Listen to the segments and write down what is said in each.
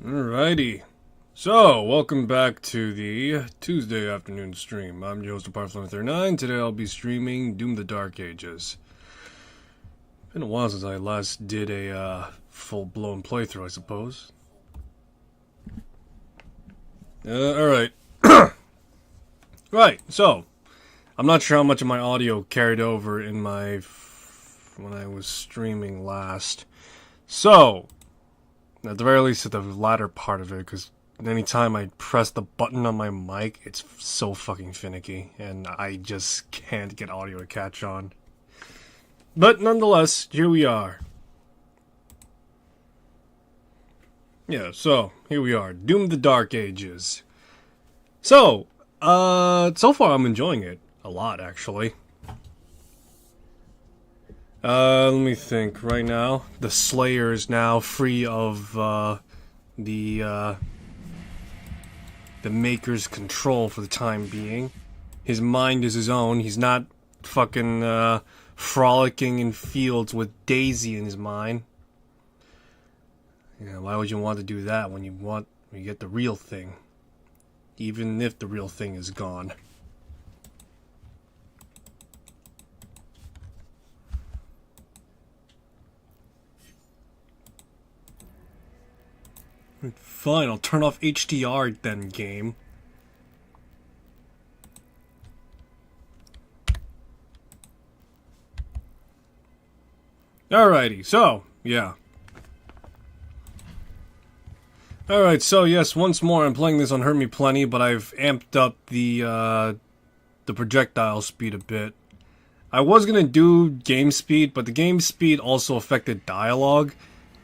Alrighty. So, welcome back to the Tuesday afternoon stream. I'm your host, Parflame39. Today I'll be streaming Doom the Dark Ages. Been a while since I last did a full-blown playthrough, I suppose. Alright. Right, so, I'm not sure how much of my audio carried over in when I was streaming last. So, at the very least at the latter part of it, because anytime I press the button on my mic, it's so fucking finicky, and I just can't get audio to catch on. But nonetheless, here we are. Yeah, so, here we are. Doom the Dark Ages. So far I'm enjoying it a lot, actually. Let me think. Right now, the Slayer is now free of the Maker's control for the time being. His mind is his own. He's not fucking frolicking in fields with Daisy in his mind. Yeah, why would you want to do that when you get the real thing? Even if the real thing is gone. Fine, I'll turn off HDR then, game. Alrighty, so, yeah. Alright, so yes, once more I'm playing this on Hurt Me Plenty, but I've amped up the projectile speed a bit. I was gonna do game speed, but the game speed also affected dialogue,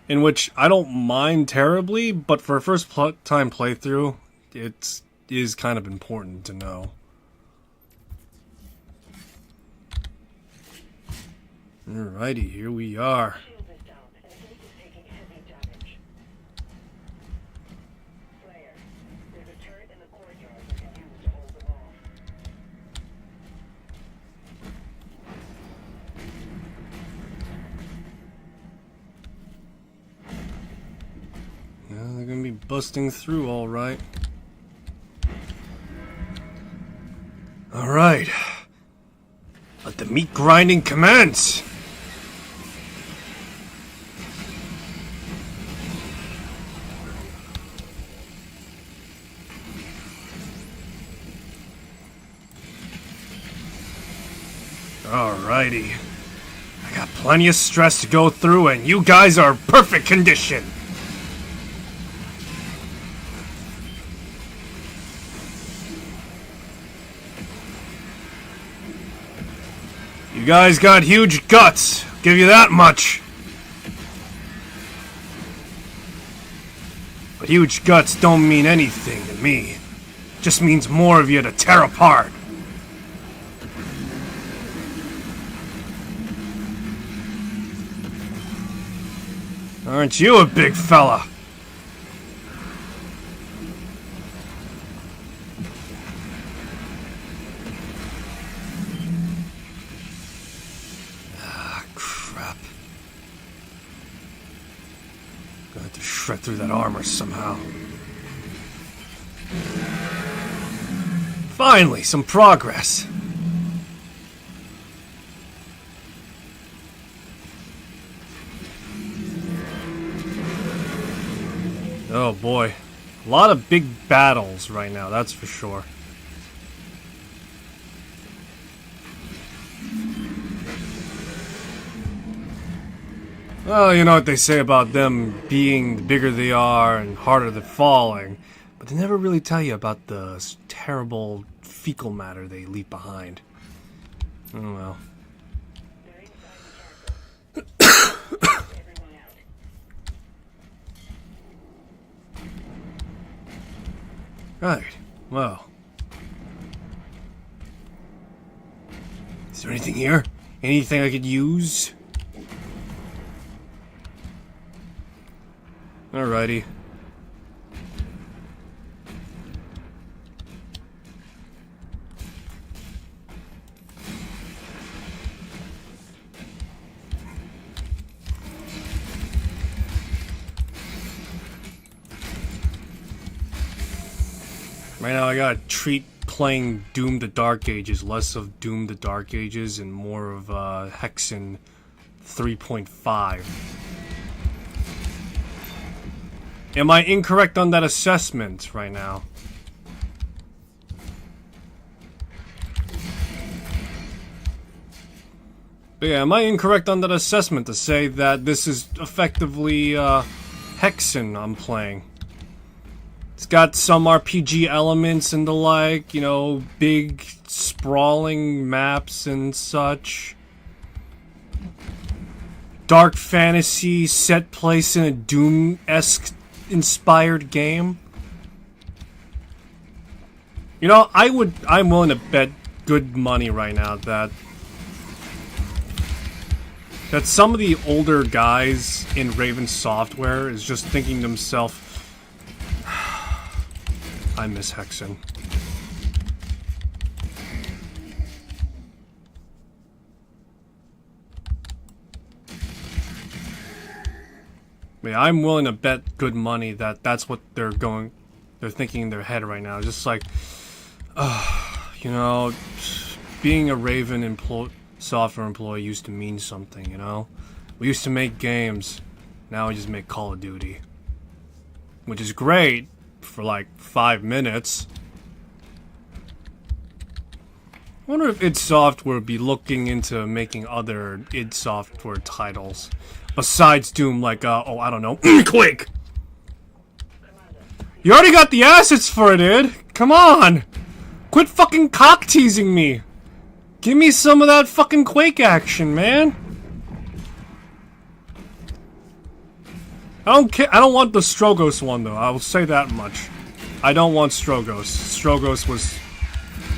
in which I don't mind terribly, but for a first time playthrough, it is kind of important to know. Alrighty, here we are. They're gonna be busting through, alright. Alright. Let the meat grinding commence! Alrighty. I got plenty of stress to go through, and you guys are perfect condition! You guys got huge guts, give you that much. But huge guts don't mean anything to me. Just means more of you to tear apart. Aren't you a big fella? Shred through that armor somehow. Finally, some progress. Oh boy. A lot of big battles right now, that's for sure. Well, you know what they say about them being the bigger they are and harder they're falling, but they never really tell you about the terrible fecal matter they leave behind. Oh well. Right, well. Is there anything here? Anything I could use? Alrighty. Right now I gotta treat playing Doom the Dark Ages less of Doom the Dark Ages and more of Hexen 3.5. Am I incorrect on that assessment right now? But yeah, am I incorrect on that assessment to say that this is effectively Hexen I'm playing? It's got some RPG elements and the like, you know, big sprawling maps and such. Dark fantasy set place in a Doom-esque inspired game. You know, I'm willing to bet good money right now that some of the older guys in Raven Software is just thinking to themselves, I miss Hexen. Yeah, I'm willing to bet good money that that's what they're thinking in their head right now. Just like, you know, being a Raven software employee used to mean something, you know? We used to make games, now we just make Call of Duty. Which is great for like 5 minutes. I wonder if id Software would be looking into making other id Software titles. Besides Doom, like, oh, I don't know, Quake! You already got the assets for it, id! Come on! Quit fucking cock-teasing me! Give me some of that fucking Quake action, man! I don't want the Strogos one, though. I will say that much. I don't want Strogos.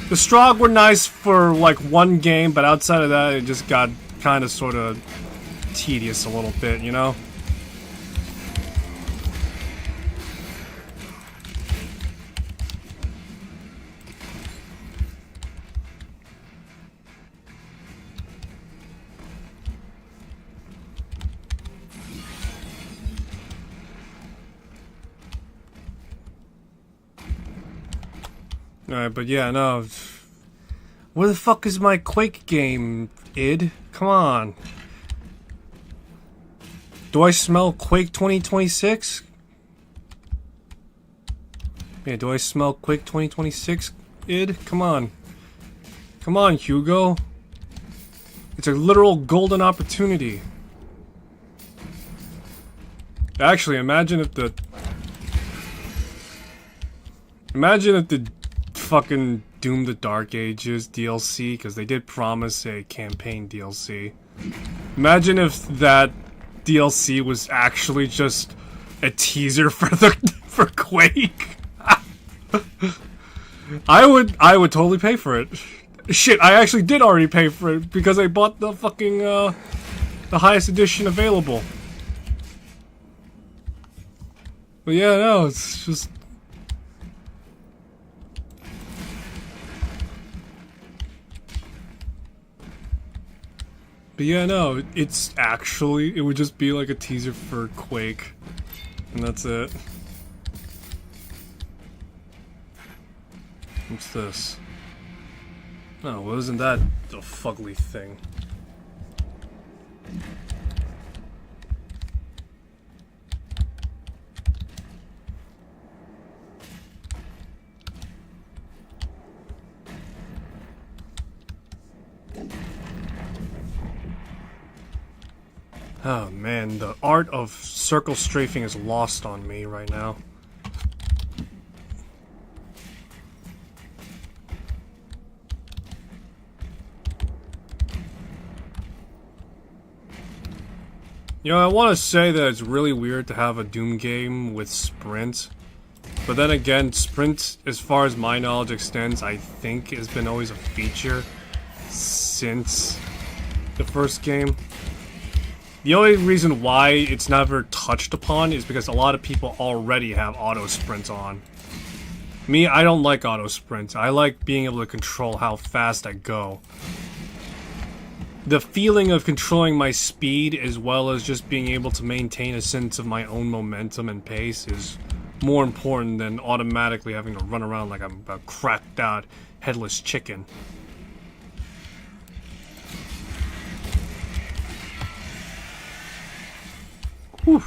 The Strog were nice for, like, one game, but outside of that, it just got kind of, sort of tedious a little bit, you know? Alright, but yeah, no. Where the fuck is my Quake game, id? Come on. Do I smell Quake 2026? Yeah, do I smell Quake 2026, id? Come on. Come on, Hugo. It's a literal golden opportunity. Actually, imagine if the fucking Doom the Dark Ages DLC, because they did promise a campaign DLC. Imagine if that DLC was actually just a teaser for Quake. I would totally pay for it. Shit, I actually did already pay for it because I bought the fucking the highest edition available. But yeah, no, it's just. But yeah, no, it would just be like a teaser for Quake. And that's it. What's this? No, wasn't that the fugly thing? Oh man, the art of circle strafing is lost on me right now. You know, I want to say that it's really weird to have a Doom game with sprint. But then again, sprint, as far as my knowledge extends, I think has been always a feature since the first game. The only reason why it's never touched upon is because a lot of people already have auto sprint on. Me, I don't like auto sprint. I like being able to control how fast I go. The feeling of controlling my speed as well as just being able to maintain a sense of my own momentum and pace is more important than automatically having to run around like I'm a cracked out headless chicken. Whew.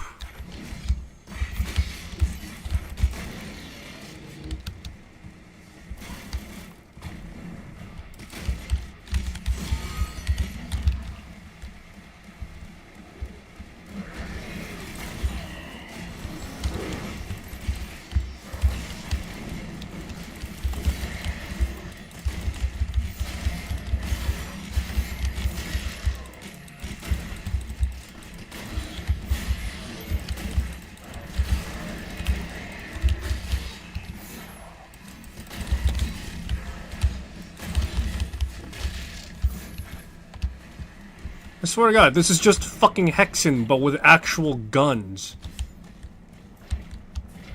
I swear to God, this is just fucking Hexen, but with actual guns.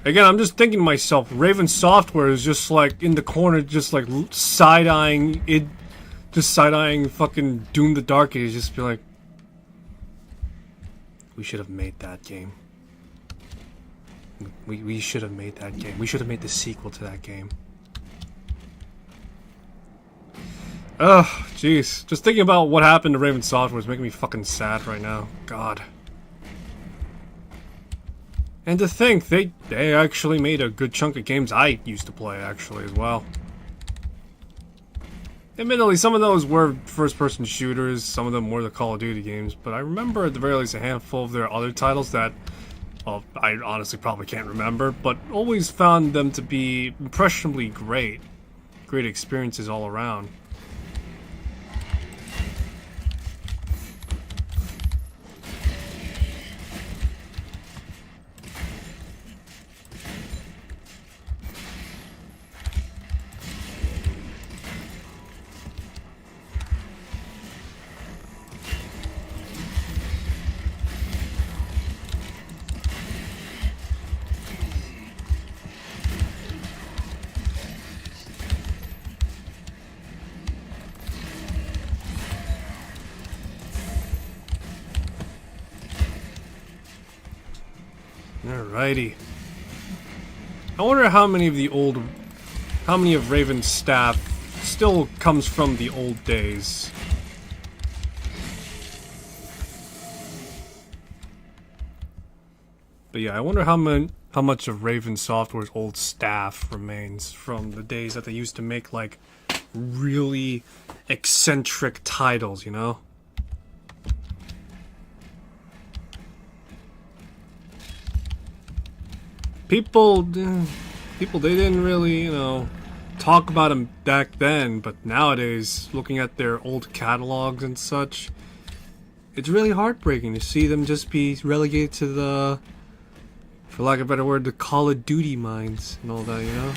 Again, I'm just thinking to myself, Raven Software is just like in the corner, just like side-eyeing it, just side-eyeing fucking Doom the Dark Age, just be like, we should have made that game. We should have made that game. We should have made the sequel to that game. Ugh, jeez. Just thinking about what happened to Raven Software is making me fucking sad right now. God. And to think, they actually made a good chunk of games I used to play, actually, as well. Admittedly, some of those were first-person shooters, some of them were the Call of Duty games, but I remember at the very least a handful of their other titles that, well, I honestly probably can't remember, but always found them to be impressionably great. Great experiences all around. Alrighty. I wonder how many of Raven's staff still comes from the old days. But yeah, I wonder how much of Raven Software's old staff remains from the days that they used to make, like, really eccentric titles, you know? People, they didn't really, you know, talk about them back then, but nowadays, looking at their old catalogs and such, it's really heartbreaking to see them just be relegated to the, for lack of a better word, the Call of Duty mines and all that, you know?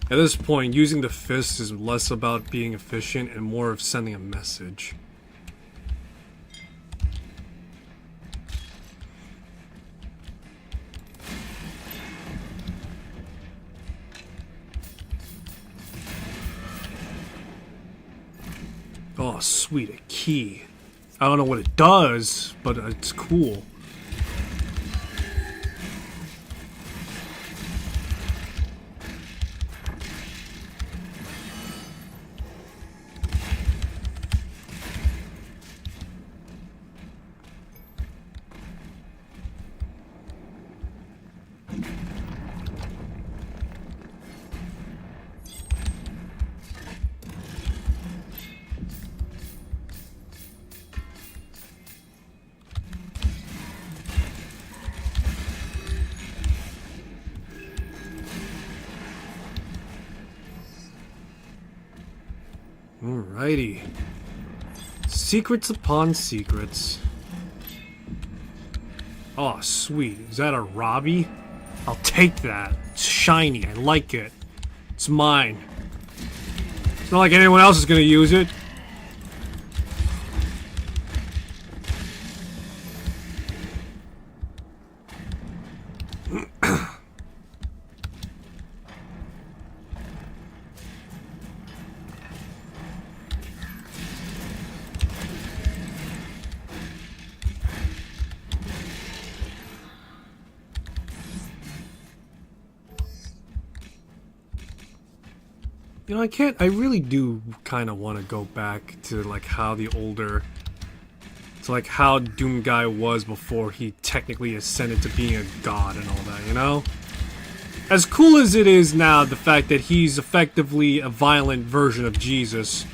At this point, using the fist is less about being efficient and more of sending a message. Oh, sweet, a key. I don't know what it does, but it's cool. Alrighty. Secrets upon secrets. Oh, sweet. Is that a Robbie? I'll take that. It's shiny. I like it. It's mine. It's not like anyone else is gonna use it. You know, I really do kind of want to go back to, like, how the older... to, like, how Doom Guy was before he technically ascended to being a god and all that, you know? As cool as it is now, the fact that he's effectively a violent version of Jesus...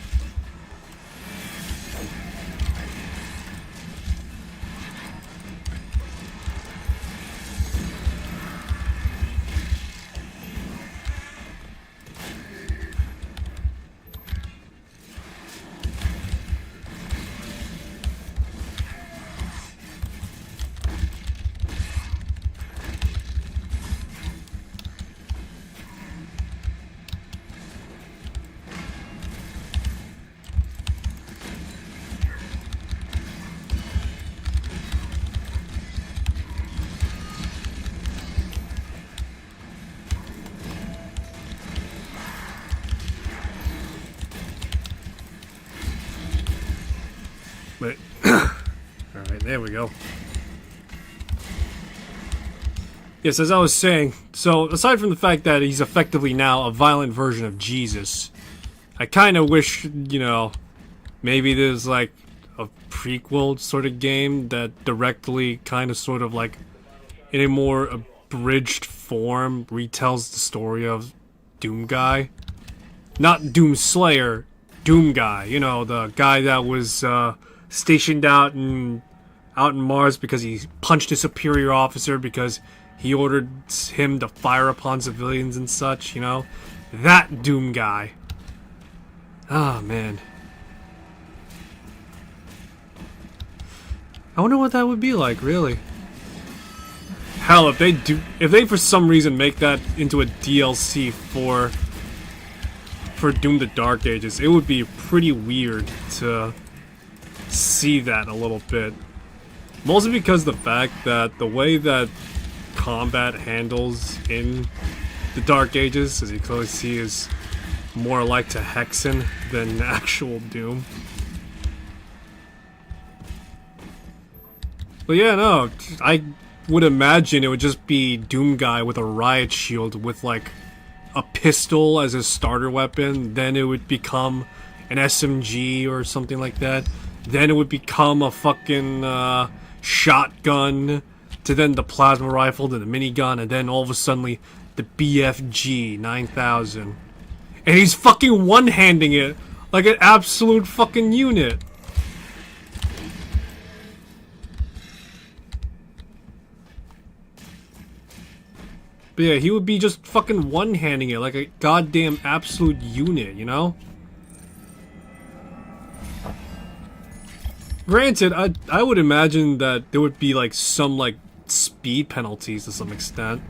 But, alright, there we go. Yes, as I was saying, so aside from the fact that he's effectively now a violent version of Jesus, I kind of wish, you know, maybe there's like a prequel sort of game that directly kind of sort of like in a more abridged form retells the story of Doom Guy. Not Doom Slayer, Doom Guy, you know, the guy that was stationed out in Mars because he punched a superior officer because he ordered him to fire upon civilians and such, you know? That Doom Guy. Ah, man. I wonder what that would be like, really. Hell, if they for some reason make that into a DLC for Doom the Dark Ages, it would be pretty weird to see that a little bit. Mostly because the fact that the way that combat handles in the Dark Ages, as you clearly see, is more like to Hexen than actual Doom. But yeah, no, I would imagine it would just be Doom Guy with a riot shield with like a pistol as his starter weapon. Then it would become an SMG or something like that. Then it would become a fucking shotgun, to then the plasma rifle, to the minigun, and then all of a sudden the BFG 9000. And he's fucking one-handing it like an absolute fucking unit. But yeah, he would be just fucking one-handing it like a goddamn absolute unit, you know? Granted, I would imagine that there would be like some like speed penalties to some extent.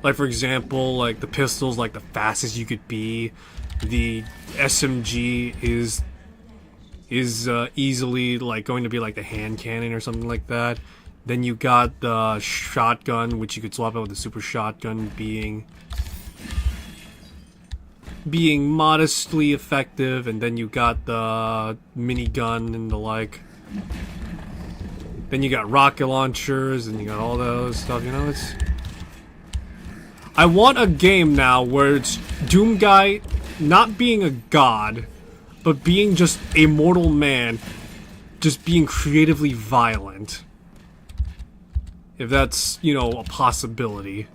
Like for example, like the pistol's like the fastest you could be. The SMG is easily like going to be like the hand cannon or something like that. Then you got the shotgun, which you could swap out with the super shotgun being modestly effective, and then you got the minigun and the like. Then you got rocket launchers, and you got all that other stuff, you know, it's... I want a game now where it's Doom Guy not being a god, but being just a mortal man, just being creatively violent. If that's, you know, a possibility.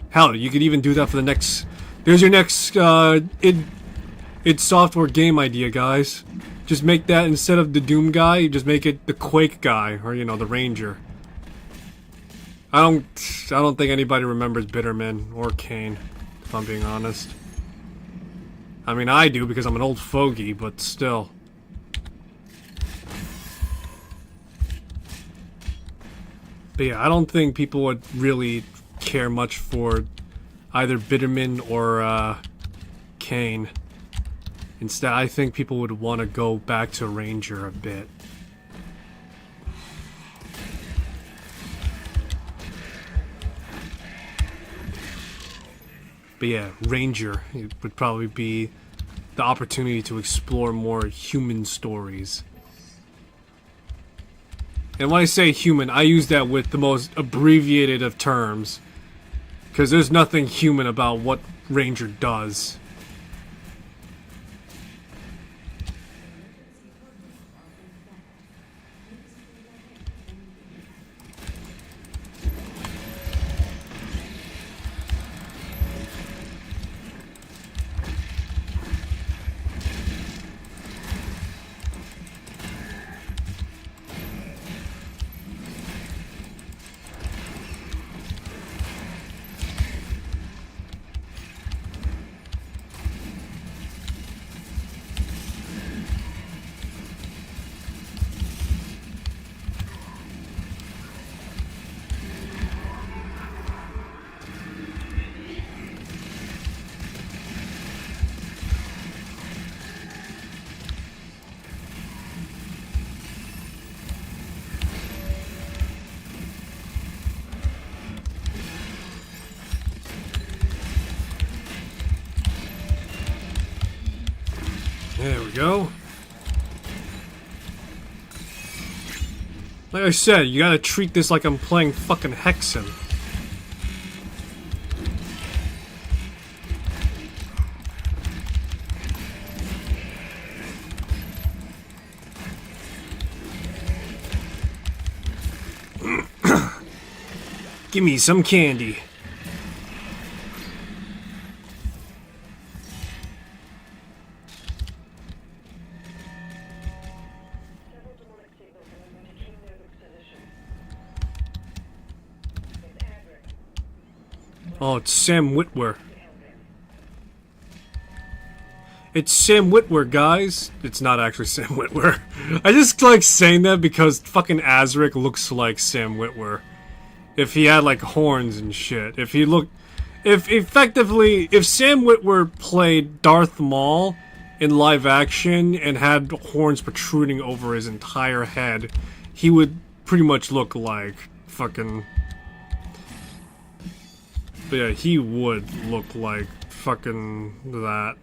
Hell, you could even do that for the next... There's your next, id Software game idea, guys. Just make that, instead of the Doom Guy, you just make it the Quake Guy, or, you know, the Ranger. I don't think anybody remembers Bitterman or Kane, if I'm being honest. I mean, I do, because I'm an old fogey, but still. But yeah, I don't think people would really care much for either Bitterman or Kane. Instead, I think people would want to go back to Ranger a bit. But yeah, Ranger would probably be the opportunity to explore more human stories. And when I say human, I use that with the most abbreviated of terms. Because there's nothing human about what Ranger does. go. Like I said, you gotta treat this like I'm playing fucking Hexen. Give me some candy. Oh, it's Sam Witwer. It's Sam Witwer, guys. It's not actually Sam Witwer. I just like saying that because fucking Azric looks like Sam Witwer. If he had like horns and shit. If he looked... If Sam Witwer played Darth Maul in live action and had horns protruding over his entire head, he would pretty much look like fucking... But yeah, he would look like fucking that.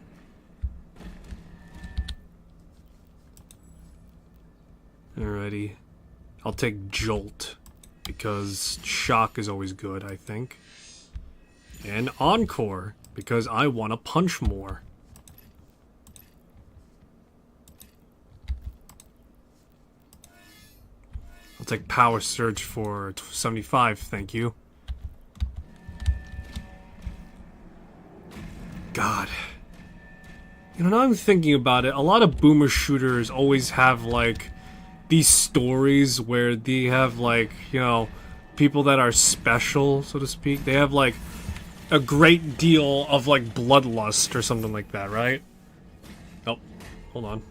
Alrighty. I'll take Jolt, because Shock is always good, I think. And Encore, because I want to punch more. I'll take Power Surge for 75, thank you. God. You know, now I'm thinking about it, a lot of boomer shooters always have, like, these stories where they have, like, you know, people that are special, so to speak. They have, like, a great deal of, like, bloodlust or something like that, right? Oh, hold on.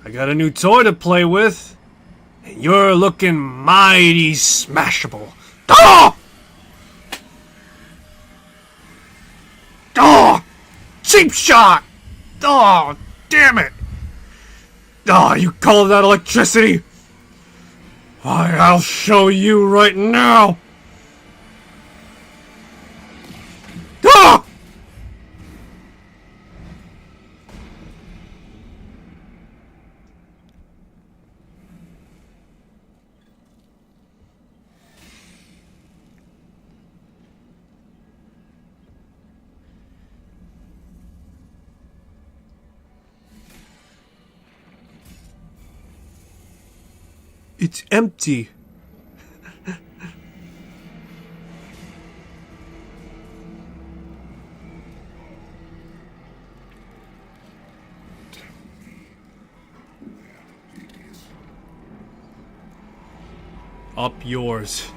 I got a new toy to play with, and you're looking mighty smashable. Oh! Oh! Cheap shot! Oh, damn it! Oh, you call that electricity? Why, I'll show you right now! Oh! It's empty. Up yours.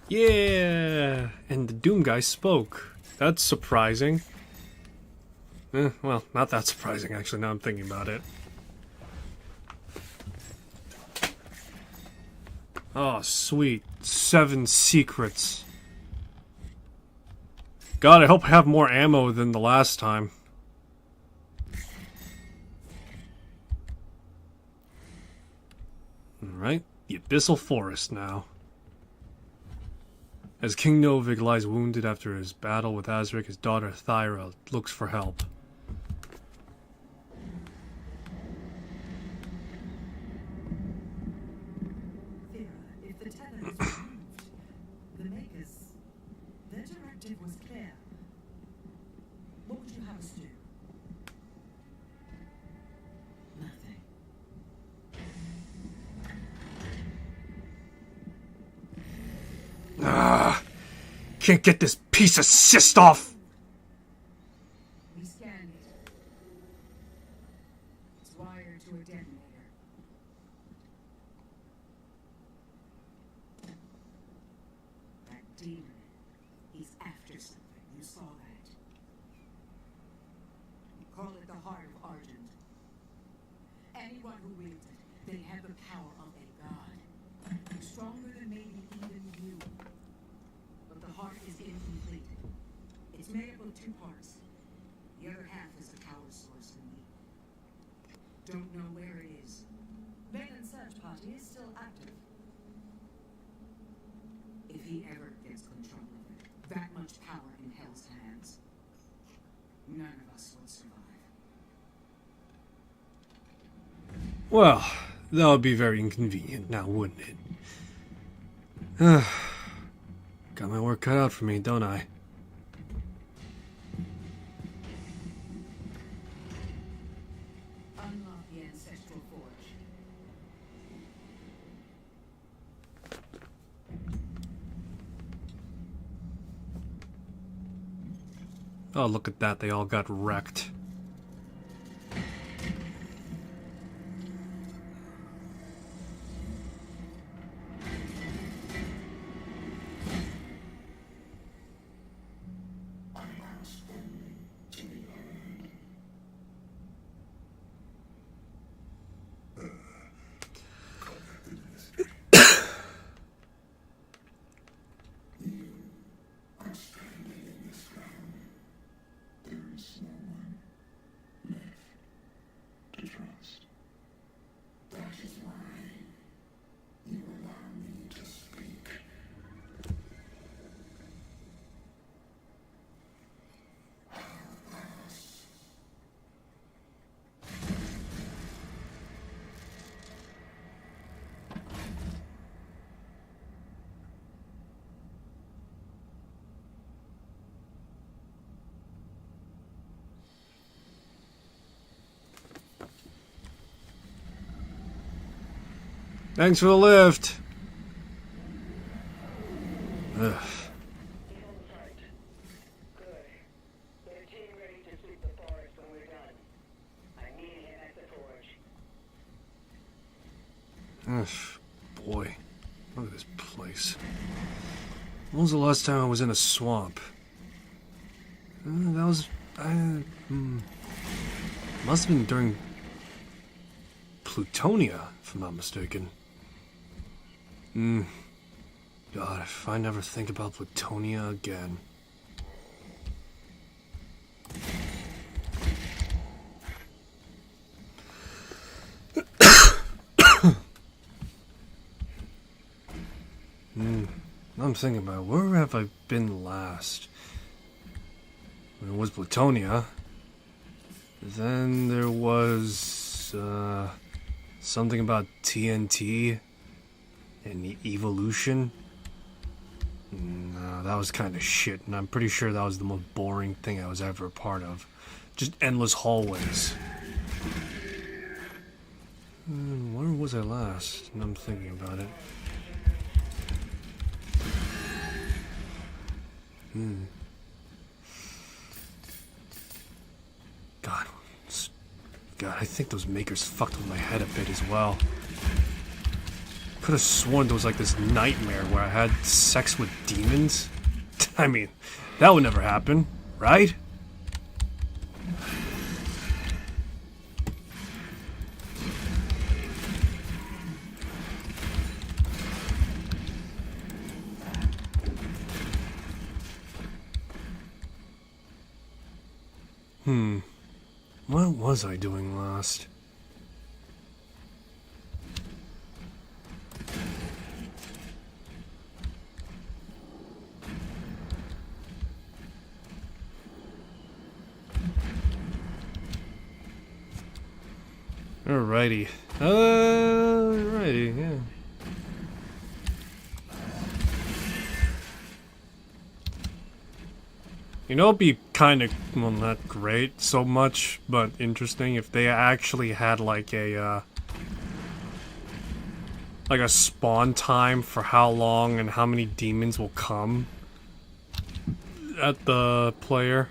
Yeah, and the Doom guy spoke. That's surprising. Well, not that surprising, actually, now I'm thinking about it. Oh, sweet. 7 secrets. God, I hope I have more ammo than the last time. Alright, the Abyssal Forest now. As King Novik lies wounded after his battle with Azric, his daughter Thyra looks for help. If the tether is removed, the makers, their directive was clear. What would you have us do? Nothing. Can't get this piece of cyst off! We scanned it. It's wired to a detonator. That demon, he's after something. You saw that. We call it the Heart of Argent. Anyone who wields it, they have the power of a god. Stronger than maybe even you. But the heart is incomplete. It's made up of 2 parts. The other half is the power source in me. Don't know where it is. Bane's search party is still active. If he ever gets control of it, that much power in Hell's hands, none of us will survive. Well, that would be very inconvenient now, wouldn't it? Got my work cut out for me, don't I? Unlock the ancestral forge. Oh, look at that, they all got wrecked. Thanks for the lift. Ugh. Ugh, boy, look at this place. When was the last time I was in a swamp? That was... must have been during Plutonia, if I'm not mistaken. God, if I never think about Plutonia again. I'm thinking about where have I been last? It was Plutonia. Then there was something about TNT and the evolution. No, that was kind of shit, and I'm pretty sure that was the most boring thing I was ever a part of. Just endless hallways. Where was I last? And I'm thinking about it. God, I think those makers fucked with my head a bit as well. Could have sworn there was like this nightmare where I had sex with demons. I mean, that would never happen, right? What was I doing last? Alrighty. Alrighty, yeah. You know, it'd be kind of, well, not great so much, but interesting if they actually had like a spawn time for how long and how many demons will come. at the player.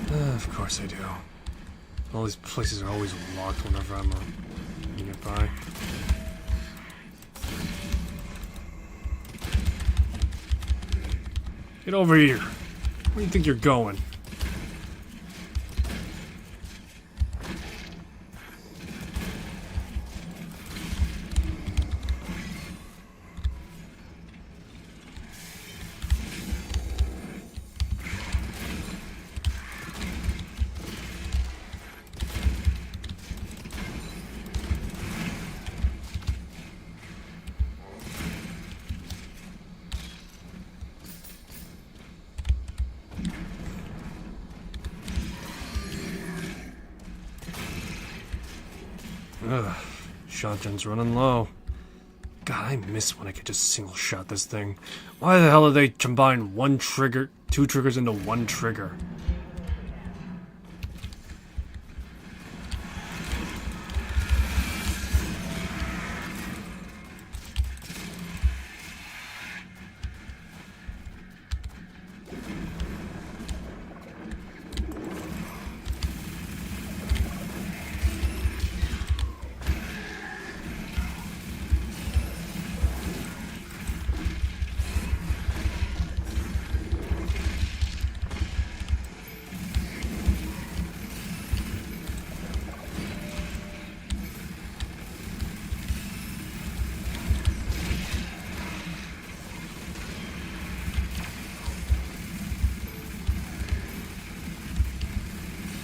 Of course I do. All these places are always locked whenever I'm nearby. Get over here. Where do you think you're going? Ugh, shotgun's running low. God, I miss when I could just single shot this thing. Why the hell did they combine two triggers into one trigger?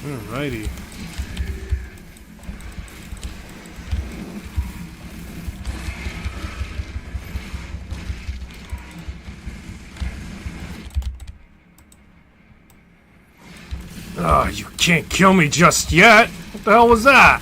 Alrighty. Ah, you can't kill me just yet! What the hell was that?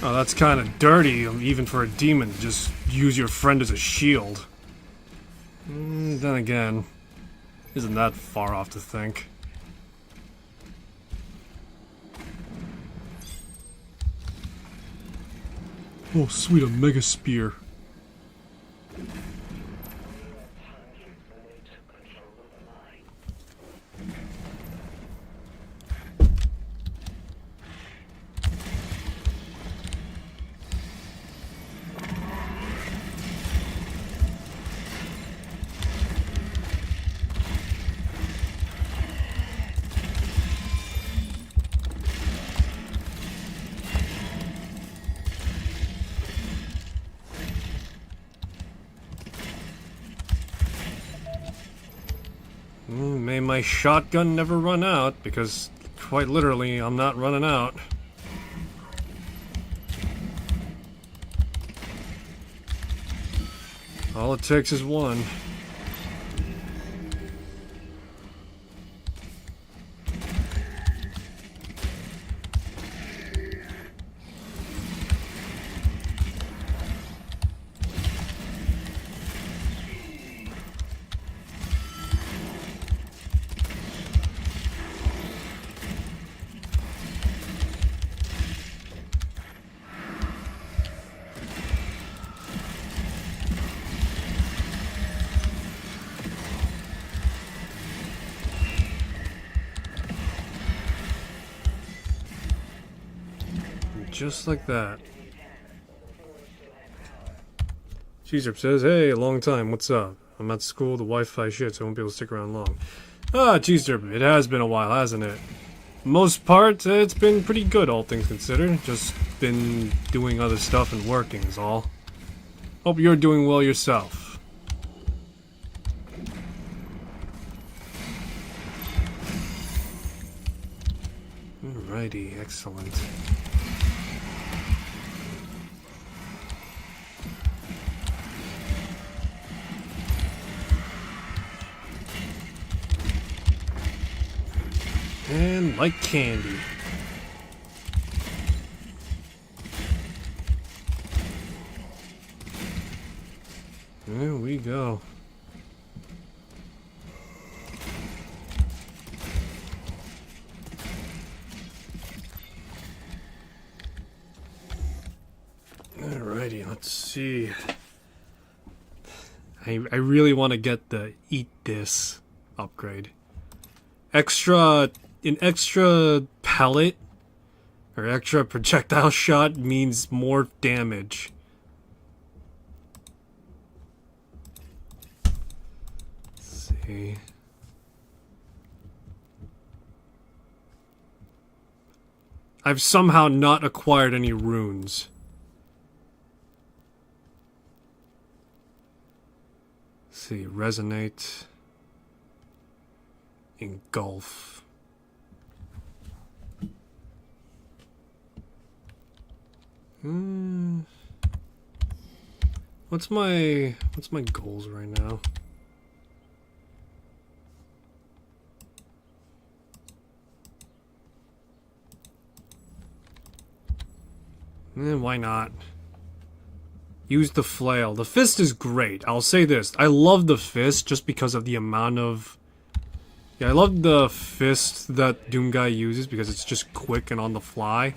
Oh, that's kind of dirty, even for a demon, to just use your friend as a shield. Then again, isn't that far off to think? Oh, sweet, a mega spear. May my shotgun never run out, because quite literally, I'm not running out. All it takes is one. Just like that. Cheeserp says, hey, long time, what's up? I'm at school, the Wi-Fi shit, so I won't be able to stick around long. Ah, Cheeserp, it has been a while, hasn't it? Most part, it's been pretty good, all things considered. Just been doing other stuff and working is all. Hope you're doing well yourself. Alrighty, excellent. And like candy. There we go. Alrighty, let's see. I really want to get the eat this upgrade. An extra pellet or extra projectile shot means more damage. Let's see. I've somehow not acquired any runes. Let's see, resonate, engulf. What's my goals right now? Why not? Use the flail. The fist is great. I'll say this. I love the fist just because of the amount of... Yeah, I love the fist that Doomguy uses because it's just quick and on the fly.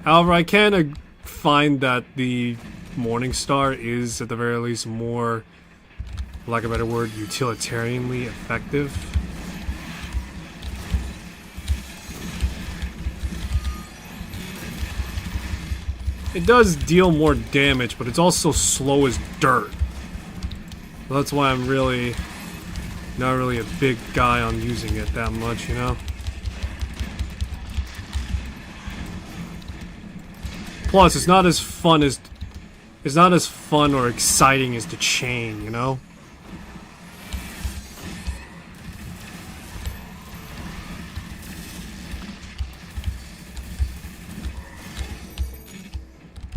However, I can find that the Morningstar is, at the very least, more, for lack of a better word, utilitarianly effective. It does deal more damage, but it's also slow as dirt. So that's why I'm really not really a big guy on using it that much, you know? Plus, it's not as fun or exciting as the chain, you know?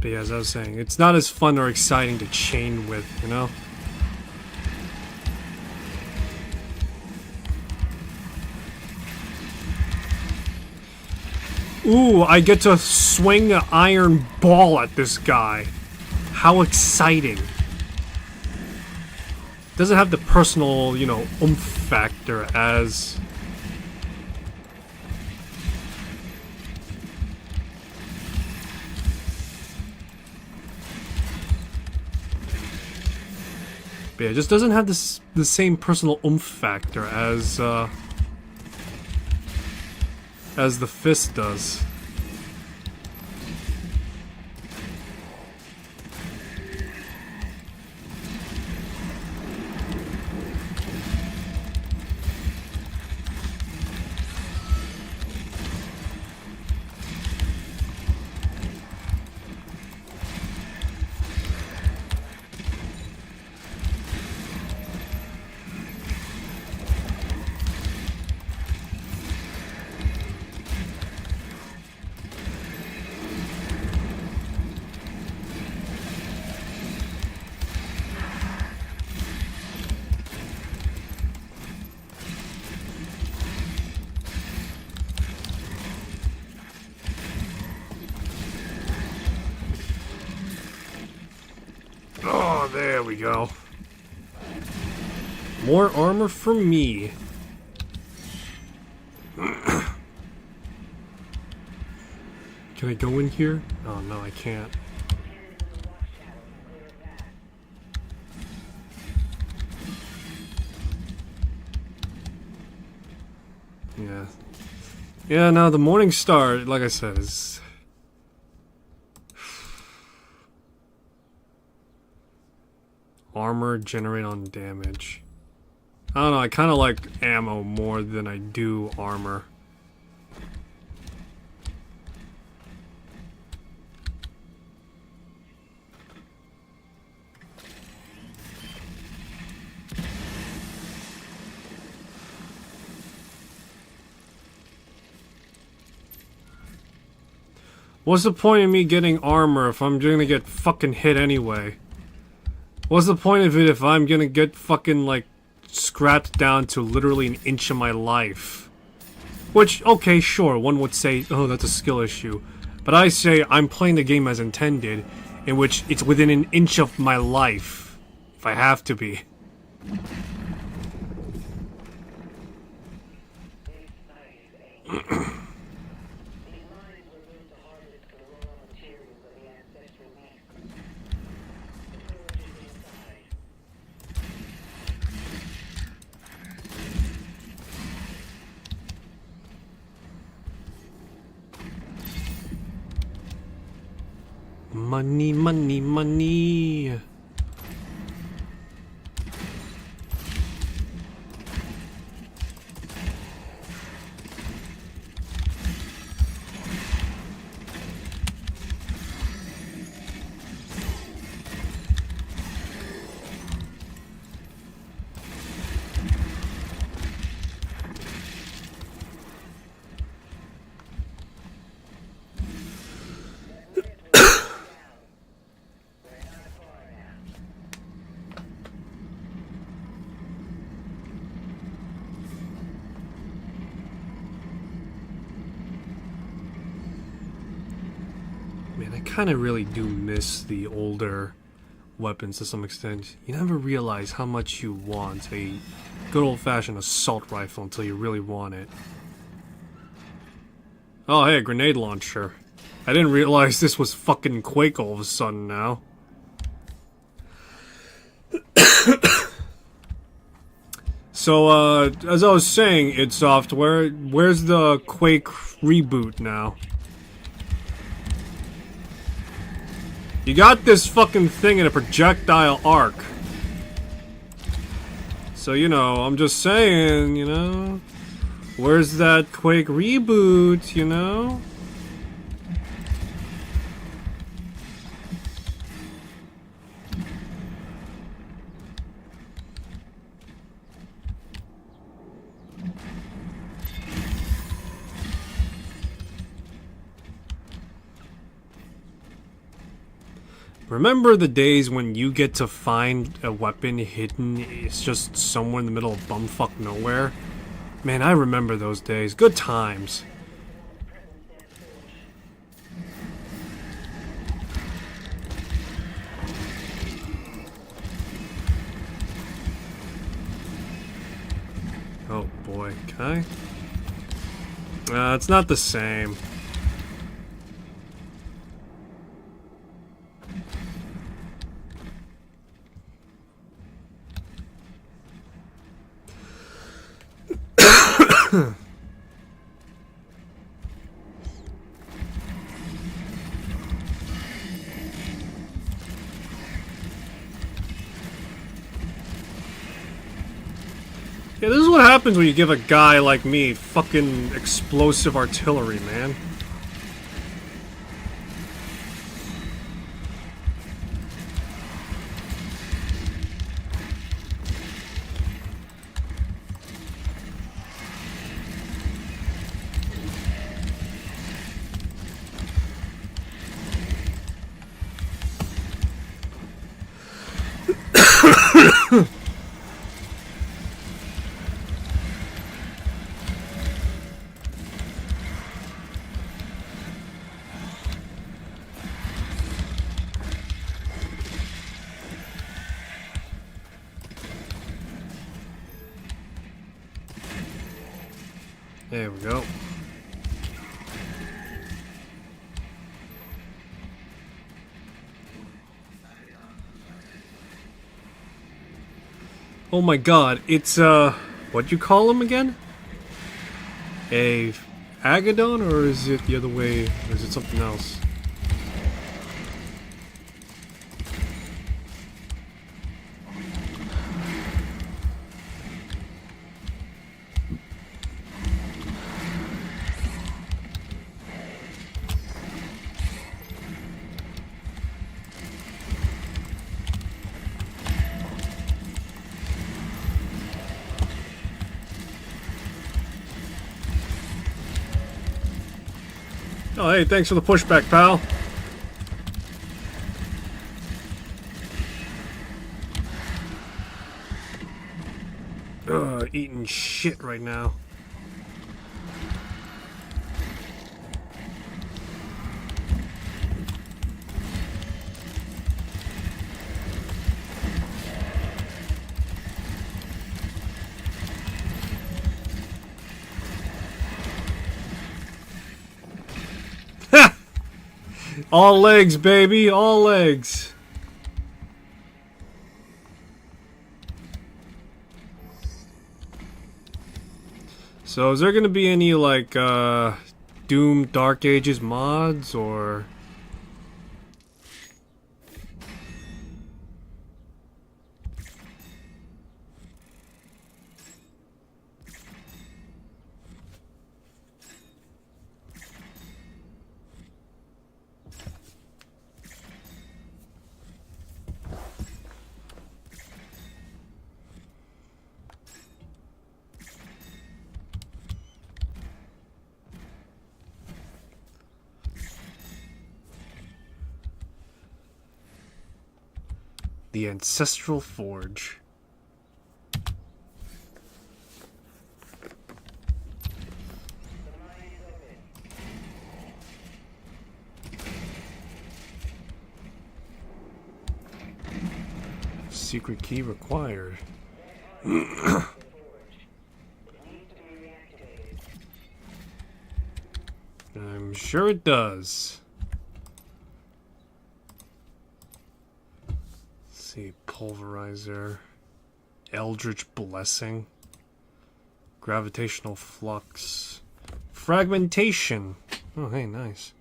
But yeah, as I was saying, it's not as fun or exciting to chain with, you know? Ooh, I get to swing an iron ball at this guy. How exciting. Doesn't have the personal, you know, oomph factor as... But yeah, it just doesn't have the same personal oomph factor as the fist does. Oh, there we go. More armor for me. Can I go in here? Oh, no, I can't. Yeah. Yeah, no, the Morningstar, like I said, is... Armor, generate on damage. I don't know, I kind of like ammo more than I do armor. What's the point of me getting armor if I'm gonna get fucking hit anyway? What's the point of it if I'm gonna get fucking, like, scrapped down to literally an inch of my life? Which, okay, sure, one would say, oh, that's a skill issue. But I say I'm playing the game as intended, in which it's within an inch of my life. If I have to be. Money, money, money. Man, I kind of really do miss the older weapons to some extent. You never realize how much you want a good old-fashioned assault rifle until you really want it. Oh, hey, a grenade launcher. I didn't realize this was fucking Quake all of a sudden now. So, as I was saying, id Software, where's the Quake reboot now? You got this fucking thing in a projectile arc. So, you know, I'm just saying, you know, where's that Quake reboot, you know? Remember the days when you get to find a weapon hidden, it's just somewhere in the middle of bumfuck nowhere? Man, I remember those days. Good times. Oh boy, can I? It's not the same. Yeah, this is what happens when you give a guy like me fucking explosive artillery, man. There we go. Oh my god, it's what'd you call him again? A Agadon, or is it the other way, or is it something else? Oh, hey, thanks for the pushback, pal. Ugh, eating shit right now. All legs, baby, all legs. So is there gonna be any like Doom Dark Ages mods or the Ancestral Forge? Secret key required. I'm sure it does. Let's see, pulverizer, Eldritch Blessing, gravitational flux, fragmentation. Oh, hey, nice.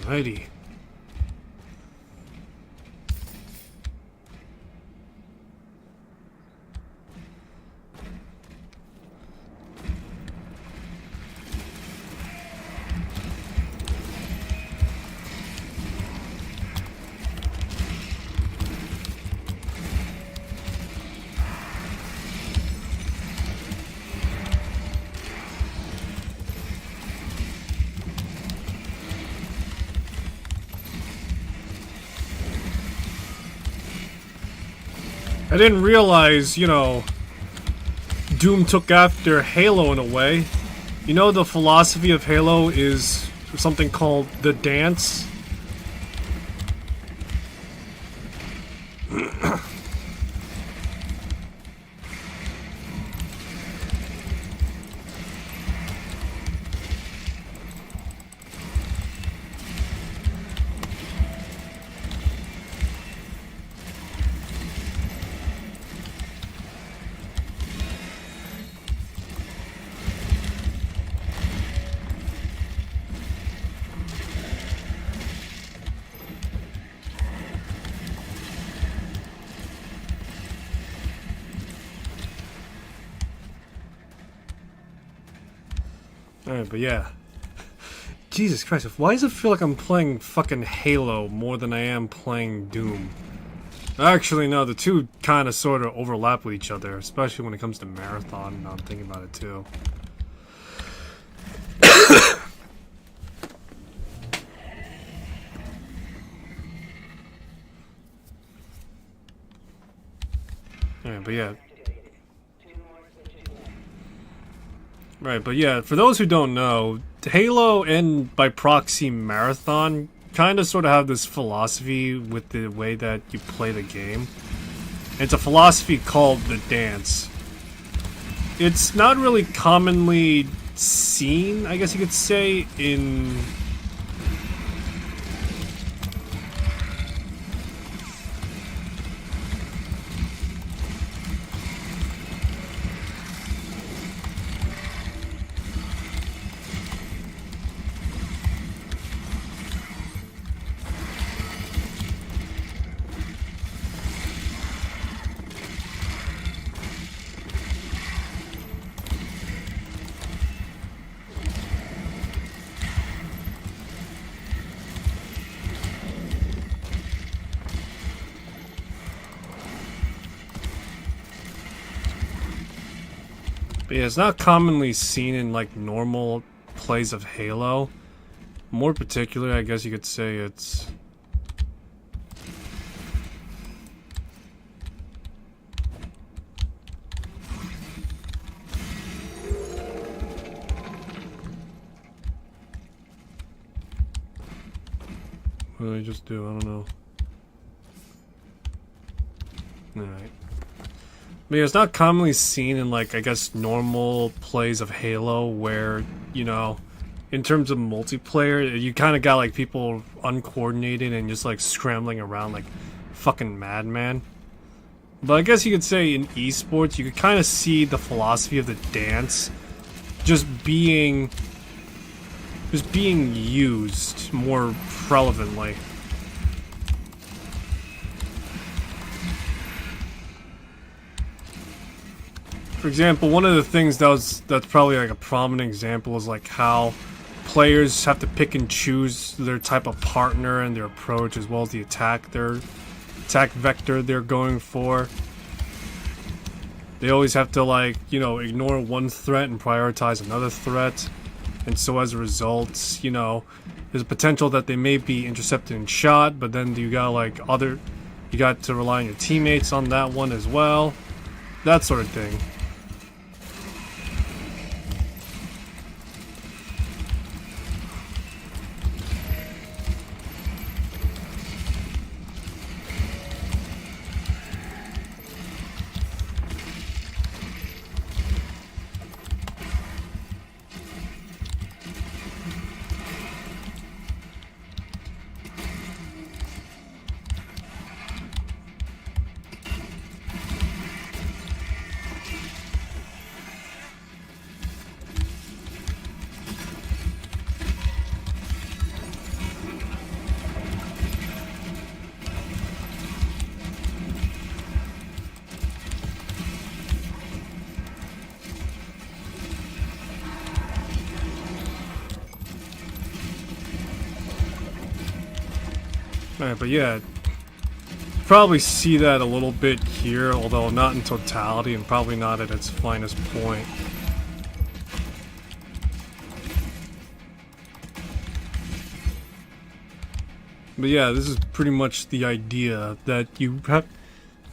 Alrighty. I didn't realize, you know, Doom took after Halo in a way. You know, the philosophy of Halo is something called the dance. Alright, but yeah. Jesus Christ, why does it feel like I'm playing fucking Halo more than I am playing Doom? Actually, no, the two kind of sort of overlap with each other, especially when it comes to Marathon, and I'm thinking about it too. Alright, but yeah. Right, but yeah, for those who don't know, Halo and by proxy Marathon kind of sort of have this philosophy with the way that you play the game. It's a philosophy called the dance. It's not really commonly seen, I guess you could say, in But yeah, it's not commonly seen in like normal plays of Halo. More particularly, I guess you could say it's... What did I just do? I don't know. Alright. But yeah, it's not commonly seen in, like, I guess, normal plays of Halo where, you know, in terms of multiplayer, you kind of got, like, people uncoordinated and just, like, scrambling around like fucking madman. But I guess you could say in esports, you could kind of see the philosophy of the dance just being used more relevantly. For example, one of the things that's probably like a prominent example is like how players have to pick and choose their type of partner and their approach as well as the attack vector they're going for. They always have to, like, you know, ignore one threat and prioritize another threat. And so as a result, you know, there's a potential that they may be intercepted and shot, but then you got you got to rely on your teammates on that one as well. That sort of thing. Alright, but yeah, probably see that a little bit here, although not in totality and probably not at its finest point. But yeah, this is pretty much the idea that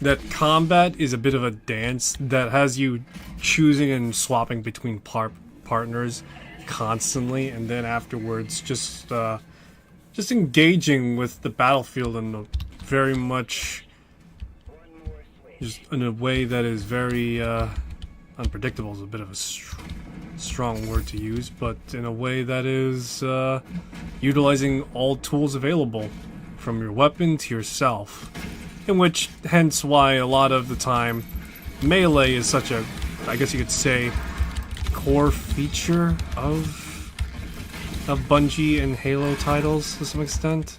that combat is a bit of a dance that has you choosing and swapping between partners constantly, and then afterwards just engaging with the battlefield in a very much just in a way that is very unpredictable is a bit of a strong word to use, but in a way that is utilizing all tools available from your weapon to yourself, in which hence why a lot of the time melee is such a, I guess you could say, core feature of Bungie and Halo titles to some extent.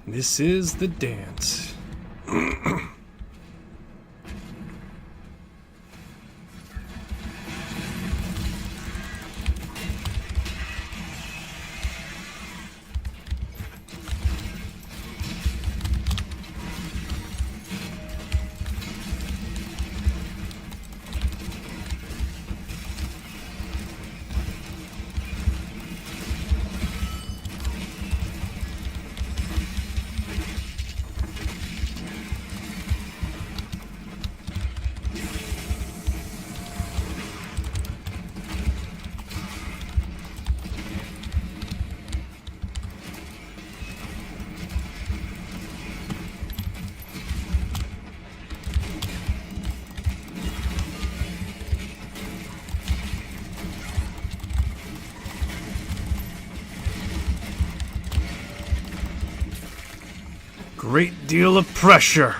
This is the dance. Great deal of pressure.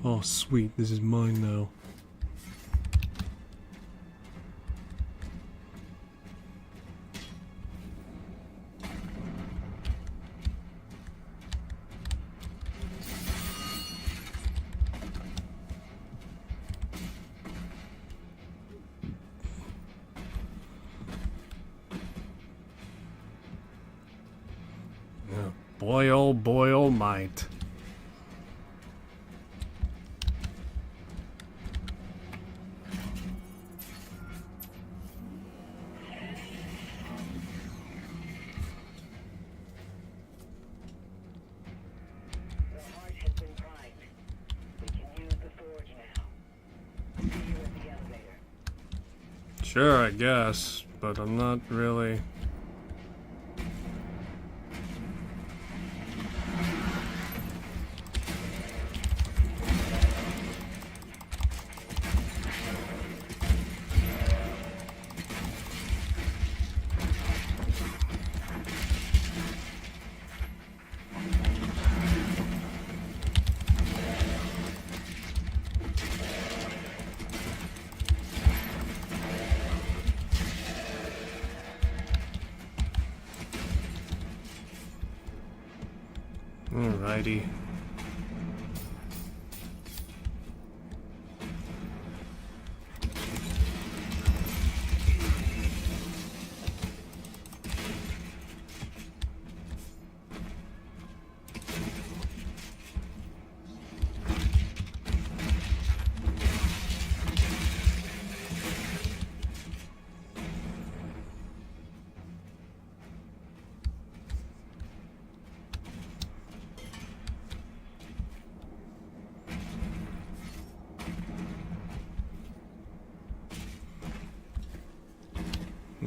Oh, sweet. This is mine now. Boy, oh, might. Sure, I guess, but I'm not really... Alrighty.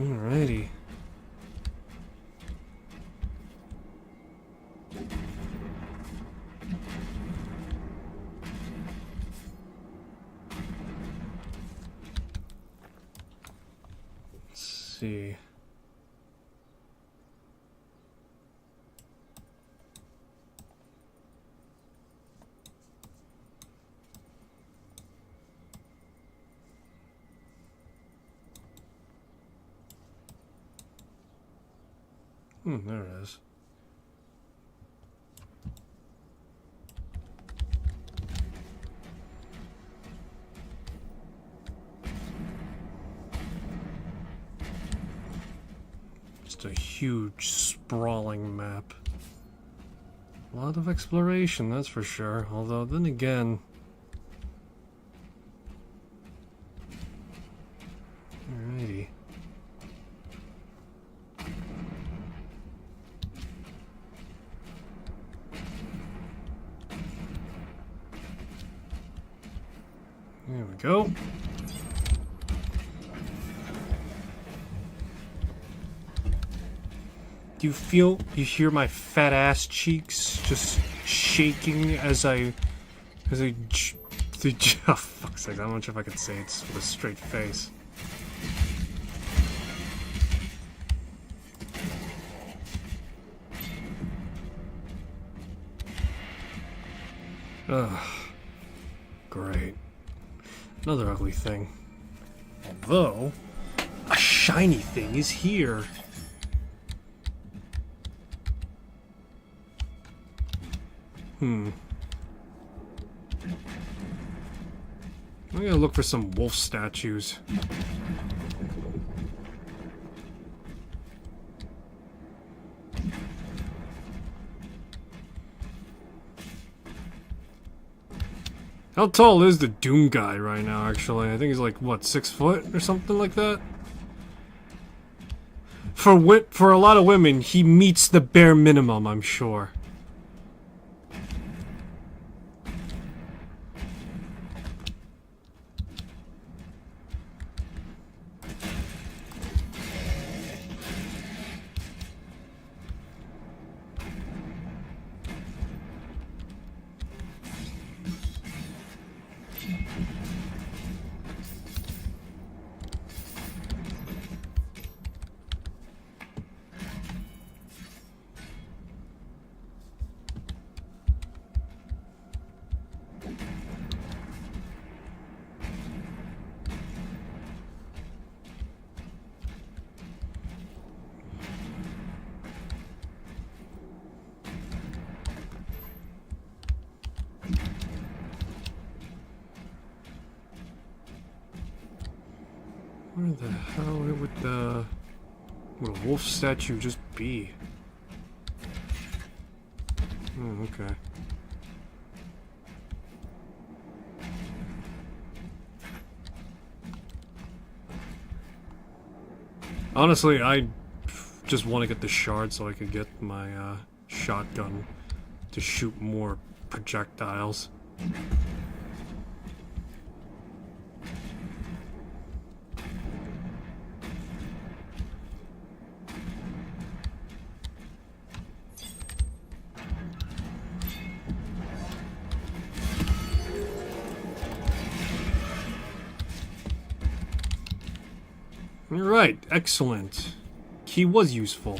Alrighty. Let's see. There it is. Just a huge, sprawling map. A lot of exploration, that's for sure. Although, then again... Alrighty. There we go. Do you hear my fat ass cheeks just shaking as I, oh fuck's sake, I'm not sure if I could say it with a straight face. Ugh. Great. Another ugly thing. Although, a shiny thing is here. I'm gonna look for some wolf statues. How tall is the Doom guy right now, actually? I think he's like, what, 6 foot or something like that? For a lot of women, he meets the bare minimum, I'm sure. Where the hell would a wolf statue just be? Oh, okay. Honestly, I just want to get the shard so I could get my shotgun to shoot more projectiles. Alright, excellent. Key was useful.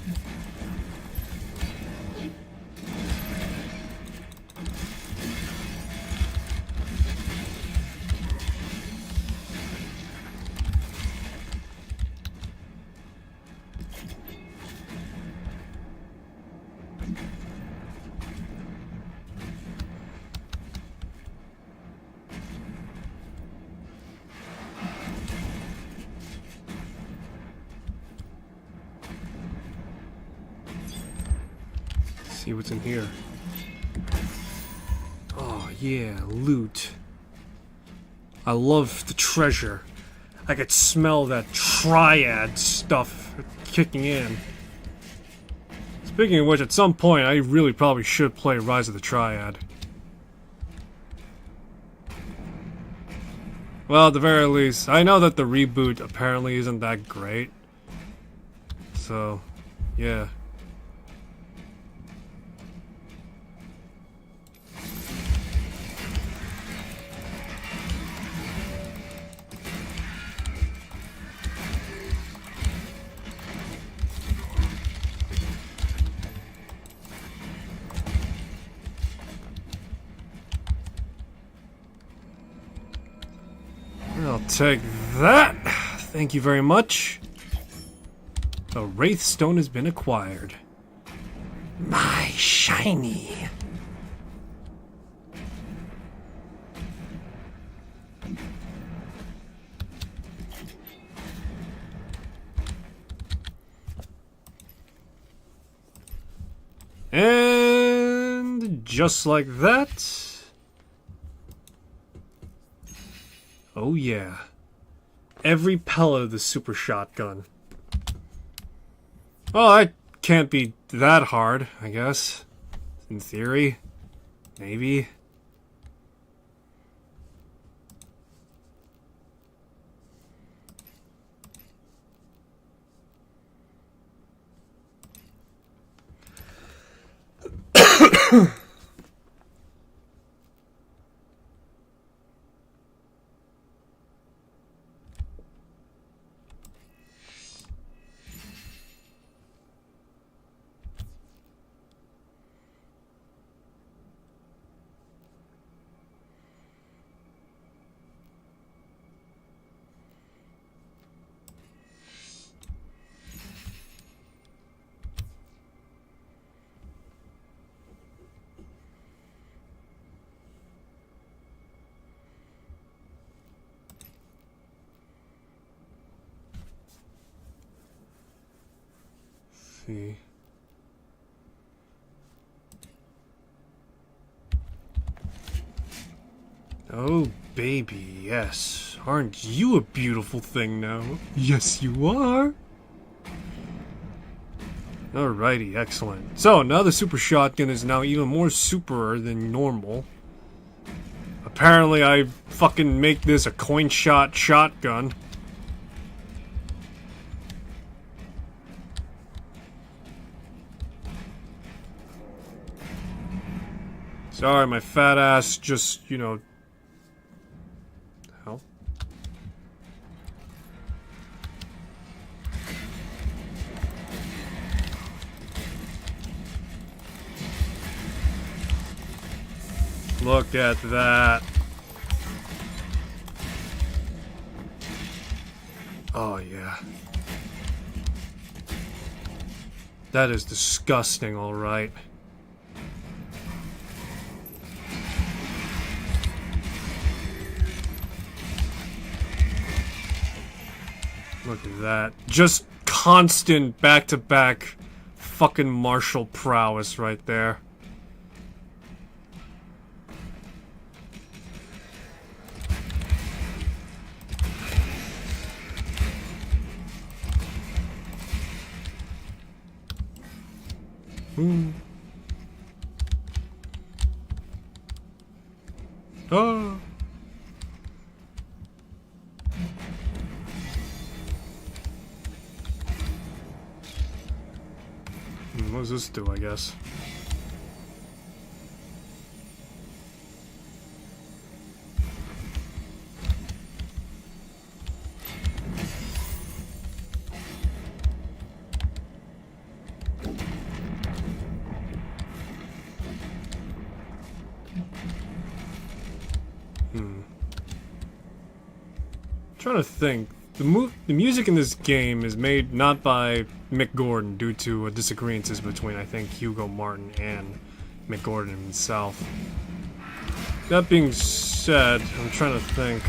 See what's in here. Oh yeah, loot. I love the treasure. I could smell that triad stuff kicking in. Speaking of which, at some point I really probably should play Rise of the Triad. Well, at the very least, I know that the reboot apparently isn't that great. So, yeah. I'll take that. Thank you very much. A Wraith Stone has been acquired. My shiny. And just like that. Oh yeah. Every pellet of the super shotgun. Well, that can't be that hard, I guess. In theory. Maybe. See. Oh, baby, yes. Aren't you a beautiful thing now? Yes, you are. Alrighty, excellent. So, now the super shotgun is now even more superer than normal. Apparently, I fucking make this a coin shot shotgun. Sorry, my fat ass just, you know... Hell? Look at that. Oh, yeah. That is disgusting, alright. Look at that. Just constant back-to-back fucking martial prowess right there. Oh. What does this do, I guess? Trying to think. The music in this game is made not by Mick Gordon due to disagreements between, I think, Hugo Martin and Mick Gordon himself. That being said, I'm trying to think.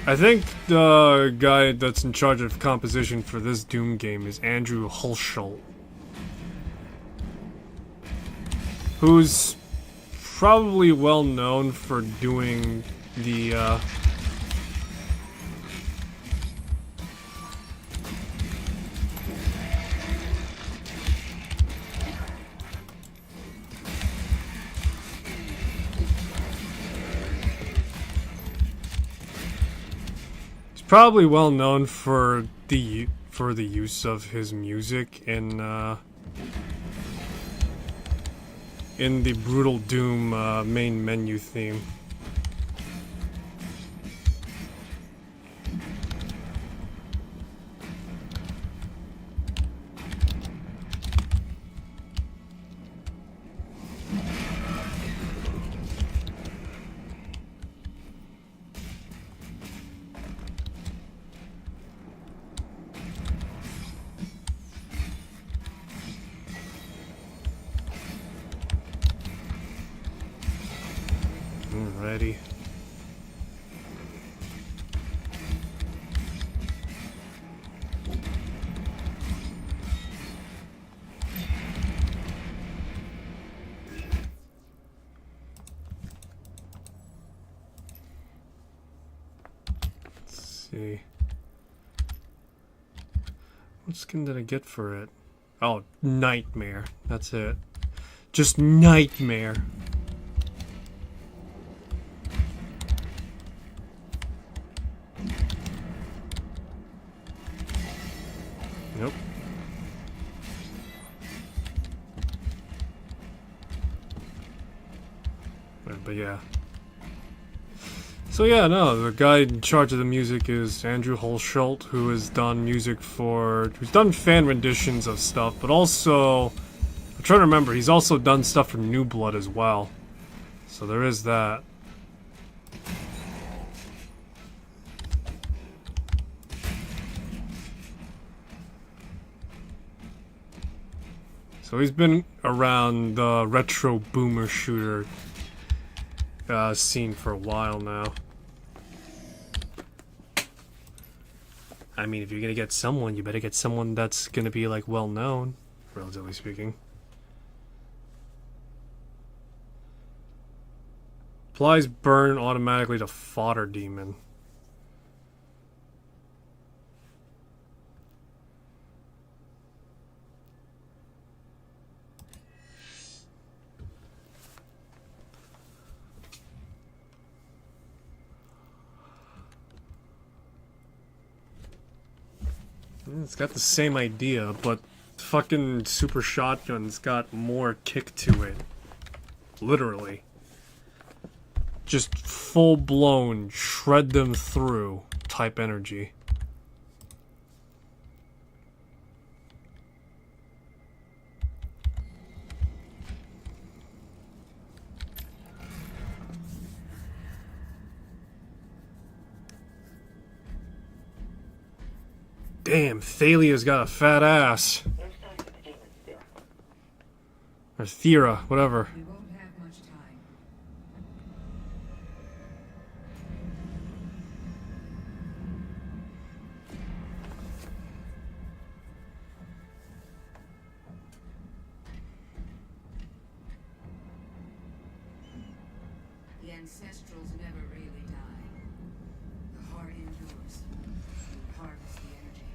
I think the guy that's in charge of composition for this Doom game is Andrew Hulshult, who's probably well known for doing the probably well known for the use of his music in the Brutal Doom main menu theme. Alrighty. Let's see. What skin did I get for it? Oh, Nightmare. That's it. Just Nightmare. Nope. But yeah. So yeah, no, the guy in charge of the music is Andrew Hulshult, who has done music who's done fan renditions of stuff, but also, I'm trying to remember, he's also done stuff for New Blood as well. So there is that. So he's been around the retro boomer shooter scene for a while now. I mean, if you're gonna get someone, you better get someone that's gonna be, like, well known, relatively speaking. Applies burn automatically to Fodder Demon. It's got the same idea, but fucking Super Shotgun's got more kick to it. Literally. Just full-blown, shred them through type energy. Damn, Thalia's got a fat ass. Or Thera, whatever. We won't have much time. ancestrals never really die. The heart endures. You harvest the energy.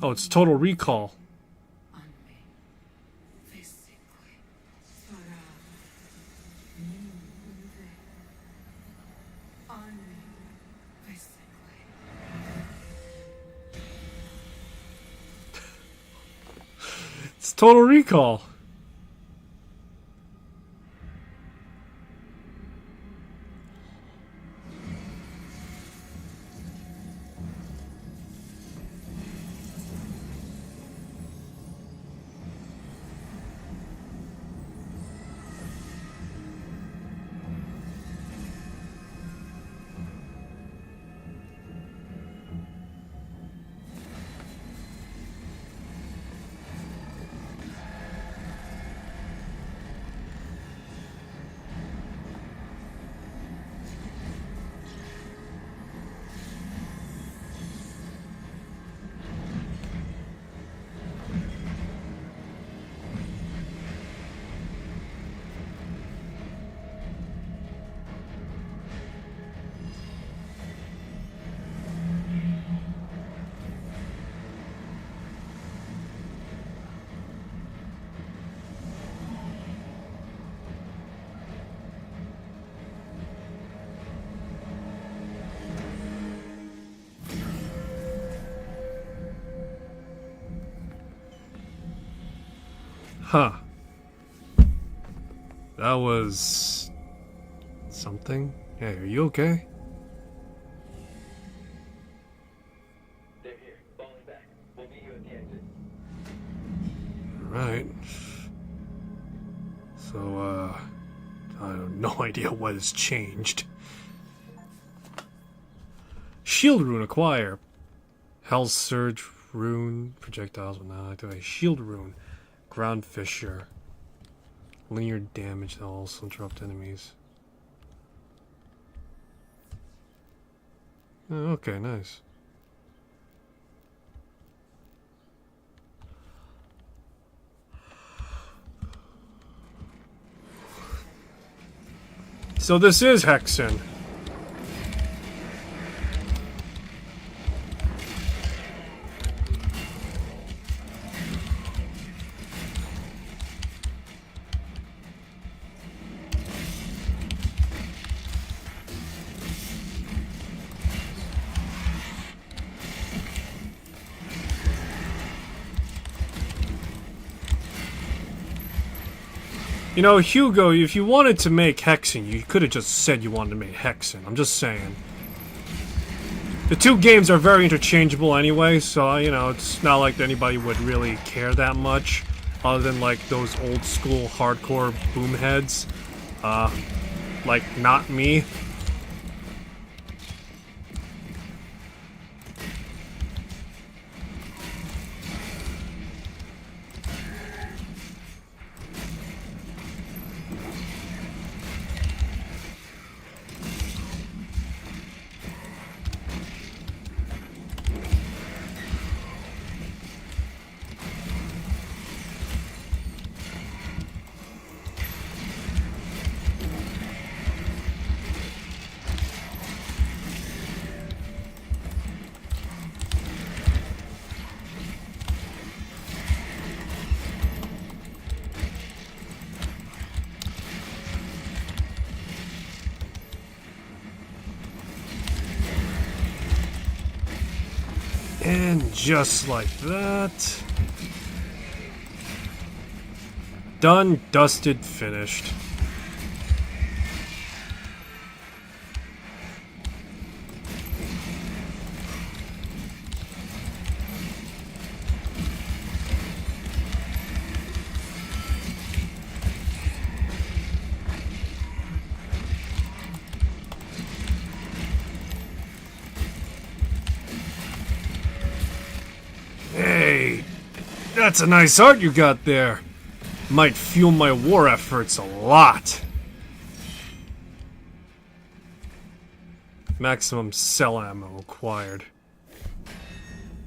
Oh, it's Total Recall. It's Total Recall. Huh. That was... something? Hey, are you okay? They're here, falling back. We'll meet you at the exit. Right. So, I have no idea what has changed. Shield rune acquire. Hell's Surge rune. Projectiles will now activate. Shield rune. Ground fissure. Linear damage that will also interrupt enemies. Oh, okay, nice. So this is Hexen. You know, Hugo, if you wanted to make Hexen, you could have just said you wanted to make Hexen. I'm just saying. The two games are very interchangeable anyway, so, you know, it's not like anybody would really care that much, other than, like, those old-school hardcore boomheads. Like, not me. And just like that. Done, dusted, finished. Hey, that's a nice art you got there. Might fuel my war efforts a lot. Maximum cell ammo acquired.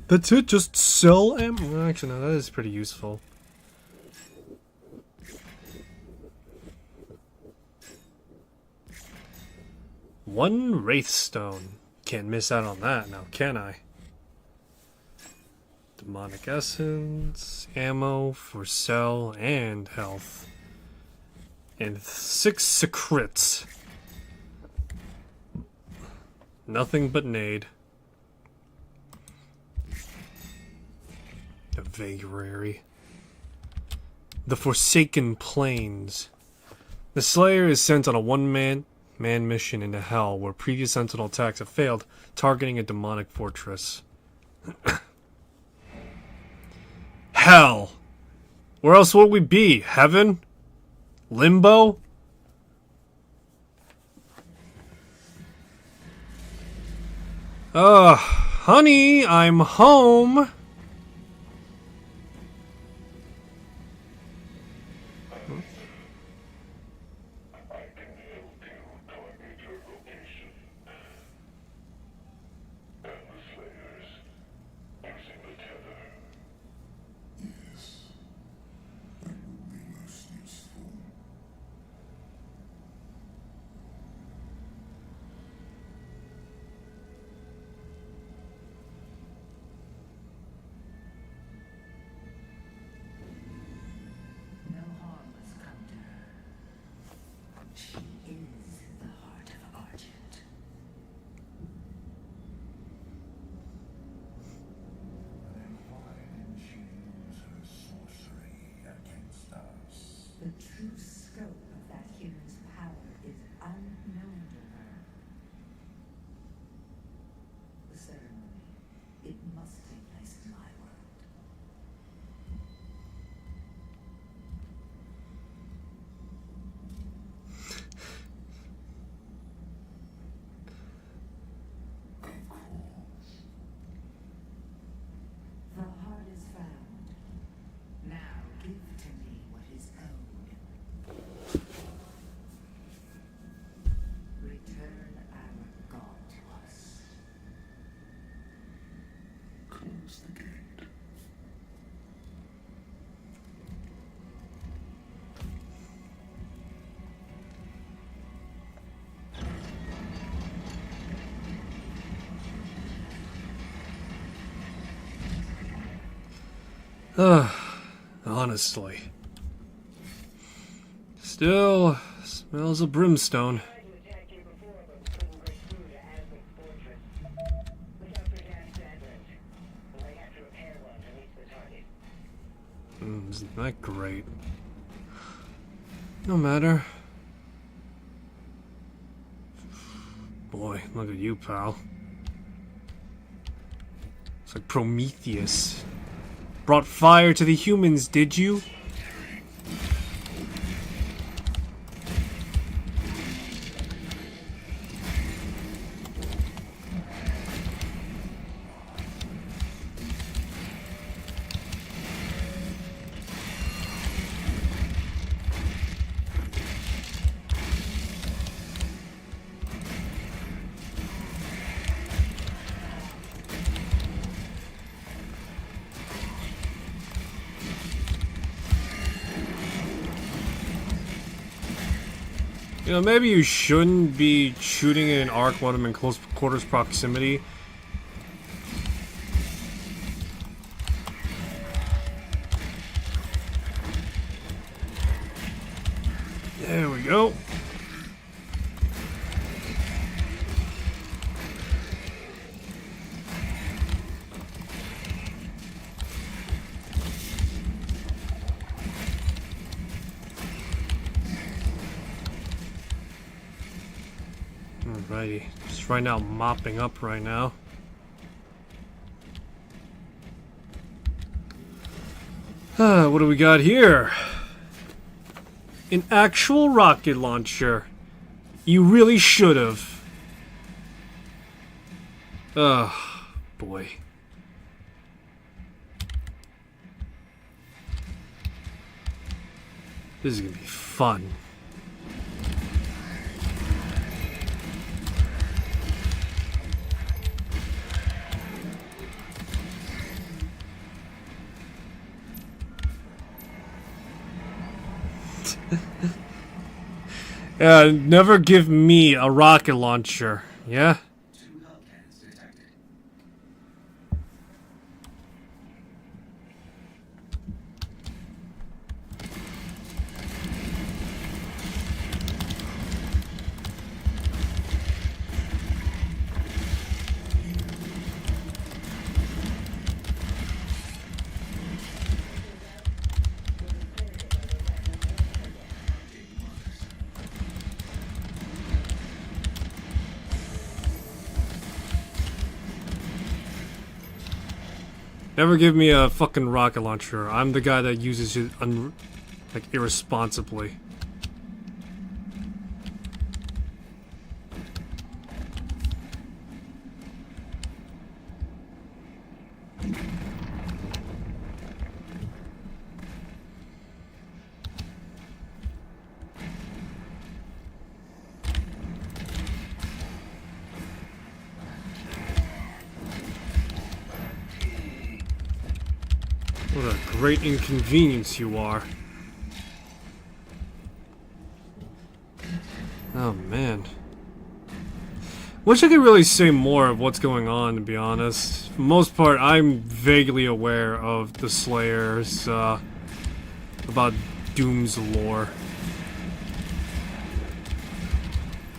That's it? Just cell ammo? Well, actually, no, that is pretty useful. One Wraithstone. Can't miss out on that now, can I? Demonic Essence, ammo for cell and health. And 6 secrets. Nothing but nade. A vagary. The Forsaken Plains. The Slayer is sent on a one-man mission into Hell, where previous Sentinel attacks have failed, targeting a demonic fortress. Hell! Where else would we be? Heaven? Limbo? Honey, I'm home. No harm has come to her. She is the heart of Argent. Then why didn't she use her sorcery against us? The true scope of that human's power is unknown to her. The ceremony, it must take place in my world. The heart is found. Now give to me what is owed. Return our God to us. Close the gate. Honestly. Still smells of brimstone. Tried to attack you before, but couldn't break through to Azmek's fortress. Look out for gas standards. We might have to repair one to reach the target. Isn't that great? No matter. Boy, look at you, pal. It's like Prometheus. Brought fire to the humans, did you? You know, maybe you shouldn't be shooting at an arc when I'm in close quarters proximity. There we go. Alrighty, just right now mopping up right now. What do we got here? An actual rocket launcher. You really should have. Oh, boy. This is gonna be fun. what? Never give me a rocket launcher. Yeah? Never give me a fucking rocket launcher. I'm the guy that uses it like irresponsibly. What a great inconvenience you are. Oh man. Wish I could really say more of what's going on, to be honest. For the most part, I'm vaguely aware of the Slayers, about Doom's lore.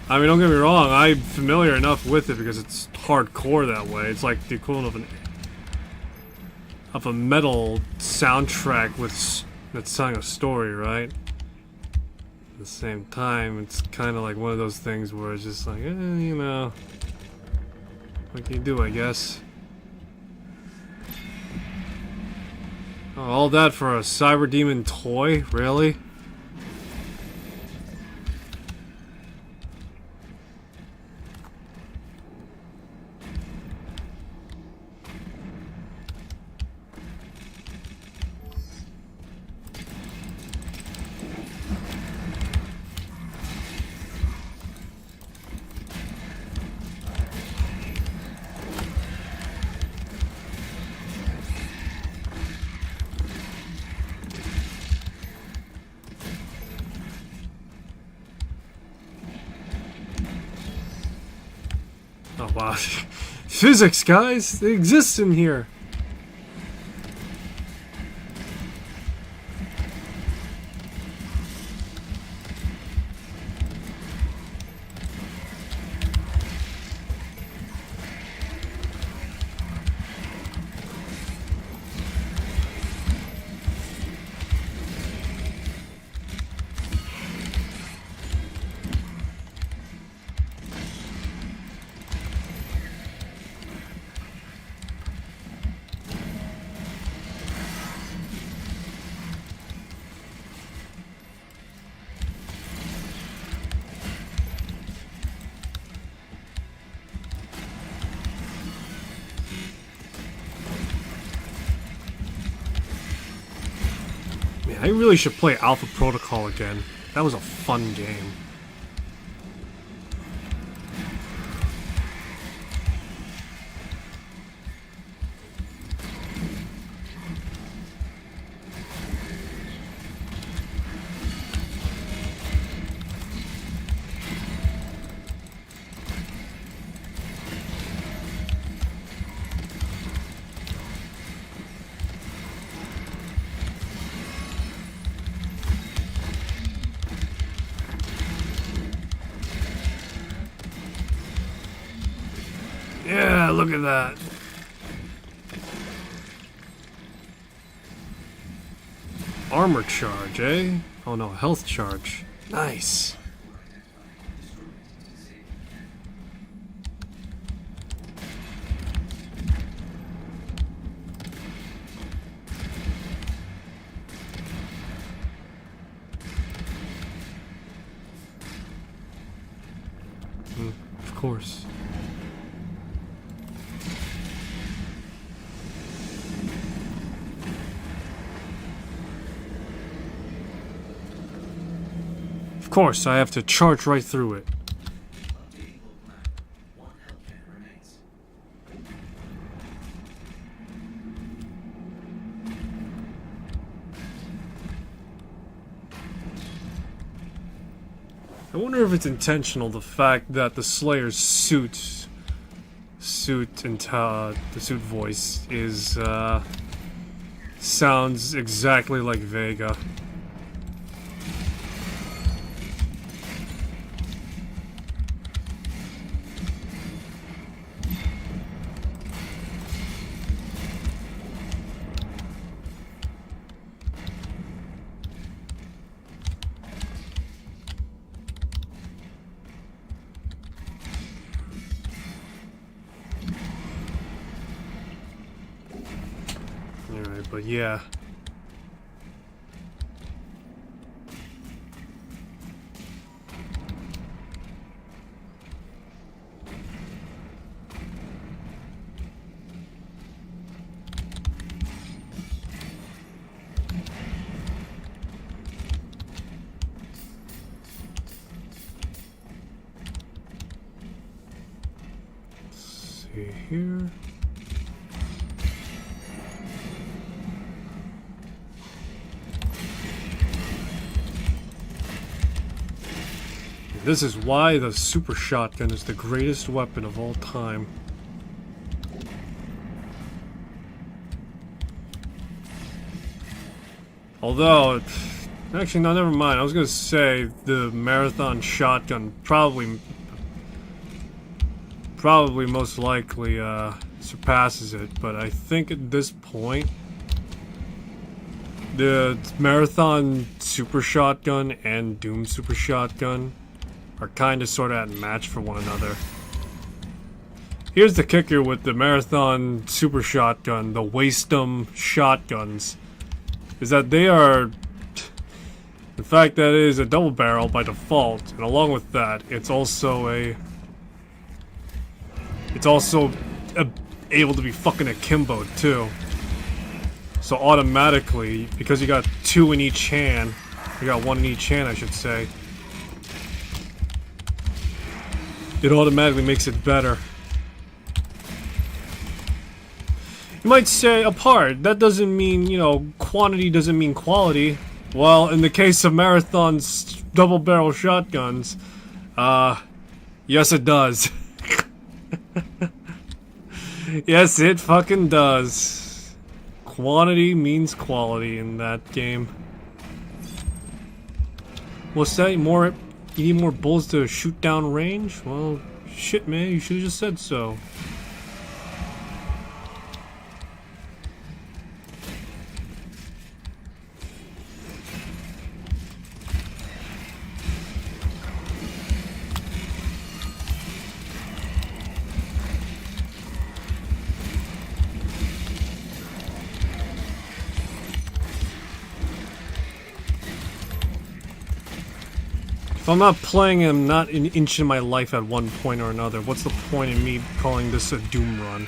I mean, don't get me wrong, I'm familiar enough with it because it's hardcore that way. It's like the equivalent of a metal soundtrack that's telling a story, right? At the same time, it's kind of like one of those things where it's just like, you know, what can you do, I guess? Oh, all that for a Cyber Demon toy? Really? Oh wow. Physics, guys! They exist in here! I really should play Alpha Protocol again. That was a fun game. Yeah, look at that. Armor charge, eh? Oh no, health charge. Nice. Of course. Of course, I have to charge right through it. I wonder if it's intentional, the fact that the Slayer's suit and the suit voice is sounds exactly like Vega. Alright, but yeah. Let's see here. This is why the super shotgun is the greatest weapon of all time. Although, actually, no, never mind. I was gonna say the marathon shotgun probably most likely surpasses it, but I think at this point the marathon super shotgun and Doom super shotgun are kind of sort of at match for one another. Here's the kicker with the marathon super shotgun, the Waste'em shotguns, is that they are, in fact, that is a double barrel by default, and along with that, it's also able to be fucking akimbo too. So automatically, because you got two in each hand, you got one in each hand, I should say, it automatically makes it better. You might say, apart, that doesn't mean, you know, quantity doesn't mean quality. Well, in the case of Marathon's double barrel shotguns, yes it does. Yes, it fucking does. Quantity means quality in that game. What's that? You need more bullets to shoot down range? Well, shit, man, you should have just said so. If I'm not playing him not an inch in my life at one point or another, what's the point in me calling this a Doom run?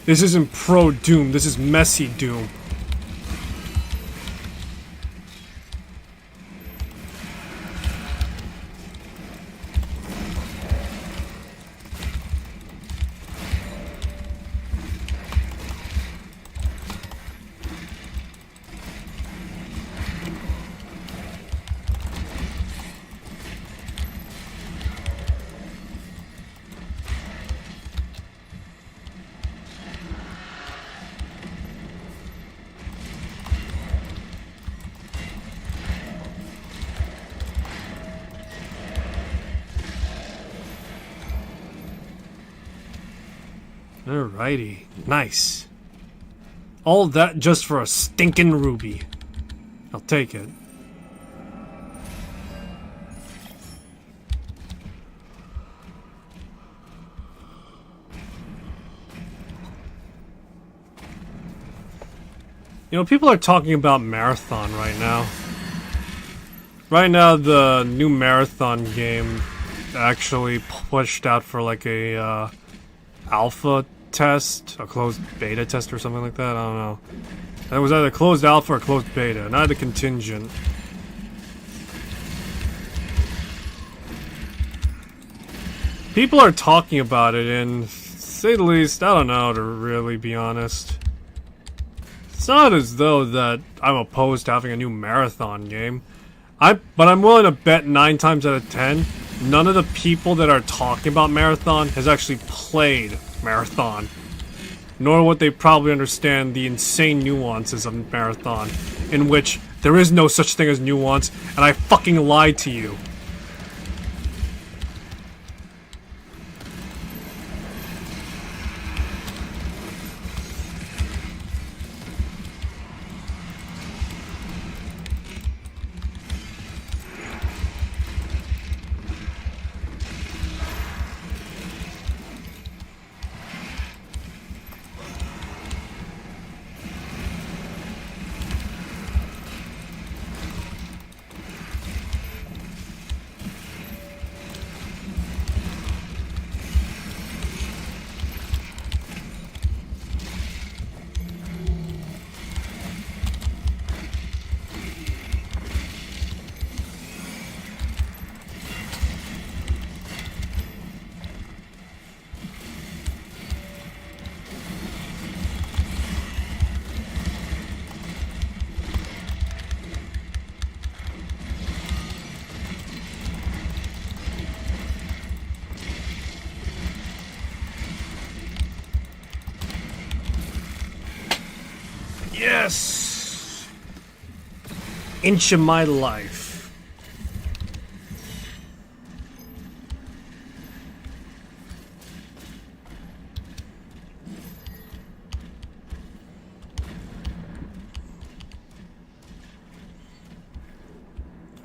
This isn't pro Doom, this is messy Doom. Alrighty, nice. All that just for a stinking ruby. I'll take it. You know, people are talking about Marathon right now. Right now, the new Marathon game actually pushed out for like a alpha test, a closed beta test or something like that, I don't know. It was either closed alpha or closed beta, not the contingent. People are talking about it, and to say the least, I don't know, to really be honest. It's not as though that I'm opposed to having a new Marathon game. But I'm willing to bet 9 times out of 10, none of the people that are talking about Marathon has actually played Marathon. Nor would they probably understand the insane nuances of Marathon, in which there is no such thing as nuance, and I fucking lied to you. Yes! Inch of my life.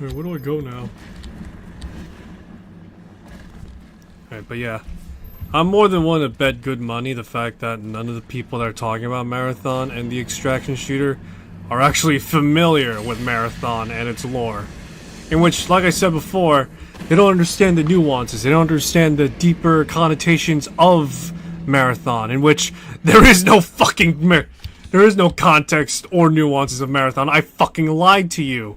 Alright, where do I go now? Alright, but yeah. I'm more than willing to bet good money the fact that none of the people that are talking about Marathon and the extraction shooter are actually familiar with Marathon and its lore. In which, like I said before, they don't understand the nuances, they don't understand the deeper connotations of Marathon, in which there is no fucking there is no context or nuances of Marathon. I fucking lied to you.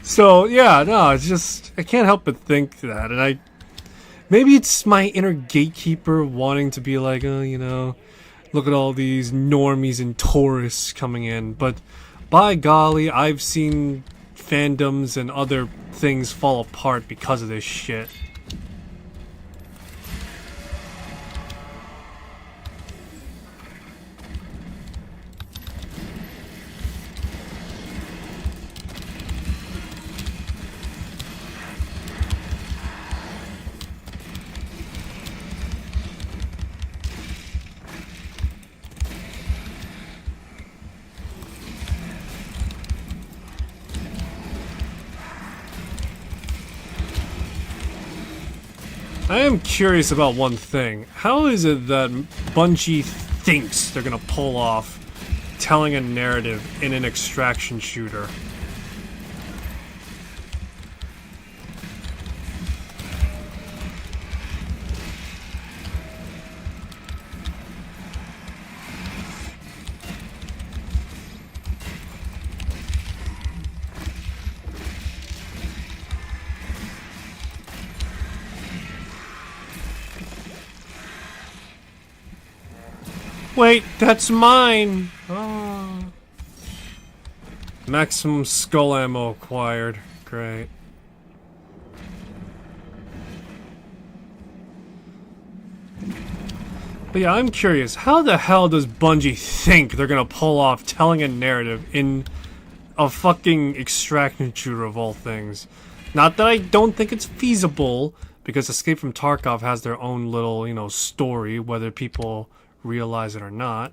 So, yeah, no, it's just, I can't help but think that, and maybe it's my inner gatekeeper wanting to be like, oh, you know, look at all these normies and tourists coming in. But by golly, I've seen fandoms and other things fall apart because of this shit. I am curious about one thing. How is it that Bungie thinks they're gonna pull off telling a narrative in an extraction shooter? Wait, that's mine! Oh. Maximum skull ammo acquired. Great. But yeah, I'm curious. How the hell does Bungie think they're gonna pull off telling a narrative in a fucking extraction shooter of all things? Not that I don't think it's feasible, because Escape from Tarkov has their own little, you know, story, whether people realize it or not.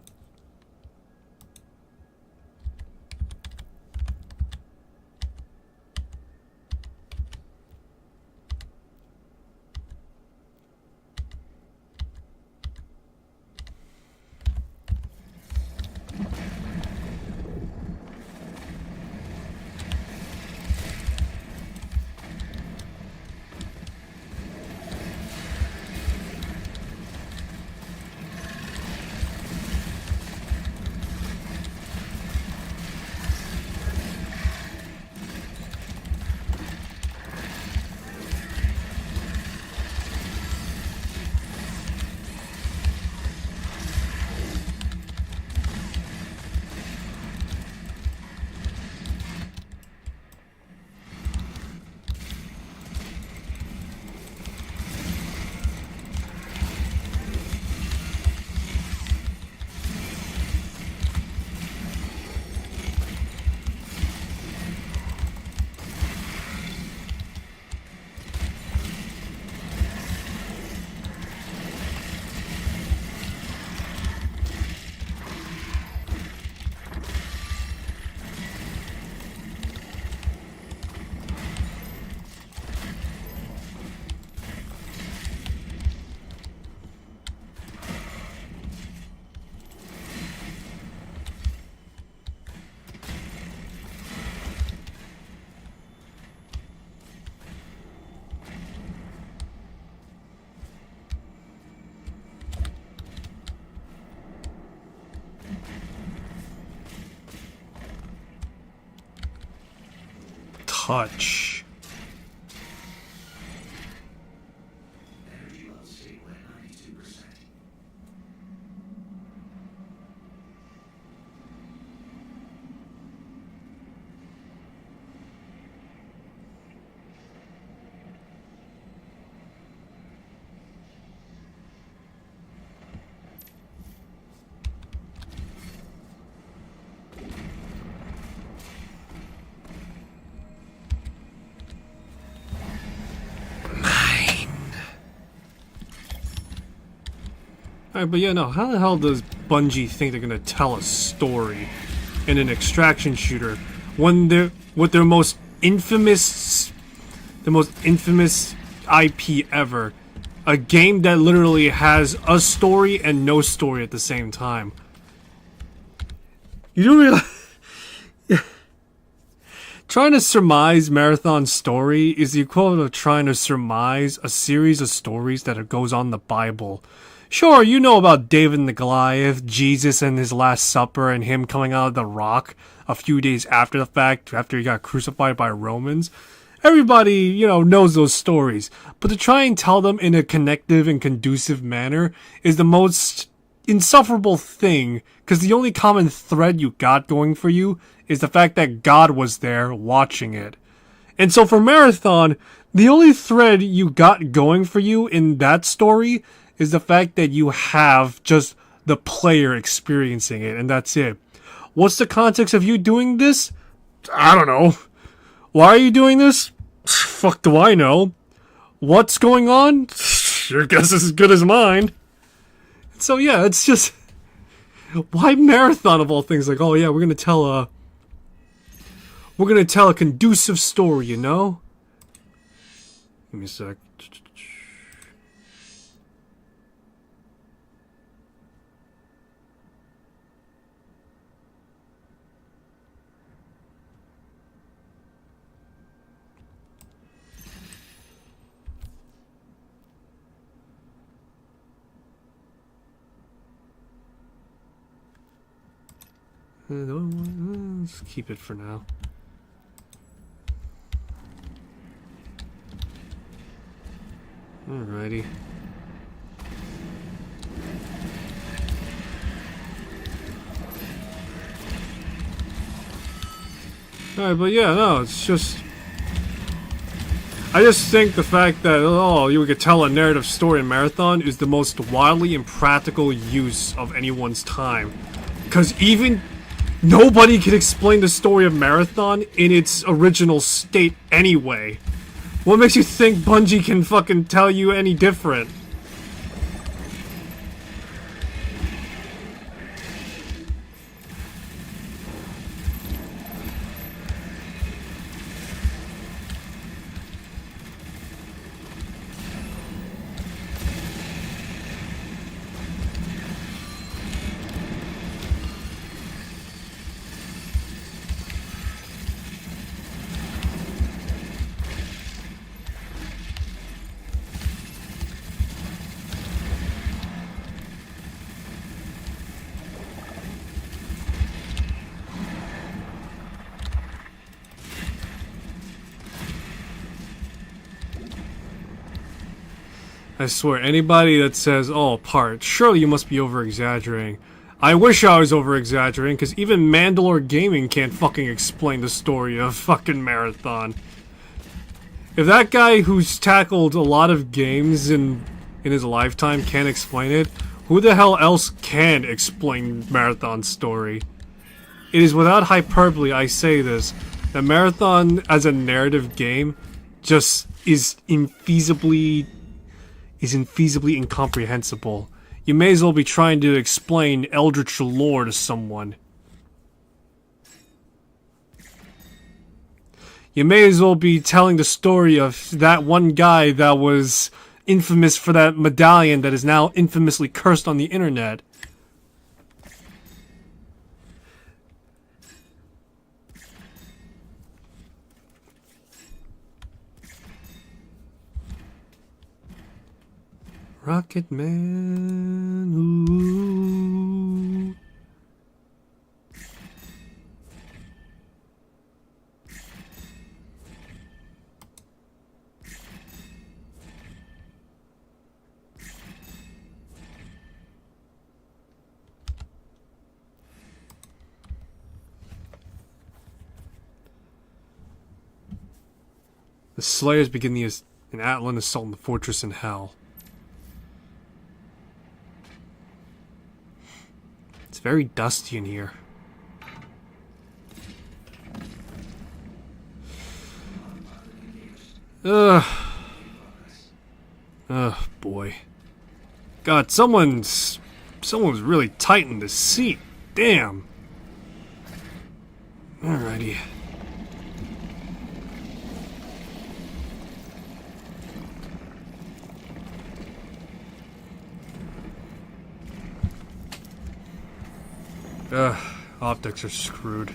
touch. Energy level stable at 92%. Alright, but yeah, no, how the hell does Bungie think they're gonna tell a story in an extraction shooter when they're with their most infamous IP ever? A game that literally has a story and no story at the same time. You don't realize trying to surmise Marathon's story is the equivalent of trying to surmise a series of stories that goes on in the Bible. Sure, you know about David and the Goliath, Jesus and his Last Supper, and him coming out of the rock a few days after the fact, after he got crucified by Romans. Everybody, you know, knows those stories. But to try and tell them in a connective and conducive manner is the most insufferable thing, because the only common thread you got going for you is the fact that God was there watching it. And so for Marathon, the only thread you got going for you in that story is the fact that you have just the player experiencing it, and that's it. What's the context of you doing this? I don't know. Why are you doing this? Fuck do I know. What's going on? Your guess is as good as mine. So yeah, it's just... Why Marathon of all things? Like, oh yeah, we're gonna tell a conducive story, you know? Give me a sec. Let's keep it for now. Alrighty. Alright, but yeah, no, it's just... I just think the fact that, oh, you could tell a narrative story in Marathon is the most wildly impractical use of anyone's time. Because even... nobody can explain the story of Marathon in its original state anyway. What makes you think Bungie can fucking tell you any different? I swear, anybody that says, oh, part, surely you must be over-exaggerating. I wish I was over-exaggerating, because even Mandalore Gaming can't fucking explain the story of fucking Marathon. If that guy who's tackled a lot of games in his lifetime can't explain it, who the hell else can explain Marathon's story? It is without hyperbole I say this, that Marathon as a narrative game just is infeasibly incomprehensible. You may as well be trying to explain Eldritch lore to someone. You may as well be telling the story of that one guy that was infamous for that medallion that is now infamously cursed on the internet. Rocket Man, ooh. Slayers begin an Atlan assault on the fortress in hell. It's very dusty in here. Ugh. Ugh, boy. God, someone's really tight in the seat. Damn. Alrighty. Ugh, optics are screwed.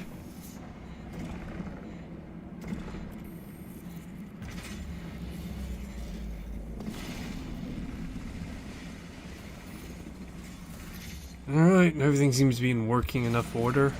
Alright, everything seems to be in working enough order.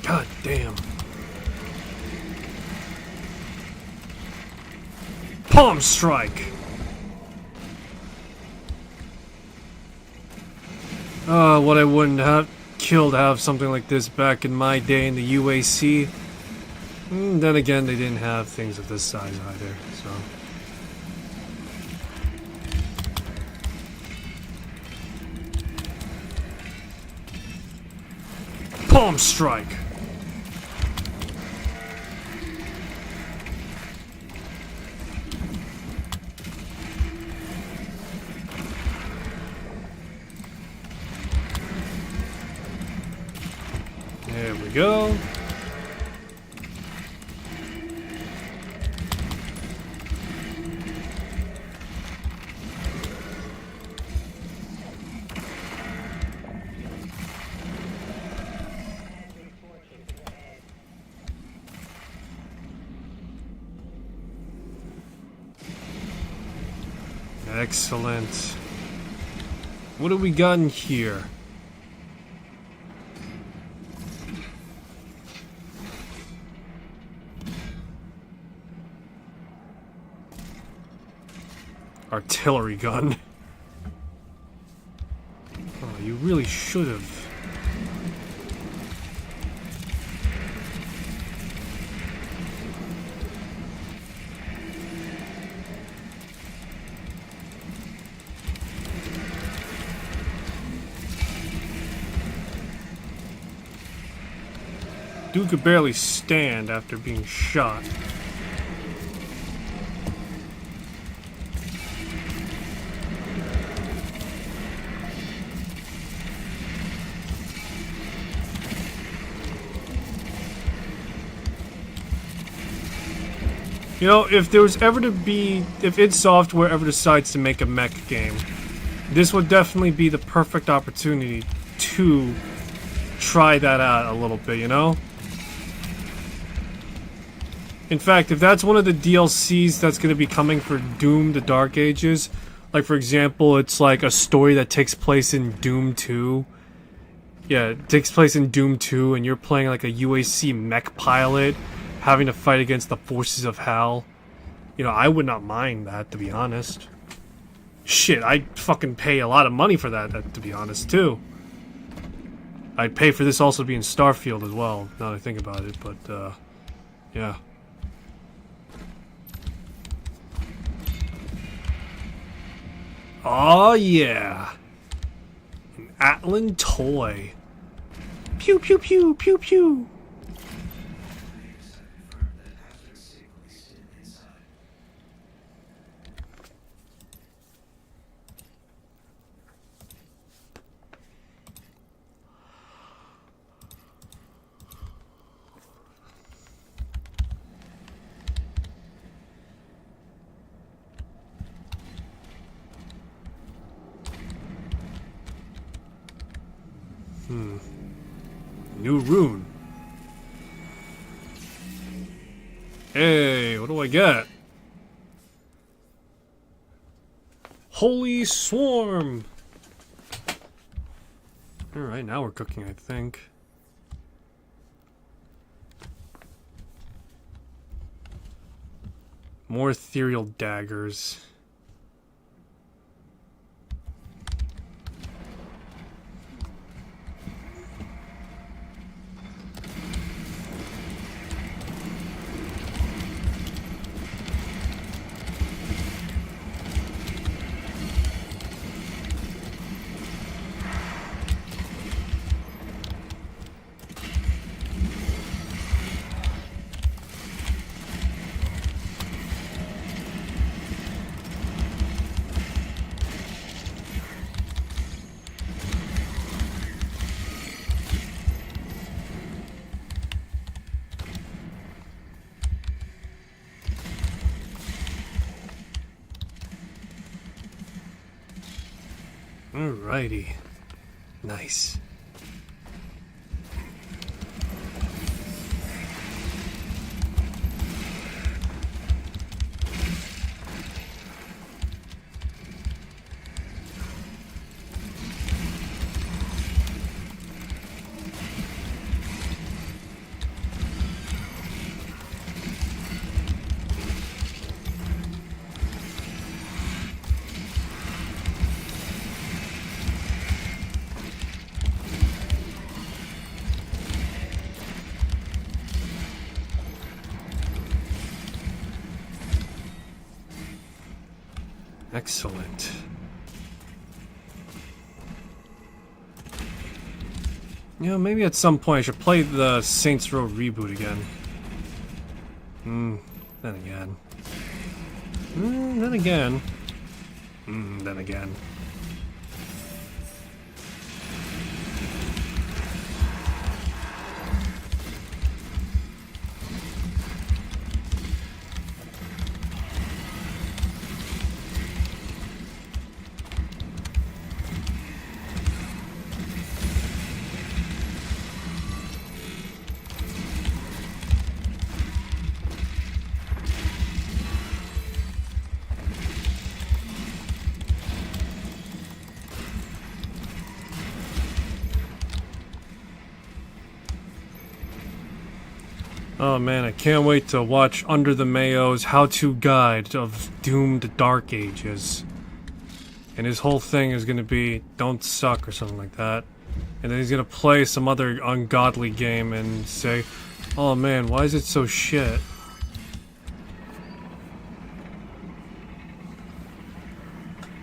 God damn. Palm strike! What I wouldn't have killed to have something like this back in my day in the UAC. Then again, they didn't have things of this size either, so... Palm strike! There we go. Excellent. What have we got in here? Artillery gun. Oh, you really should have. Dude could barely stand after being shot. You know, if there was ever to be, if id Software ever decides to make a mech game, this would definitely be the perfect opportunity to try that out a little bit, you know? In fact, if that's one of the DLCs that's going to be coming for Doom: The Dark Ages, like for example, it's like a story that takes place in Doom 2. Yeah, it takes place in Doom 2, and you're playing like a UAC mech pilot, having to fight against the forces of hell. You know, I would not mind that, to be honest. Shit, I'd fucking pay a lot of money for that, to be honest, too. I'd pay for this also to be in Starfield as well, now that I think about it, but, yeah. Oh yeah! An Atlan toy. Pew pew pew pew pew! New rune. Hey, what do I get? Holy Swarm! Alright, now we're cooking, I think. More ethereal daggers. Alrighty. Nice. Excellent. You know, maybe at some point I should play the Saints Row reboot again. Then again. Then again. Then again. Oh man, I can't wait to watch Under the Mayo's how-to guide of Doomed Dark Ages. And his whole thing is gonna be, don't suck or something like that. And then he's gonna play some other ungodly game and say, oh man, why is it so shit?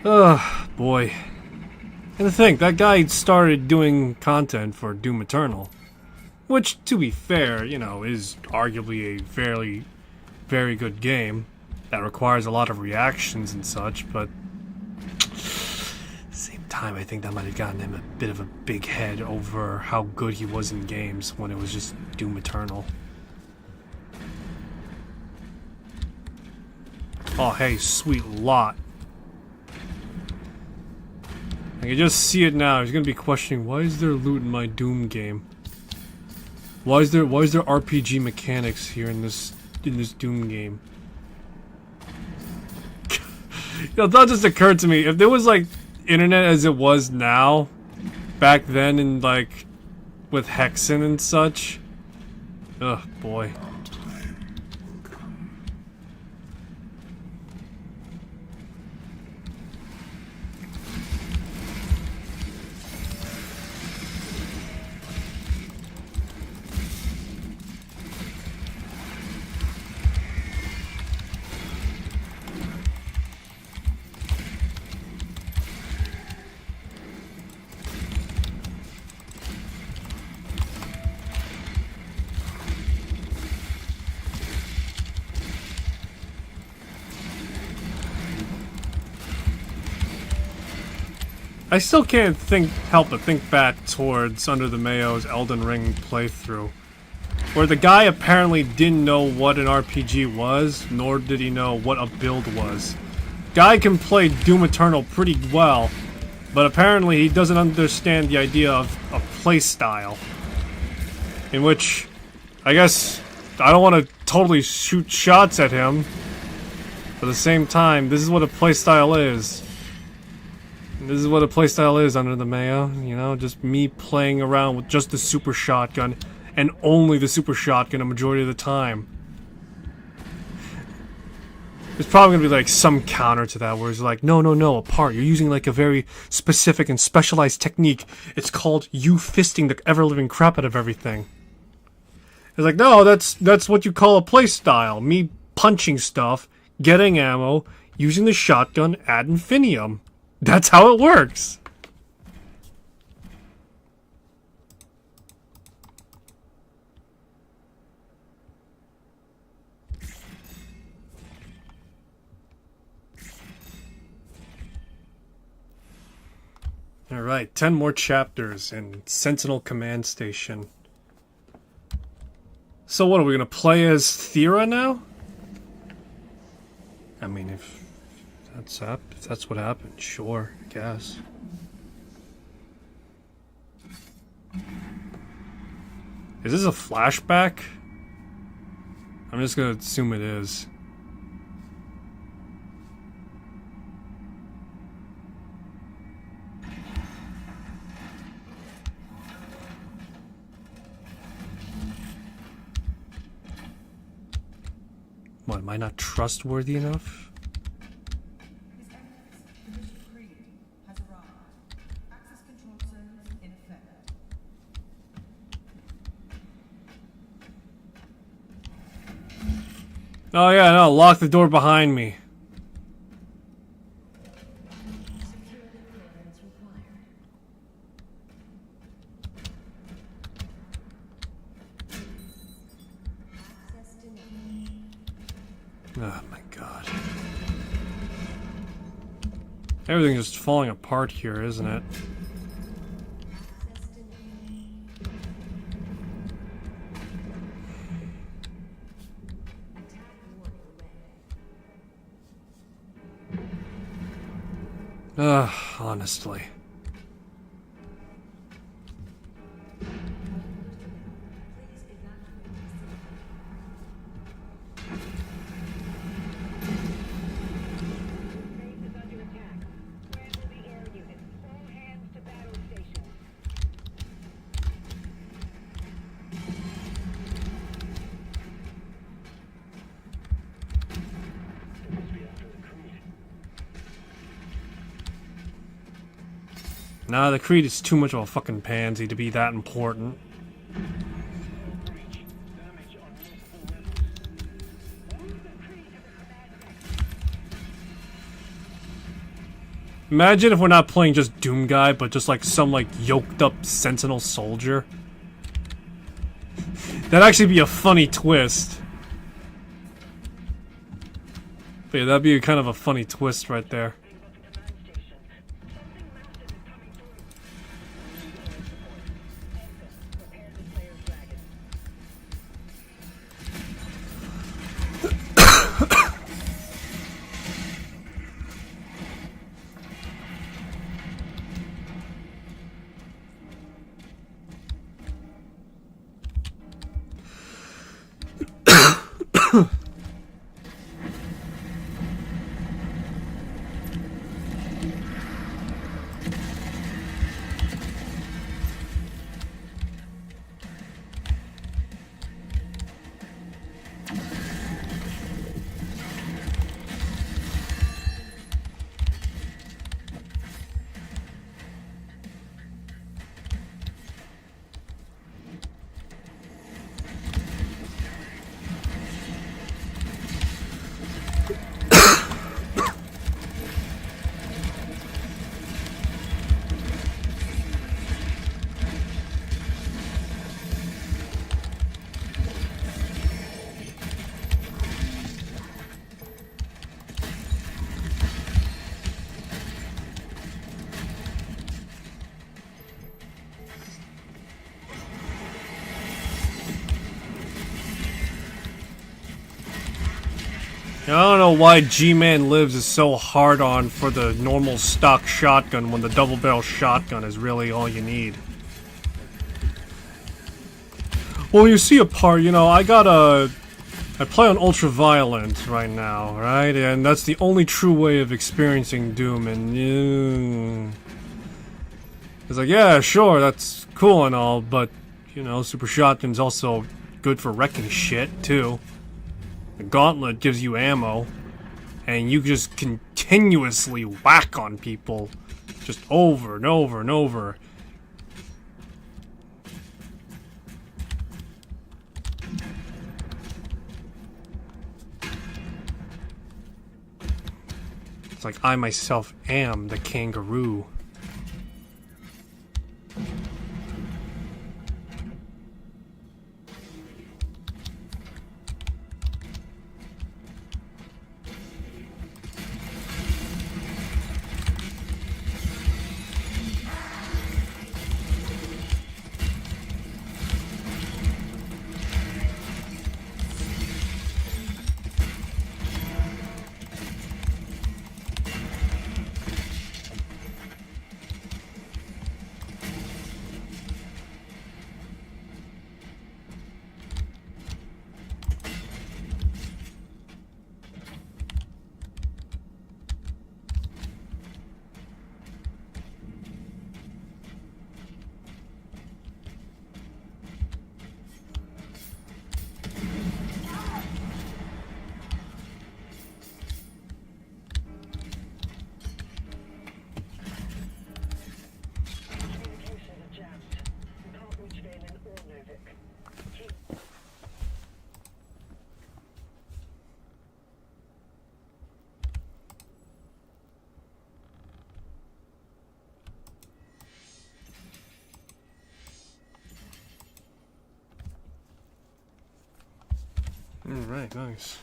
Ugh, boy. And to think, that guy started doing content for Doom Eternal. Which, to be fair, you know, is arguably a very good game that requires a lot of reactions and such, but at the same time, I think that might have gotten him a bit of a big head over how good he was in games when it was just Doom Eternal. Oh, hey, sweet lot. I can just see it now. He's gonna be questioning, why is there loot in my Doom game? Why is there RPG mechanics here in this Doom game? You know, that just occurred to me. If there was like internet as it was now, back then, and like with Hexen and such, oh boy. I still can't help but think back towards Under the Mayo's Elden Ring playthrough, where the guy apparently didn't know what an RPG was, nor did he know what a build was. Guy can play Doom Eternal pretty well, but apparently he doesn't understand the idea of a playstyle. in which I guess I don't want to totally shoot shots at him. But at the same time, this is what a playstyle is. This is what a playstyle is under the Mayo, you know, just me playing around with just the super shotgun and only the super shotgun a majority of the time. There's probably gonna be like some counter to that where it's like, no, apart. You're using like a very specific and specialized technique. It's called you fisting the ever-living crap out of everything. It's like, no, that's what you call a playstyle. Me punching stuff, getting ammo, using the shotgun ad infinitum. That's how it works. Alright, 10 more chapters in Sentinel Command Station. So what, are we gonna play as Thera now? I mean, if that's what happened, sure, I guess. Is this a flashback? I'm just gonna assume it is. What, am I not trustworthy enough? His Eminence, Commission Creed, has arrived. Access control zones in effect. Oh yeah, no, lock the door behind me. Security clearance required. Access denied. Oh my god. Everything's just falling apart here, isn't it? Access denied. Attack warning ready. Ugh, honestly. Please evacuate the city. Base is under attack. Scramble the air units. All hands to battle stations. Nah, the Creed is too much of a fucking pansy to be that important. Imagine if we're not playing just Doom Guy, but just like some like yoked up Sentinel soldier. That'd actually be a funny twist. But yeah, that'd be kind of a funny twist right there. I don't know why G-Man Lives is so hard on for the normal stock shotgun when the double barrel shotgun is really all you need. Well, you see a part, you know, I play on ultra-violent right now, right? And that's the only true way of experiencing Doom, and it's like, yeah, sure, that's cool and all, but, you know, Super Shotgun's also good for wrecking shit, too. The Gauntlet gives you ammo, and you just continuously whack on people, just over and over and over. It's like I myself am the kangaroo. Communications are jammed. We can't reach Valen or Novik. Keep Alright, nice.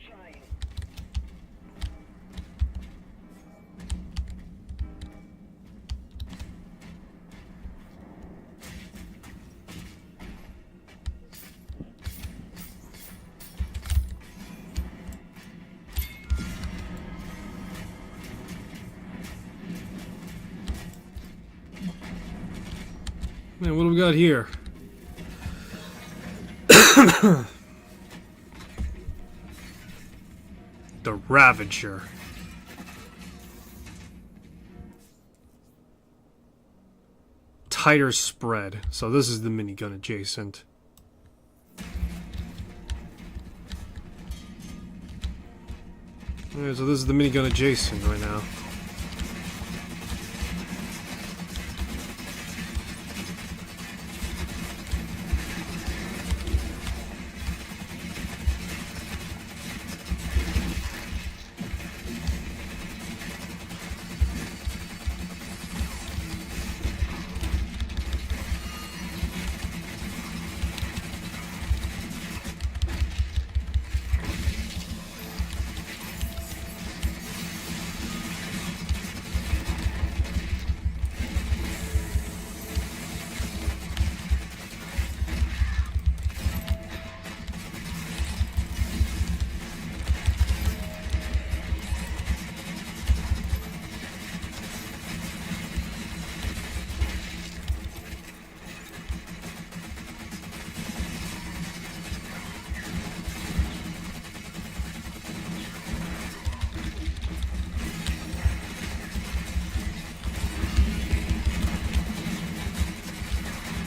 trying. Man, what do we got here? The Ravager. Tighter spread. So this is the minigun adjacent. Okay, so this is the minigun adjacent right now.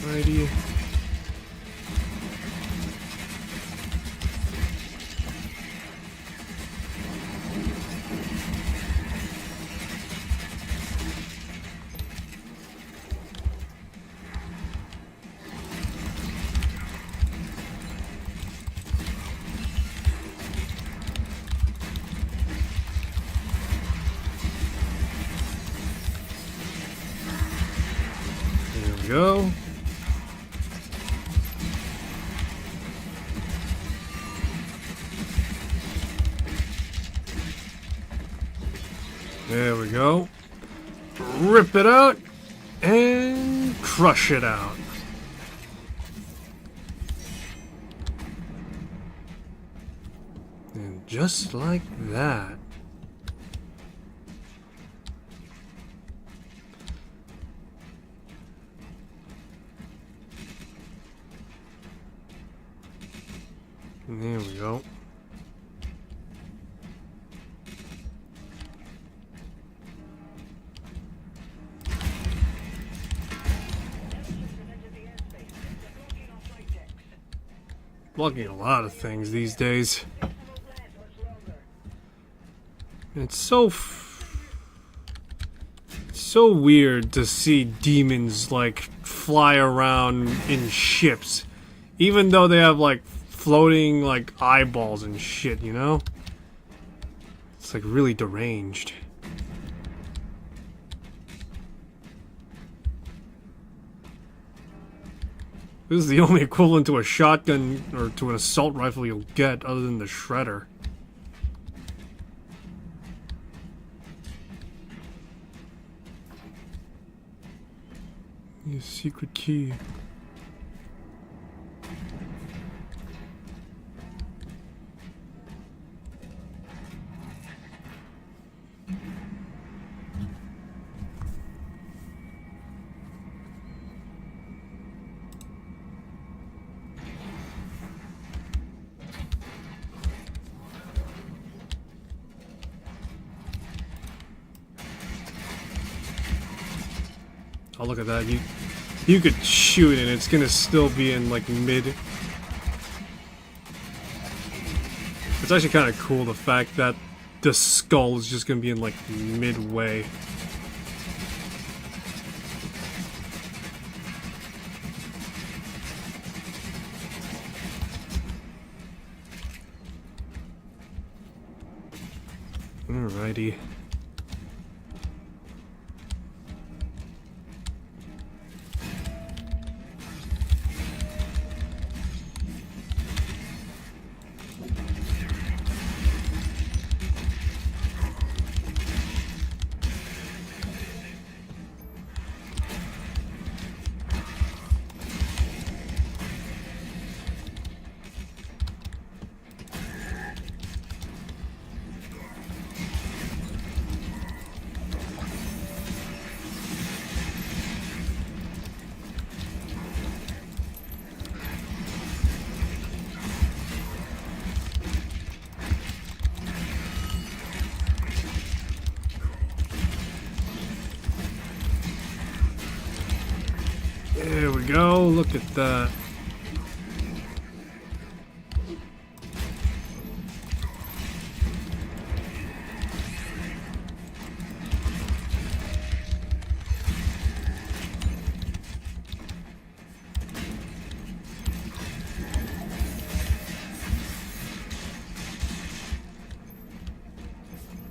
Alrighty. There we go. There we go. Rip it out and crush it out. And just like that. There we go. Blocking a lot of things these days. It's so weird to see demons like fly around in ships, even though they have like floating like eyeballs and shit, you know? It's like really deranged. This is the only equivalent to a shotgun or to an assault rifle you'll get other than the shredder. Your secret key. Oh, look at that. You could shoot and it's gonna still be in like mid. It's actually kind of cool the fact that the skull is just gonna be in like midway. Alrighty. There we go, look at that.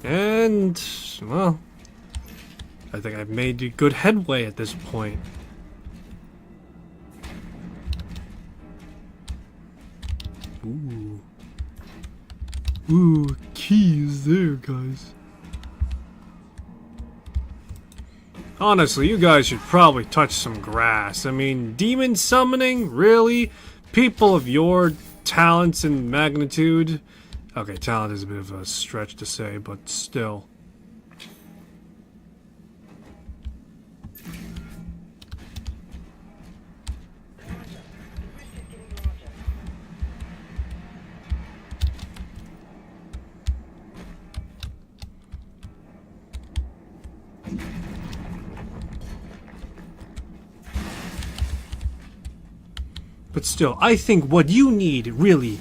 And, well, I think I've made good headway at this point. Ooh. Ooh, keys there, guys. Honestly, you guys should probably touch some grass. I mean, demon summoning? Really? People of your talents and magnitude? Okay, talent is a bit of a stretch to say, but still. But still, I think what you need, really,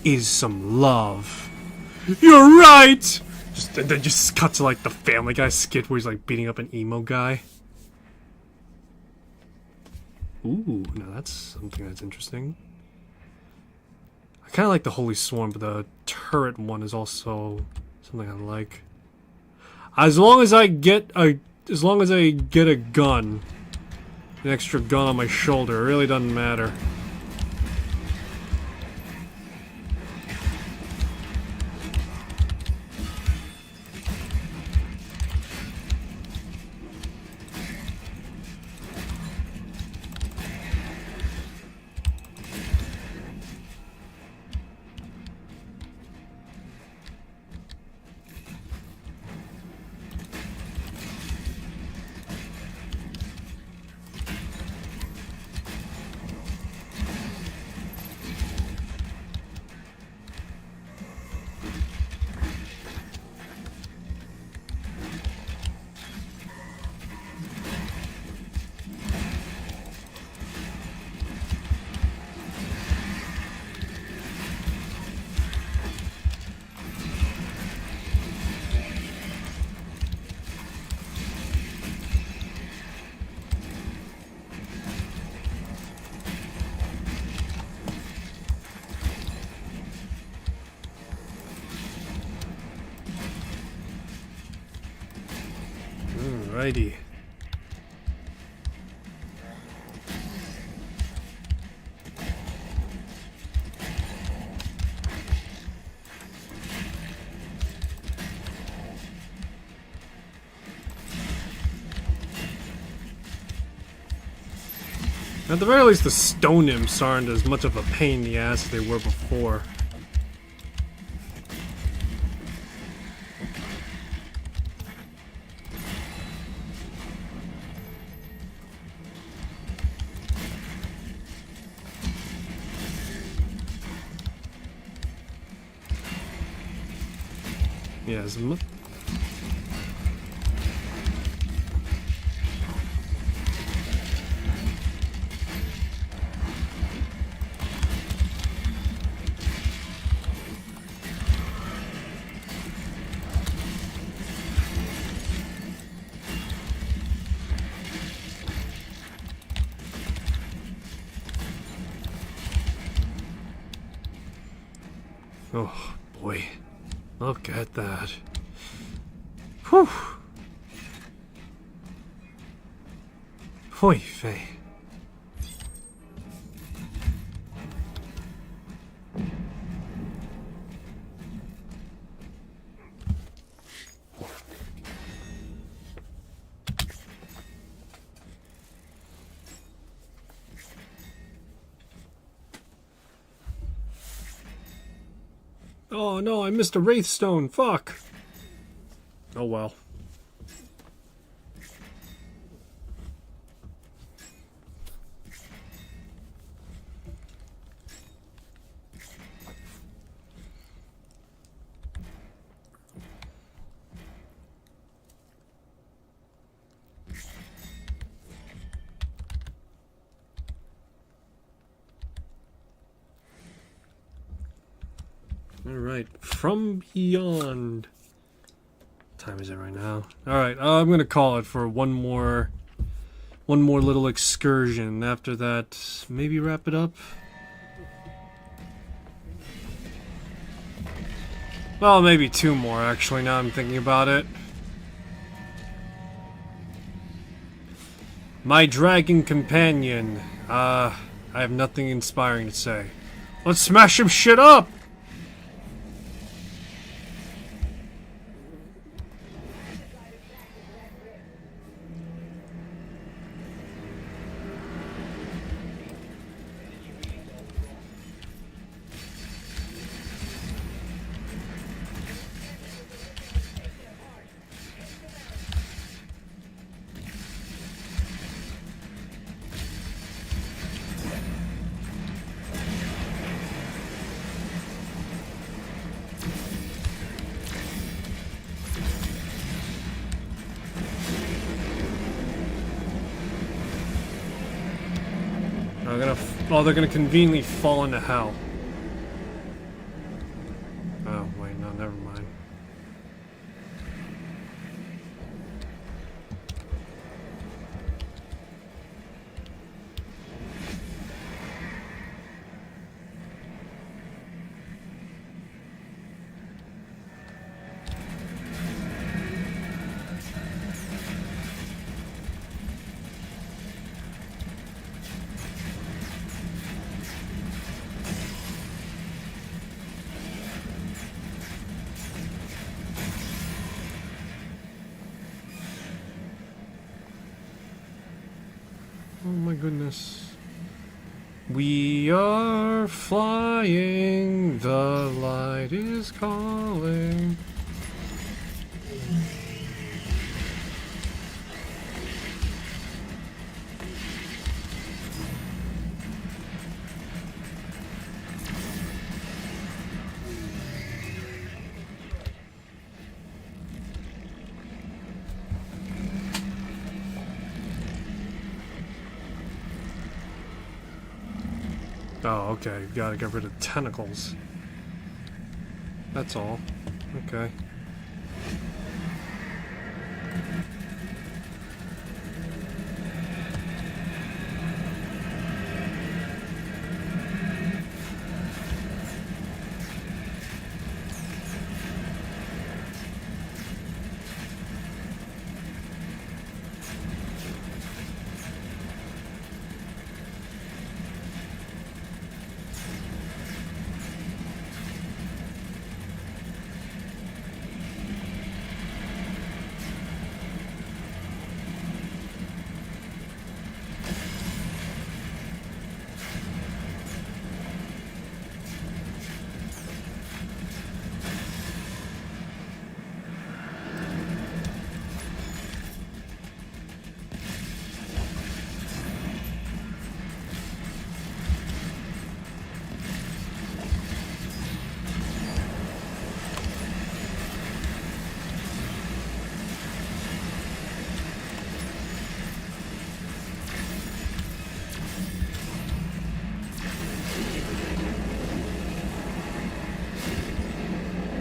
is some love. You're right! And then just cut to, like, the Family Guy skit where he's, like, beating up an emo guy. Ooh, now that's something that's interesting. I kind of like the Holy Swarm, but the turret one is also something I like. As long as I get a gun, an extra gun on my shoulder, it really doesn't matter. Alrighty. At the very least, the stone imps aren't as much of a pain in the ass as they were before. Yes. Oh boy, look at that. Whew. Hoy vey. Oh no, I missed a Wraithstone. Fuck. Oh well. Alright, from beyond. What time is it right now? Alright, I'm gonna call it for one more little excursion. After that, maybe wrap it up. Well, maybe two more actually, now I'm thinking about it. My dragon companion. I have nothing inspiring to say. Let's smash some shit up! They're gonna conveniently fall into hell. Oh, wait, no, never mind. Oh my goodness. We are flying, the light is calling. Oh, okay. You gotta get rid of tentacles. That's all. Okay.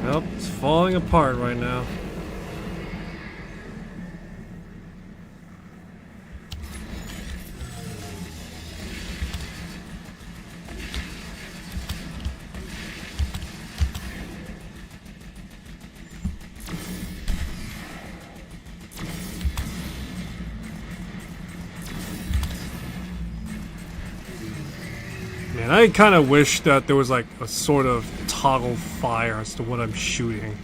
Nope, it's falling apart right now. Man, I kind of wish that there was like a sort of toggle fire as to what I'm shooting.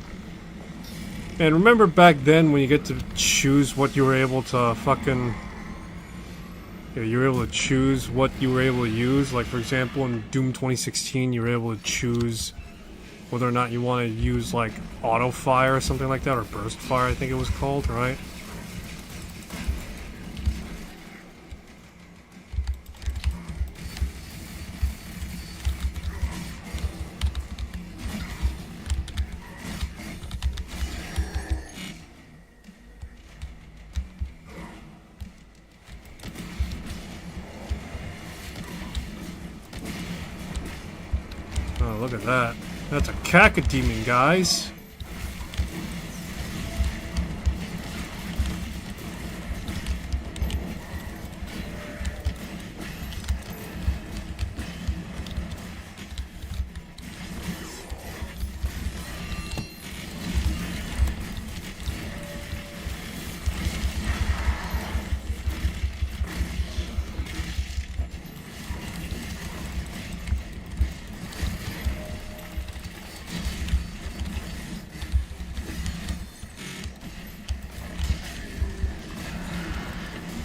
And remember back then when you get to choose what you were able to fucking... Yeah, you were able to choose what you were able to use. Like for example in Doom 2016 you were able to choose whether or not you want to use like auto fire or something like that, or burst fire I think it was called, right? Oh, look at that. That's a cacodemon, guys.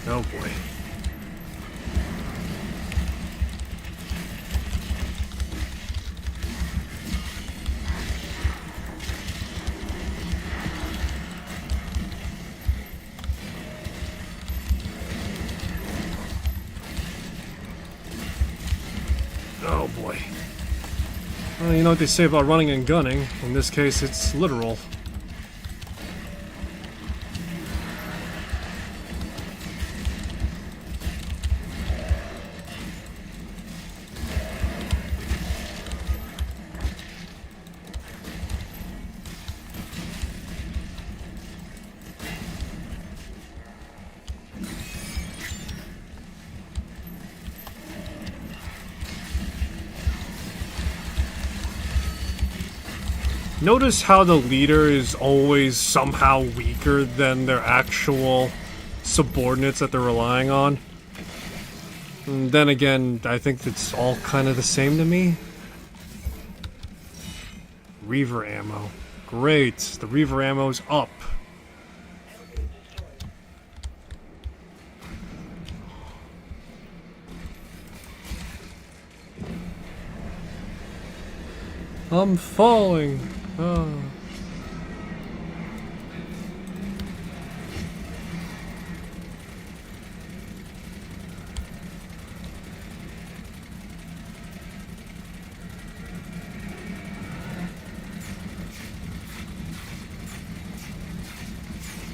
Oh boy. Oh boy. Well, you know what they say about running and gunning. In this case, it's literal. Notice how the leader is always somehow weaker than their actual subordinates that they're relying on. And then again, I think it's all kind of the same to me. Reaver ammo. Great, the Reaver ammo's up. I'm falling. Oh.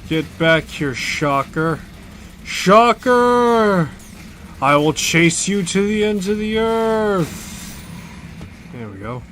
Get back here, Shocker. Shocker! I will chase you to the ends of the earth. There we go.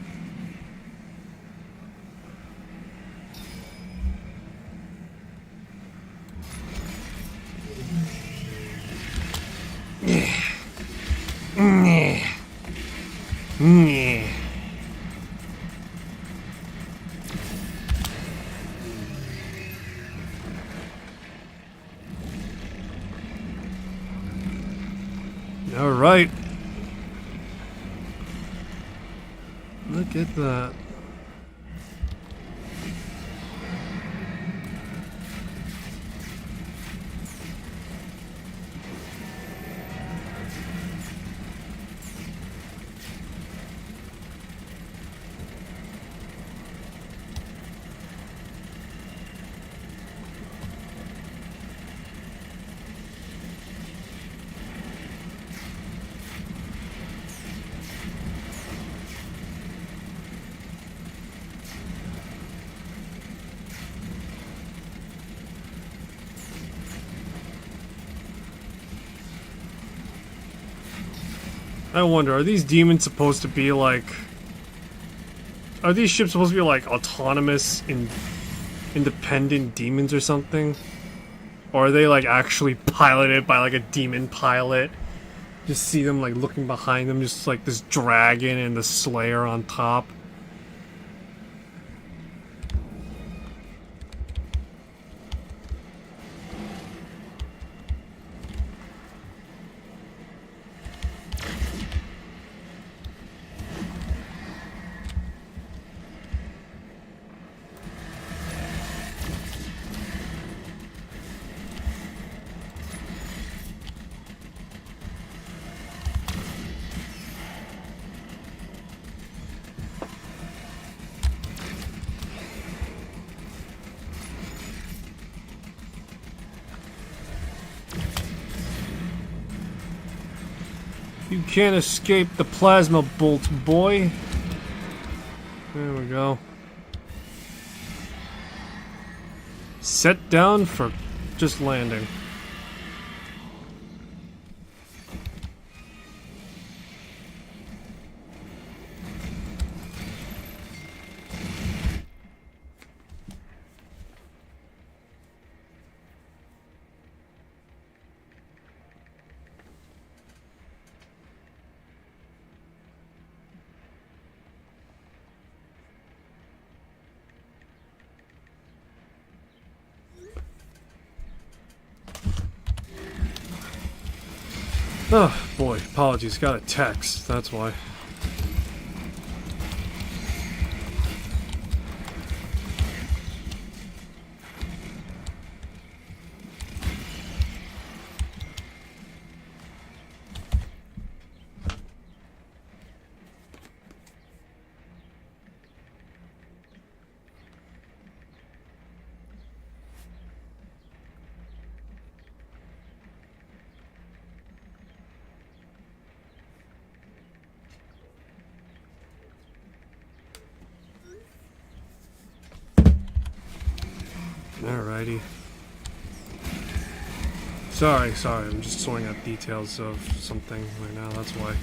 All right. Look at that. I wonder, are these demons supposed to be like Are these ships supposed to be like autonomous, independent demons or something? Or are they like actually piloted by like a demon pilot? Just see them like looking behind them, just like this dragon and the Slayer on top. You can't escape the plasma bolts, boy. There we go. Set down for just landing. Oh boy, apologies, got a text, that's why. Alrighty. Sorry, I'm just sorting out details of something right now, that's why.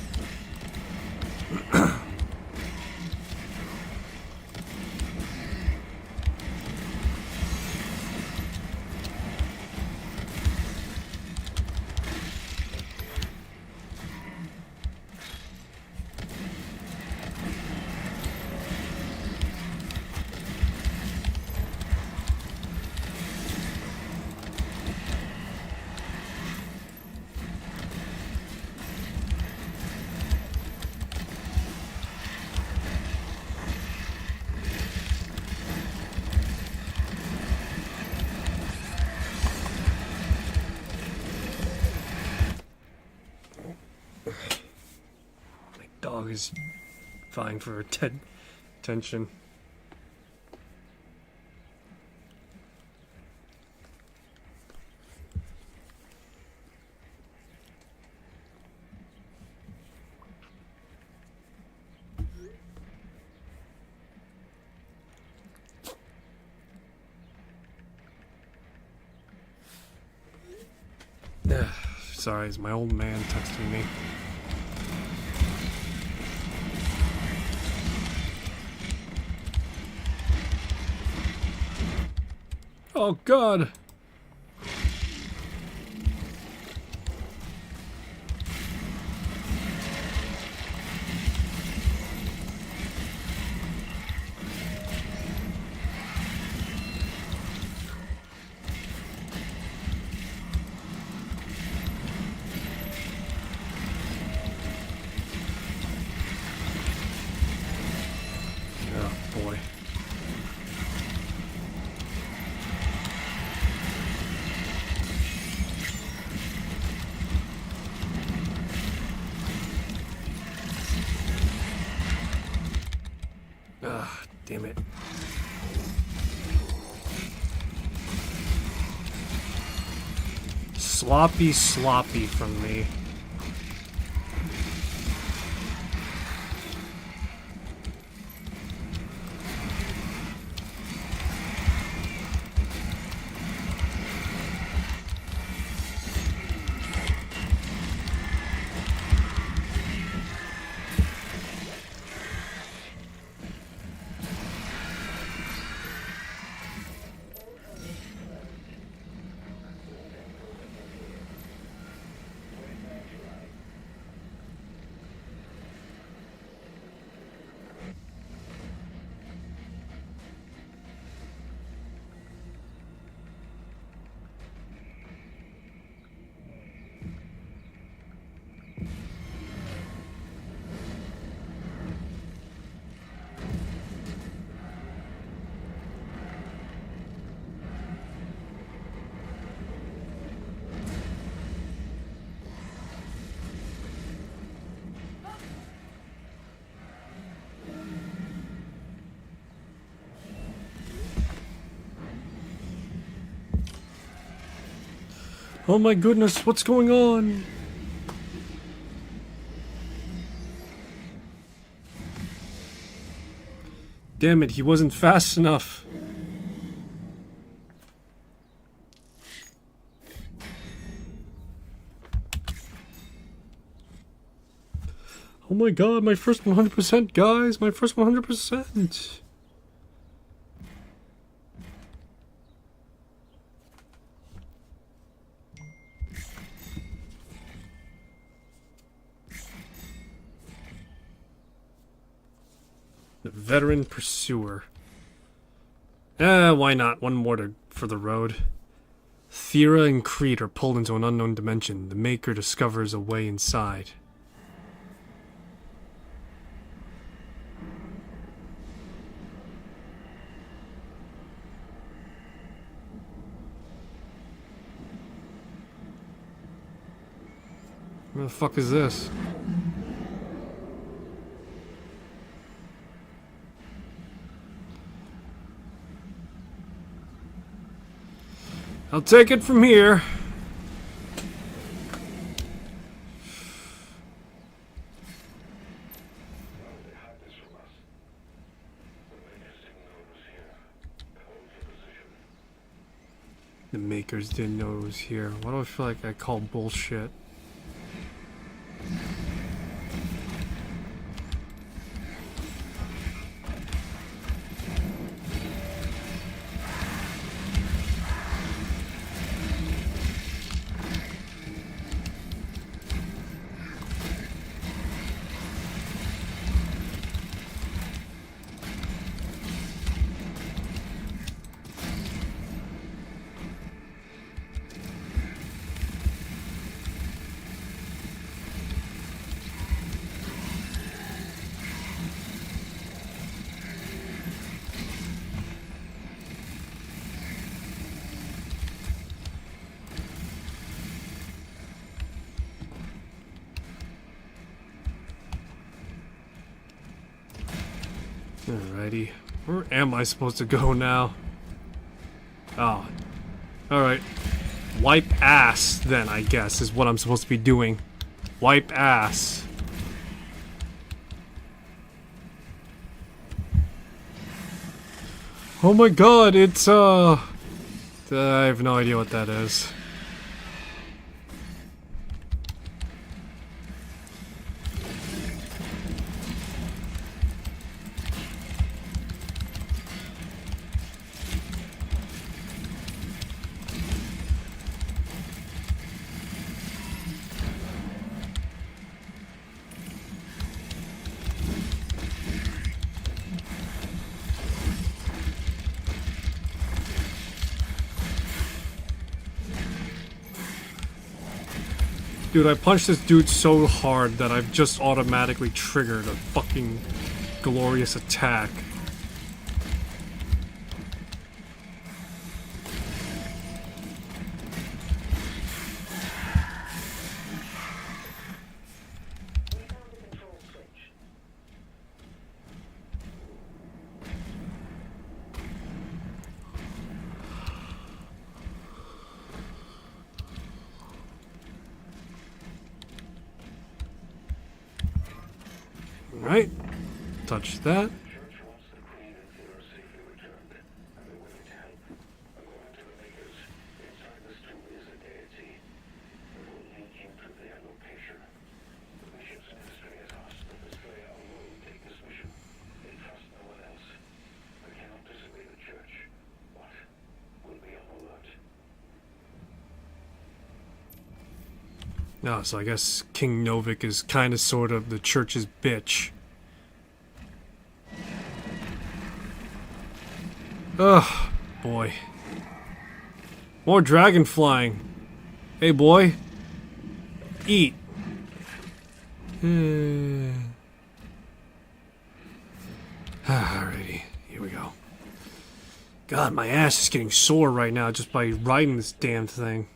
Dog is vying for attention. Sorry, it's my old man texting me. Oh God! Oh boy. Ah, damn it. Sloppy from me. Oh my goodness, what's going on? Damn it, he wasn't fast enough. Oh my god, my first 100%, guys! My first 100%! The veteran pursuer. Why not? One more for the road. Thera and Creed are pulled into an unknown dimension. The Maker discovers a way inside. Where the fuck is this? I'll take it from here. The Makers didn't know it was here. Why do I feel like I call bullshit? Alrighty. Where am I supposed to go now? Oh. Alright. Wipe ass, then, I guess, is what I'm supposed to be doing. Wipe ass. Oh my god, it's, I have no idea what that is. Dude, I punched this dude so hard that I've just automatically triggered a fucking glorious attack. Right? Touch that. Oh, so I guess King Novik is kind of sort of the church's bitch. Ugh, boy. More dragon flying. Hey, boy. Eat. Alrighty, here we go. God, my ass is getting sore right now just by riding this damn thing.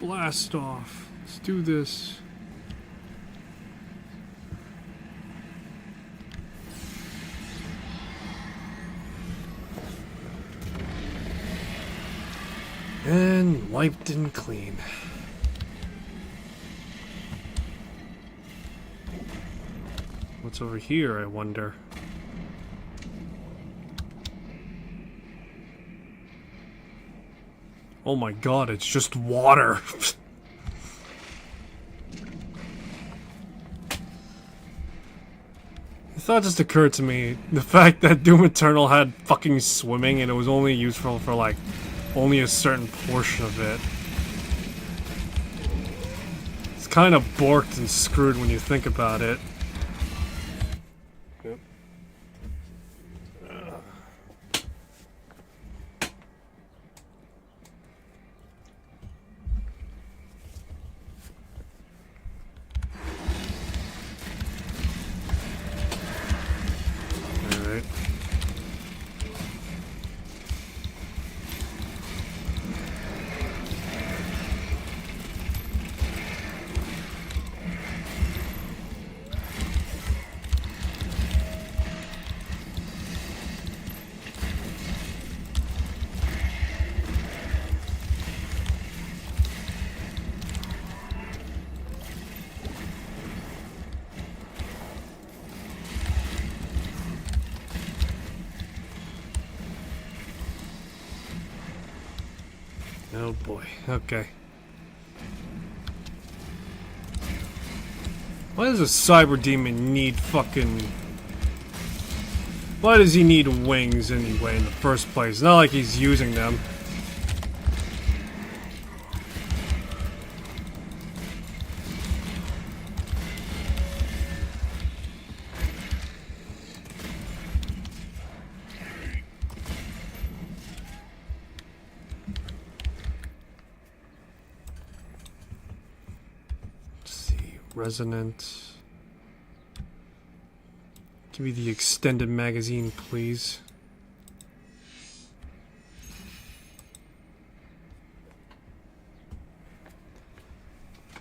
blast off. Let's do this. And wiped and clean. What's over here, I wonder? Oh my god, it's just water. The thought just occurred to me, the fact that Doom Eternal had fucking swimming and it was only useful for like only a certain portion of it. It's kind of borked and screwed when you think about it. Yep. Alright. Oh boy, okay. Why does a cyber demon need fucking... Why does he need wings anyway in the first place? Not like he's using them. Resonant. Give me the extended magazine, please.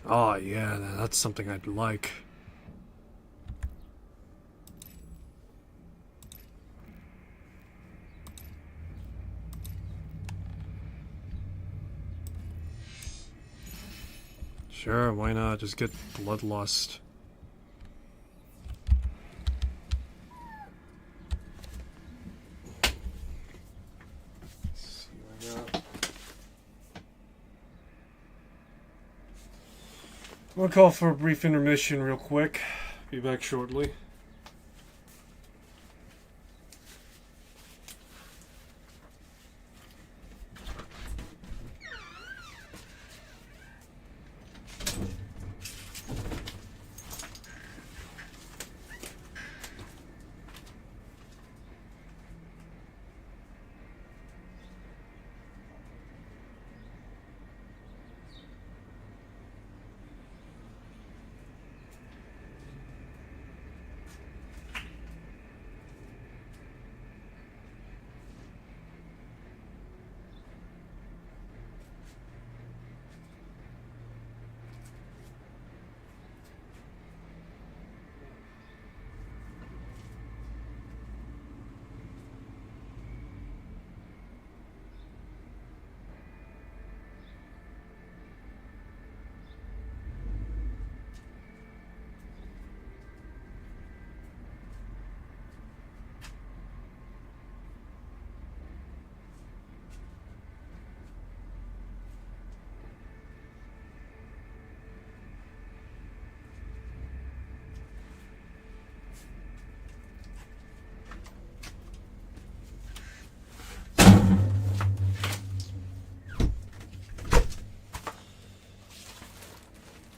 Oh yeah, that's something I'd like. Sure, why not? Just get bloodlust. Let's see what I got. I'm gonna call for a brief intermission real quick. Be back shortly.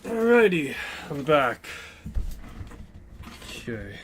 Alrighty, I'm back. Okay.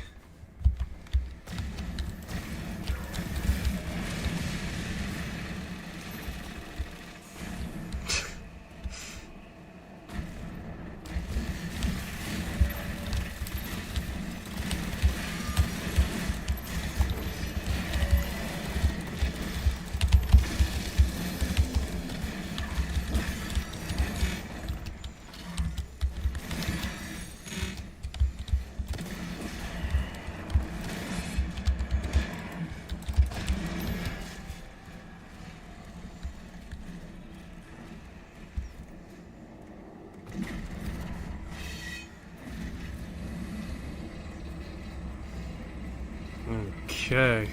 Okay.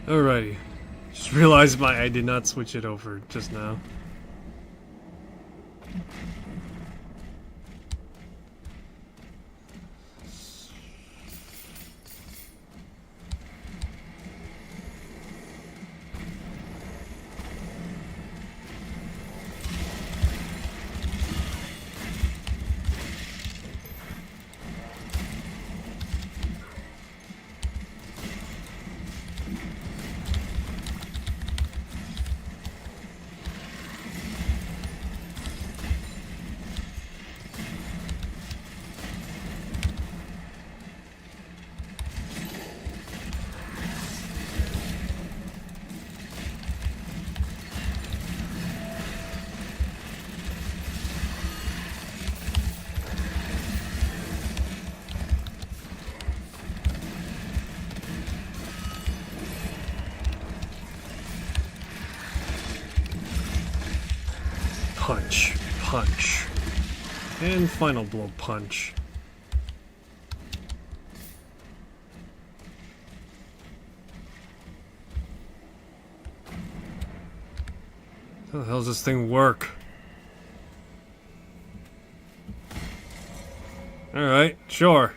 Alrighty. Just realized I did not switch it over just now. Punch, punch, and final blow punch. How the hell does this thing work? Alright, sure.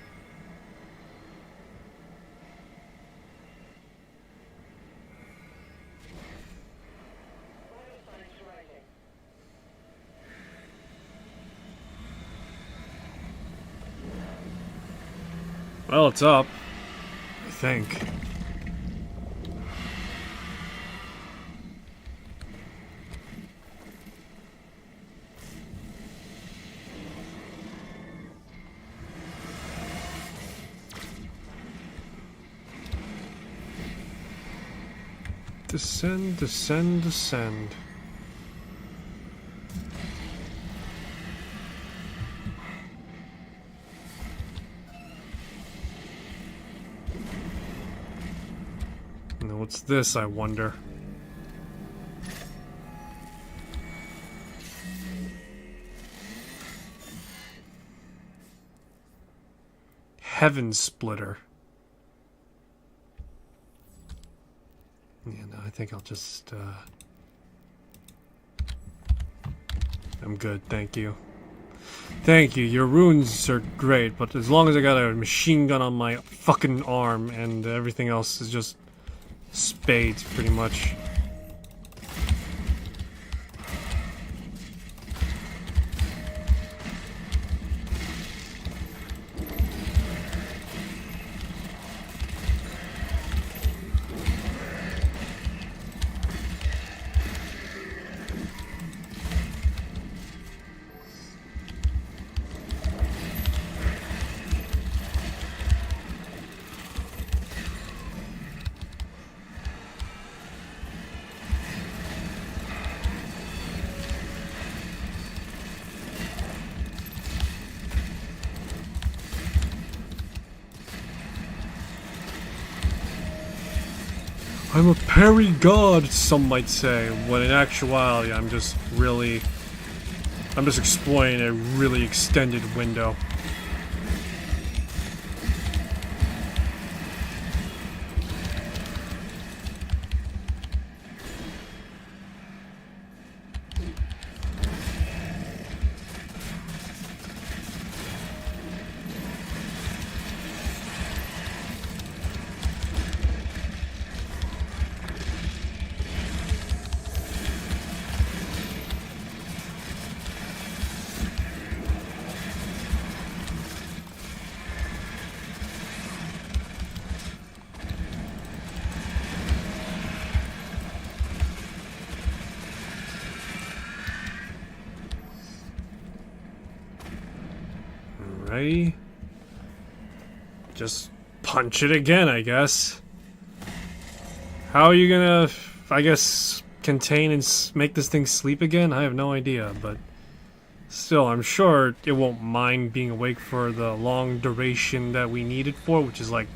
Well, it's up. I think. Descend, descend, descend. Now what's this, I wonder? Heaven Splitter. Yeah, no, I think I'll just, I'm good, thank you. Thank you, your runes are great, but as long as I got a machine gun on my fucking arm and everything else is just spades, pretty much. I'm a parry god, some might say, when in actuality I'm just exploring a really extended window. Alrighty. Just punch it again, I guess. How are you gonna, I guess, contain and make this thing sleep again? I have no idea, but still, I'm sure it won't mind being awake for the long duration that we need it for, which is like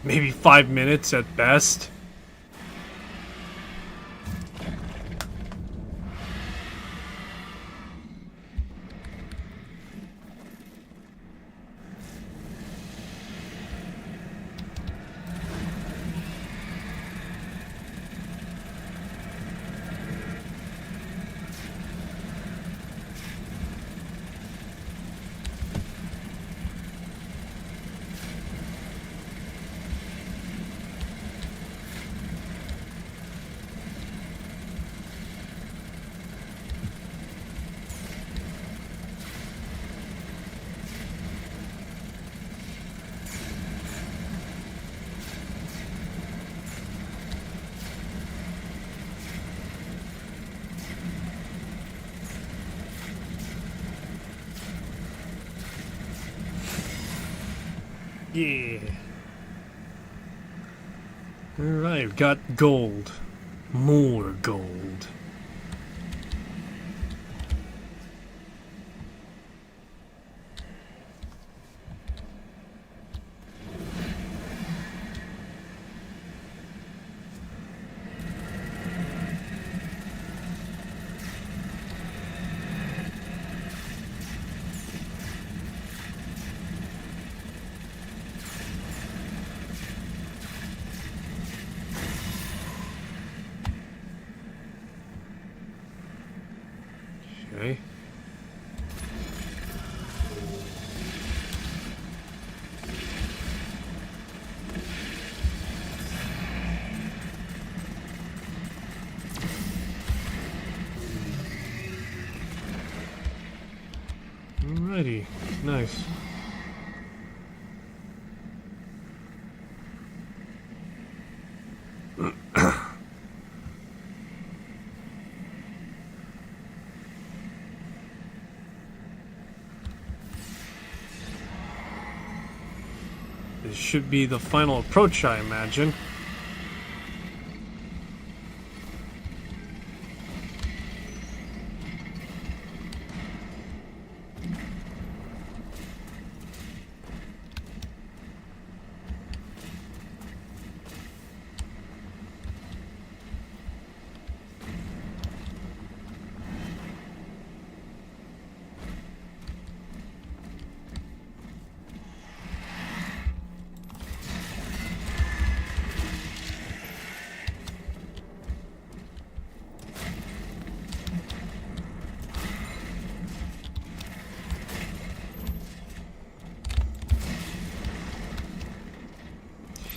maybe 5 minutes at best. Yeah. Alright, we've got gold. More gold. Okay. Alrighty, nice. This should be the final approach, I imagine.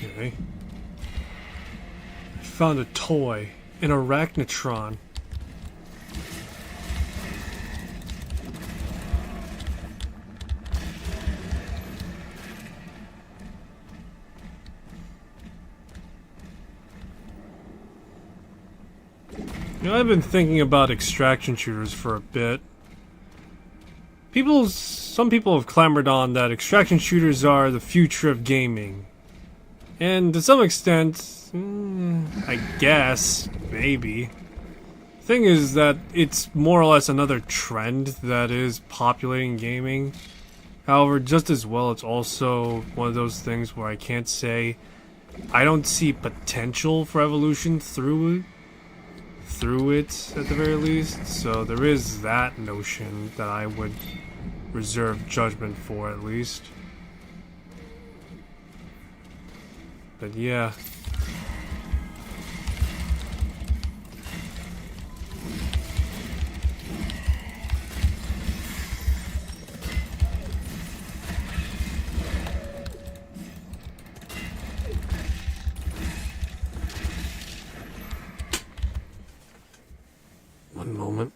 Okay. I found a toy, an arachnotron. You know, I've been thinking about extraction shooters for a bit. Some people have clamored on that extraction shooters are the future of gaming. And to some extent, I guess, maybe. Thing is that it's more or less another trend that is populating gaming. However, just as well, it's also one of those things where I can't say I don't see potential for evolution through it at the very least. So there is that notion that I would reserve judgment for, at least. But yeah. One moment.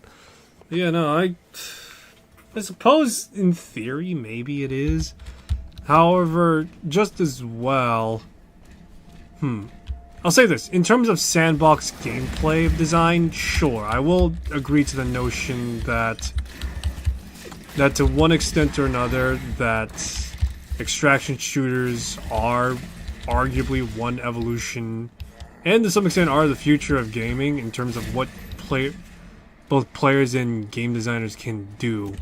Yeah, no, I suppose in theory maybe it is. However, just as well, I'll say this. In terms of sandbox gameplay design, sure, I will agree to the notion that to one extent or another, that extraction shooters are arguably one evolution, and to some extent are the future of gaming in terms of what both players and game designers can do.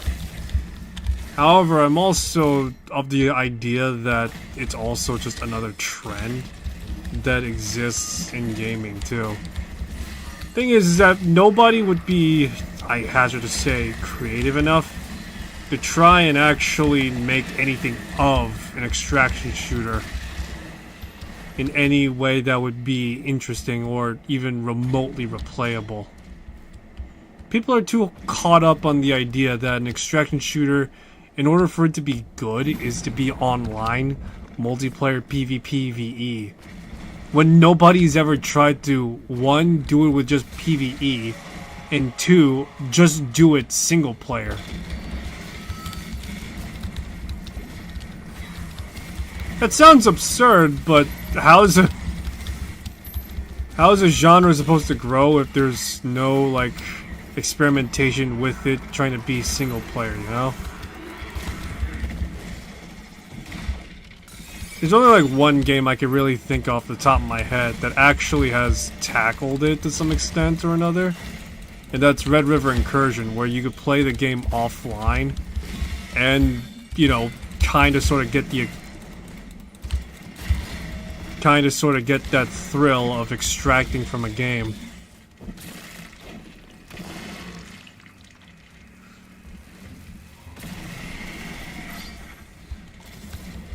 However, I'm also of the idea that it's also just another trend that exists in gaming too. Thing is that nobody would be, I hazard to say, creative enough to try and actually make anything of an extraction shooter in any way that would be interesting or even remotely replayable. People are too caught up on the idea that an extraction shooter, in order for it to be good, is to be online, multiplayer PvPvE. When nobody's ever tried to, one, do it with just PvE, and two, just do it single player. That sounds absurd, but how is a genre supposed to grow if there's no, like, experimentation with it trying to be single player, you know? There's only like one game I could really think off the top of my head that actually has tackled it to some extent or another. And that's Red River Incursion, where you could play the game offline and, you know, kind of sort of get that thrill of extracting from a game.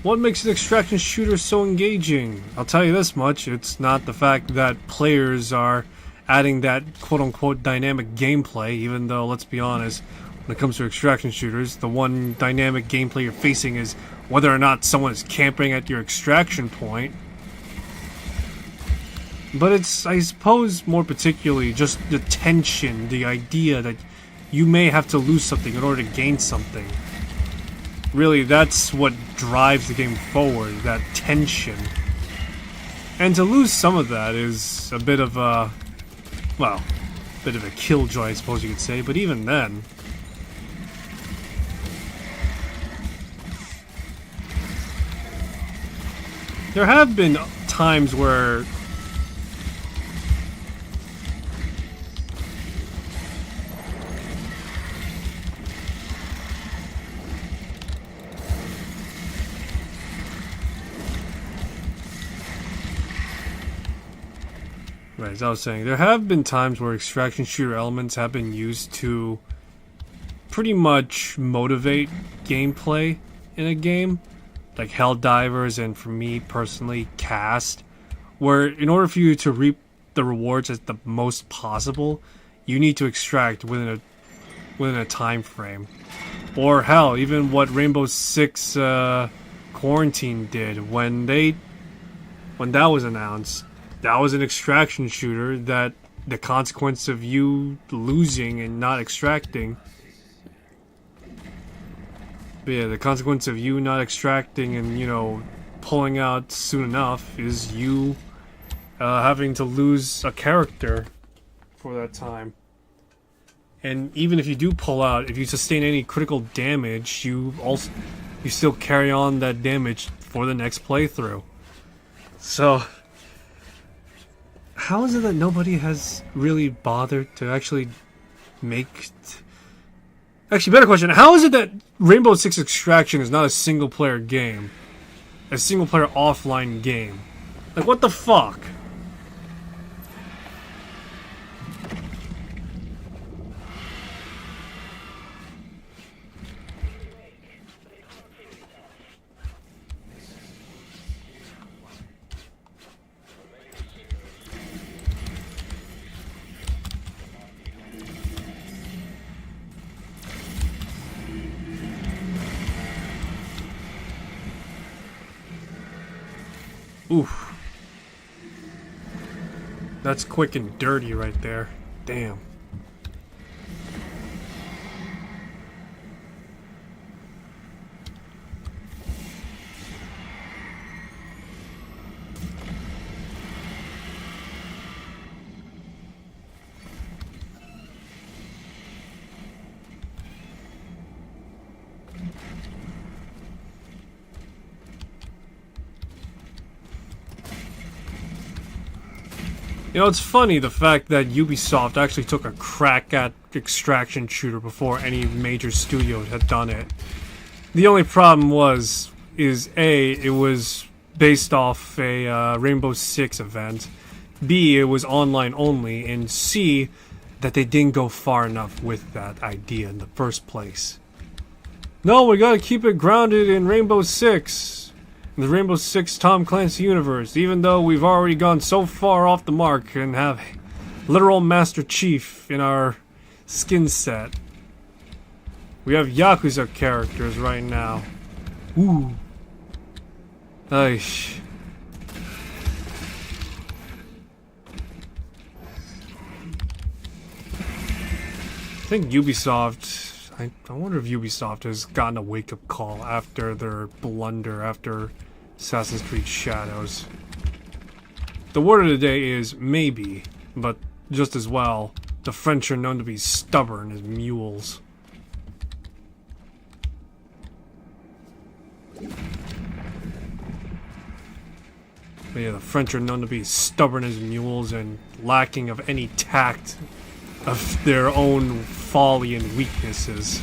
What makes an extraction shooter so engaging? I'll tell you this much, it's not the fact that players are adding that quote-unquote dynamic gameplay, even though, let's be honest, when it comes to extraction shooters, the one dynamic gameplay you're facing is whether or not someone is camping at your extraction point. But it's, I suppose, more particularly just the tension, the idea that you may have to lose something in order to gain something. Really, that's what drives the game forward, that tension. And to lose some of that is a bit of a, well, a bit of a killjoy, I suppose you could say, but even then... There have been times where... Right, as I was saying, there have been times where extraction shooter elements have been used to pretty much motivate gameplay in a game, like Helldivers and, for me personally, Cast, where in order for you to reap the rewards as the most possible, you need to extract within a time frame. Or hell, even what Rainbow Six Quarantine did when that was announced. That was an extraction shooter that the consequence of you losing and not extracting. But yeah, the consequence of you not extracting and, you know, pulling out soon enough is you having to lose a character for that time. And even if you do pull out, if you sustain any critical damage, you still carry on that damage for the next playthrough. So... how is it that nobody has really bothered to actually make... Actually, better question. How is it that Rainbow Six Extraction is not a single-player game? A single-player offline game? Like, what the fuck? Oof. That's quick and dirty right there. Damn. You know, it's funny the fact that Ubisoft actually took a crack at extraction shooter before any major studio had done it. The only problem is A, it was based off a Rainbow Six event, B, it was online only, and C, that they didn't go far enough with that idea in the first place. No, we gotta keep it grounded in Rainbow Six. The Rainbow Six Tom Clancy universe, even though we've already gone so far off the mark and have literal Master Chief in our skin set. We have Yakuza characters right now. Ooh. Aish. I think Ubisoft... I wonder if Ubisoft has gotten a wake-up call after their blunder after Assassin's Creed Shadows. The word of the day is maybe, but just as well, the French are known to be stubborn as mules. But yeah, the French are known to be stubborn as mules and lacking of any tact of their own folly and weaknesses.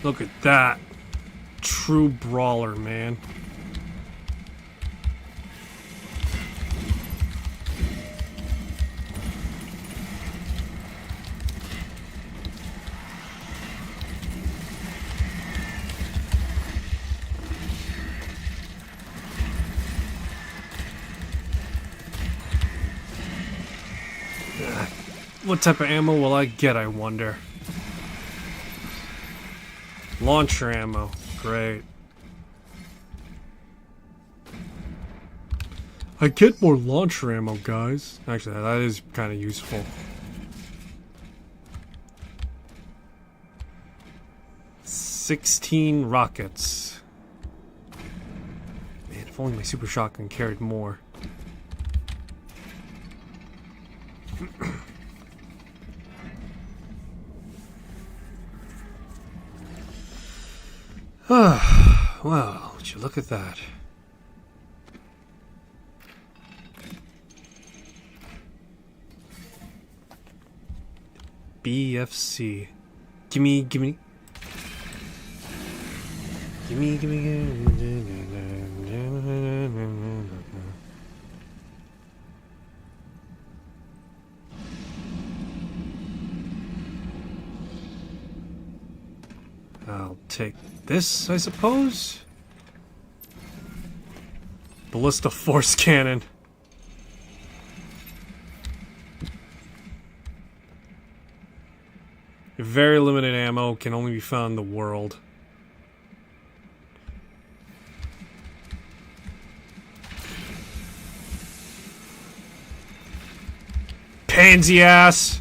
Look at that. True brawler, man. What type of ammo will I get, I wonder? Launcher ammo. Great. I get more launcher ammo, guys. Actually, that is kind of useful. $16 rockets. Man, if only my super shotgun carried more. Wow, would you look at that. BFC. Gimme. Gimme. I'll take this, I suppose. Ballista force cannon. Very limited ammo, can only be found in the world. Pansy ass!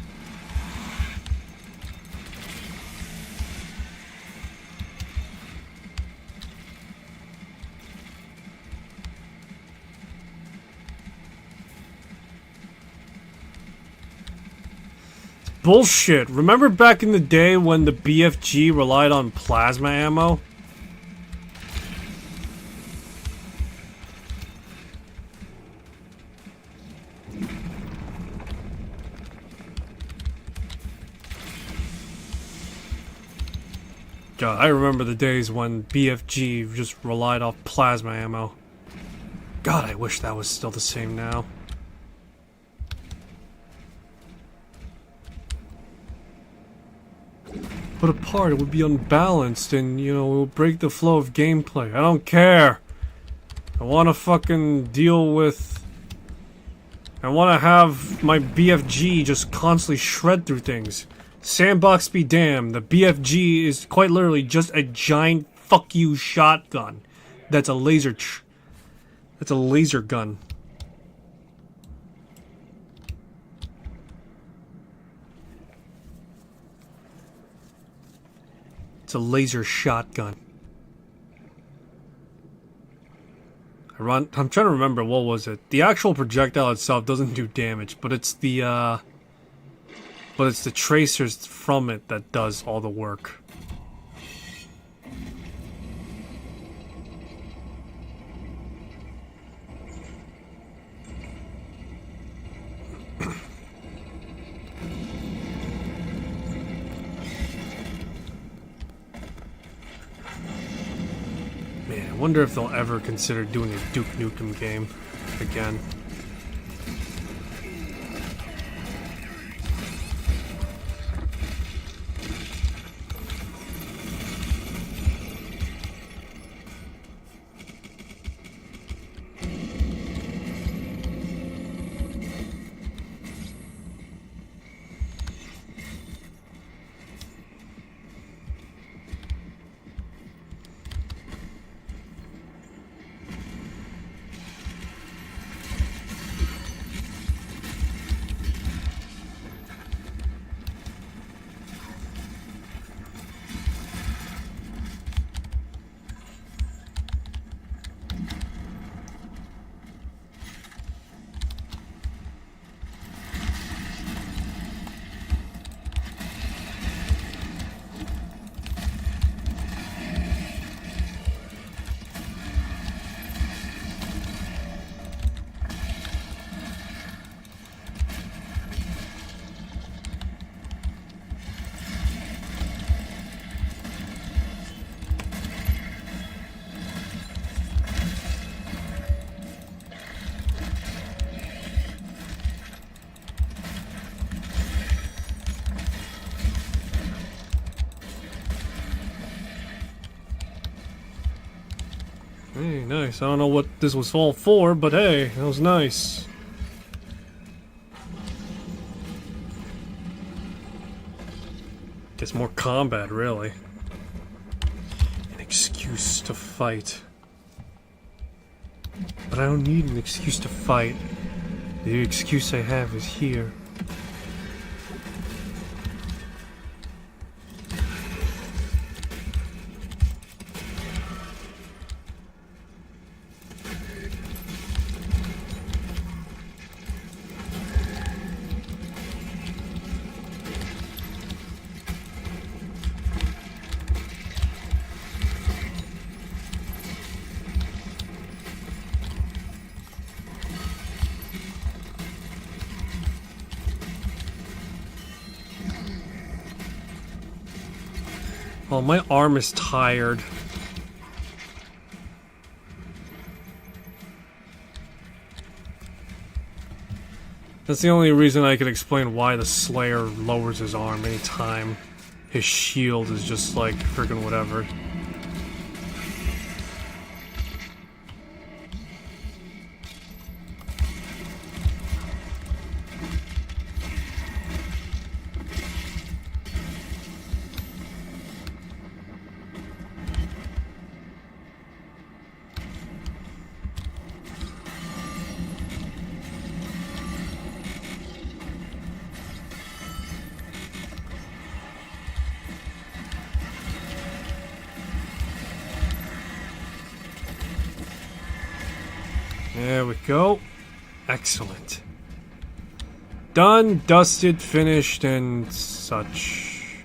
Bullshit. Remember back in the day when the BFG relied on plasma ammo? God, I remember the days when BFG just relied off plasma ammo. God, I wish that was still the same now. But apart, it would be unbalanced and, you know, it would break the flow of gameplay. I don't care. I want to fucking deal with... I want to have my BFG just constantly shred through things. Sandbox be damned. The BFG is quite literally just a giant fuck you shotgun. That's a laser... That's a laser gun. It's a laser shotgun. I'm trying to remember, what was it? The actual projectile itself doesn't do damage, but it's the tracers from it that does all the work. Man, I wonder if they'll ever consider doing a Duke Nukem game again. Hey, nice. I don't know what this was all for, but hey, that was nice. Gets more combat, really. An excuse to fight. But I don't need an excuse to fight. The excuse I have is here. Oh, my arm is tired. That's the only reason I could explain why the Slayer lowers his arm anytime his shield is just like friggin' whatever. There we go. Excellent. Done, dusted, finished, and such.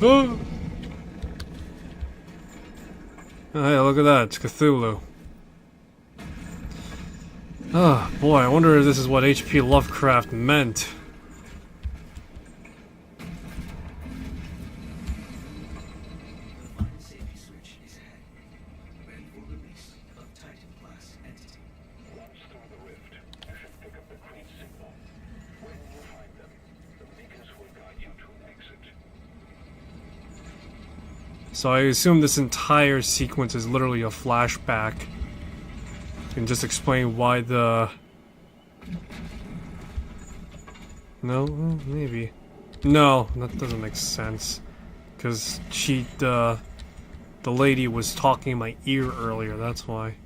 Oh. Oh, hey, look at that. It's Cthulhu. Oh, boy, I wonder if this is what H.P. Lovecraft meant. Safety switch is ahead. Ready for release of Titan-class entity. Once through the rift, you should pick up the Creed signal. When you find them, the beacons will guide you to an exit. So I assume this entire sequence is literally a flashback. And just explain why the... No? Well, maybe. No, that doesn't make sense. Because the lady was talking in my ear earlier, that's why.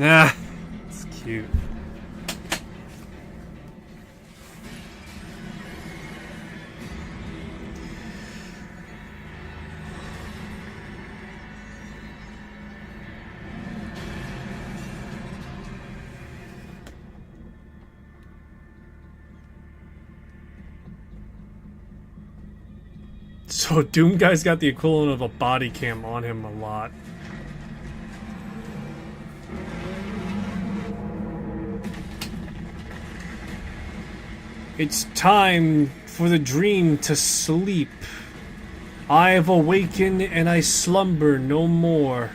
Ah, it's cute. So Doom Guy's got the equivalent of a body cam on him a lot. It's time for the dream to sleep. I have awakened and I slumber no more.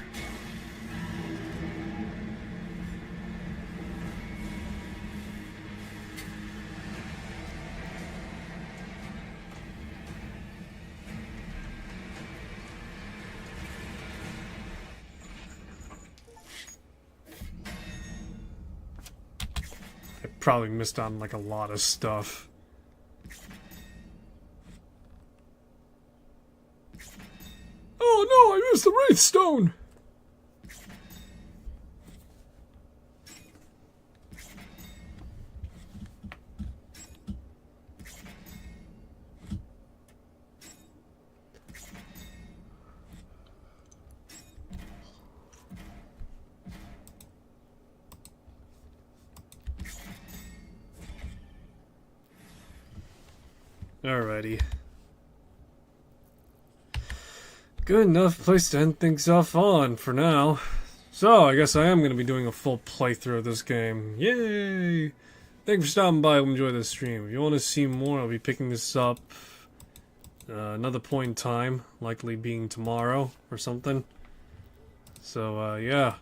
I probably missed on like a lot of stuff. Oh no, I missed the Wraith Stone! Alrighty. good enough place to end things off on for now. So, I guess I am going to be doing a full playthrough of this game. Yay! Thank you for stopping by. Hope you enjoy this stream. If you want to see more, I'll be picking this up another point in time, likely being tomorrow or something. So, yeah.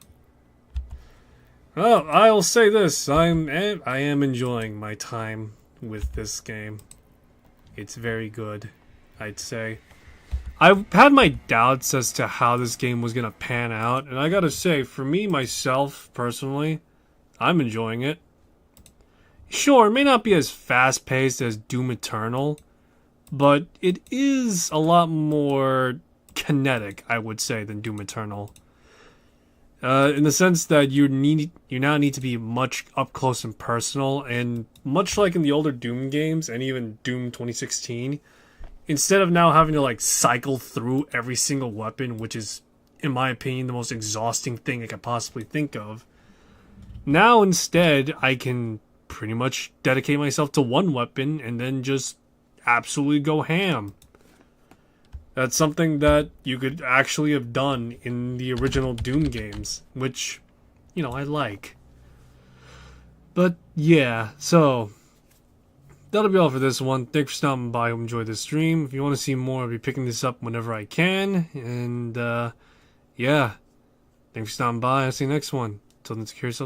Well, I'll say this. I am enjoying my time with this game. It's very good, I'd say. I had my doubts as to how this game was going to pan out, and I gotta say, for me, myself, personally, I'm enjoying it. Sure, it may not be as fast-paced as Doom Eternal, but it is a lot more kinetic, I would say, than Doom Eternal. In the sense that you now need to be much up close and personal, and much like in the older Doom games, and even Doom 2016, instead of now having to like cycle through every single weapon, which is, in my opinion, the most exhausting thing I could possibly think of, now instead I can pretty much dedicate myself to one weapon and then just absolutely go ham. That's something that you could actually have done in the original Doom games, which, you know, I like. But yeah, so that'll be all for this one. Thanks for stopping by. Hope you enjoyed this stream. If you want to see more, I'll be picking this up whenever I can. And yeah, thanks for stopping by. I'll see you next one. Till then, take care of yourselves.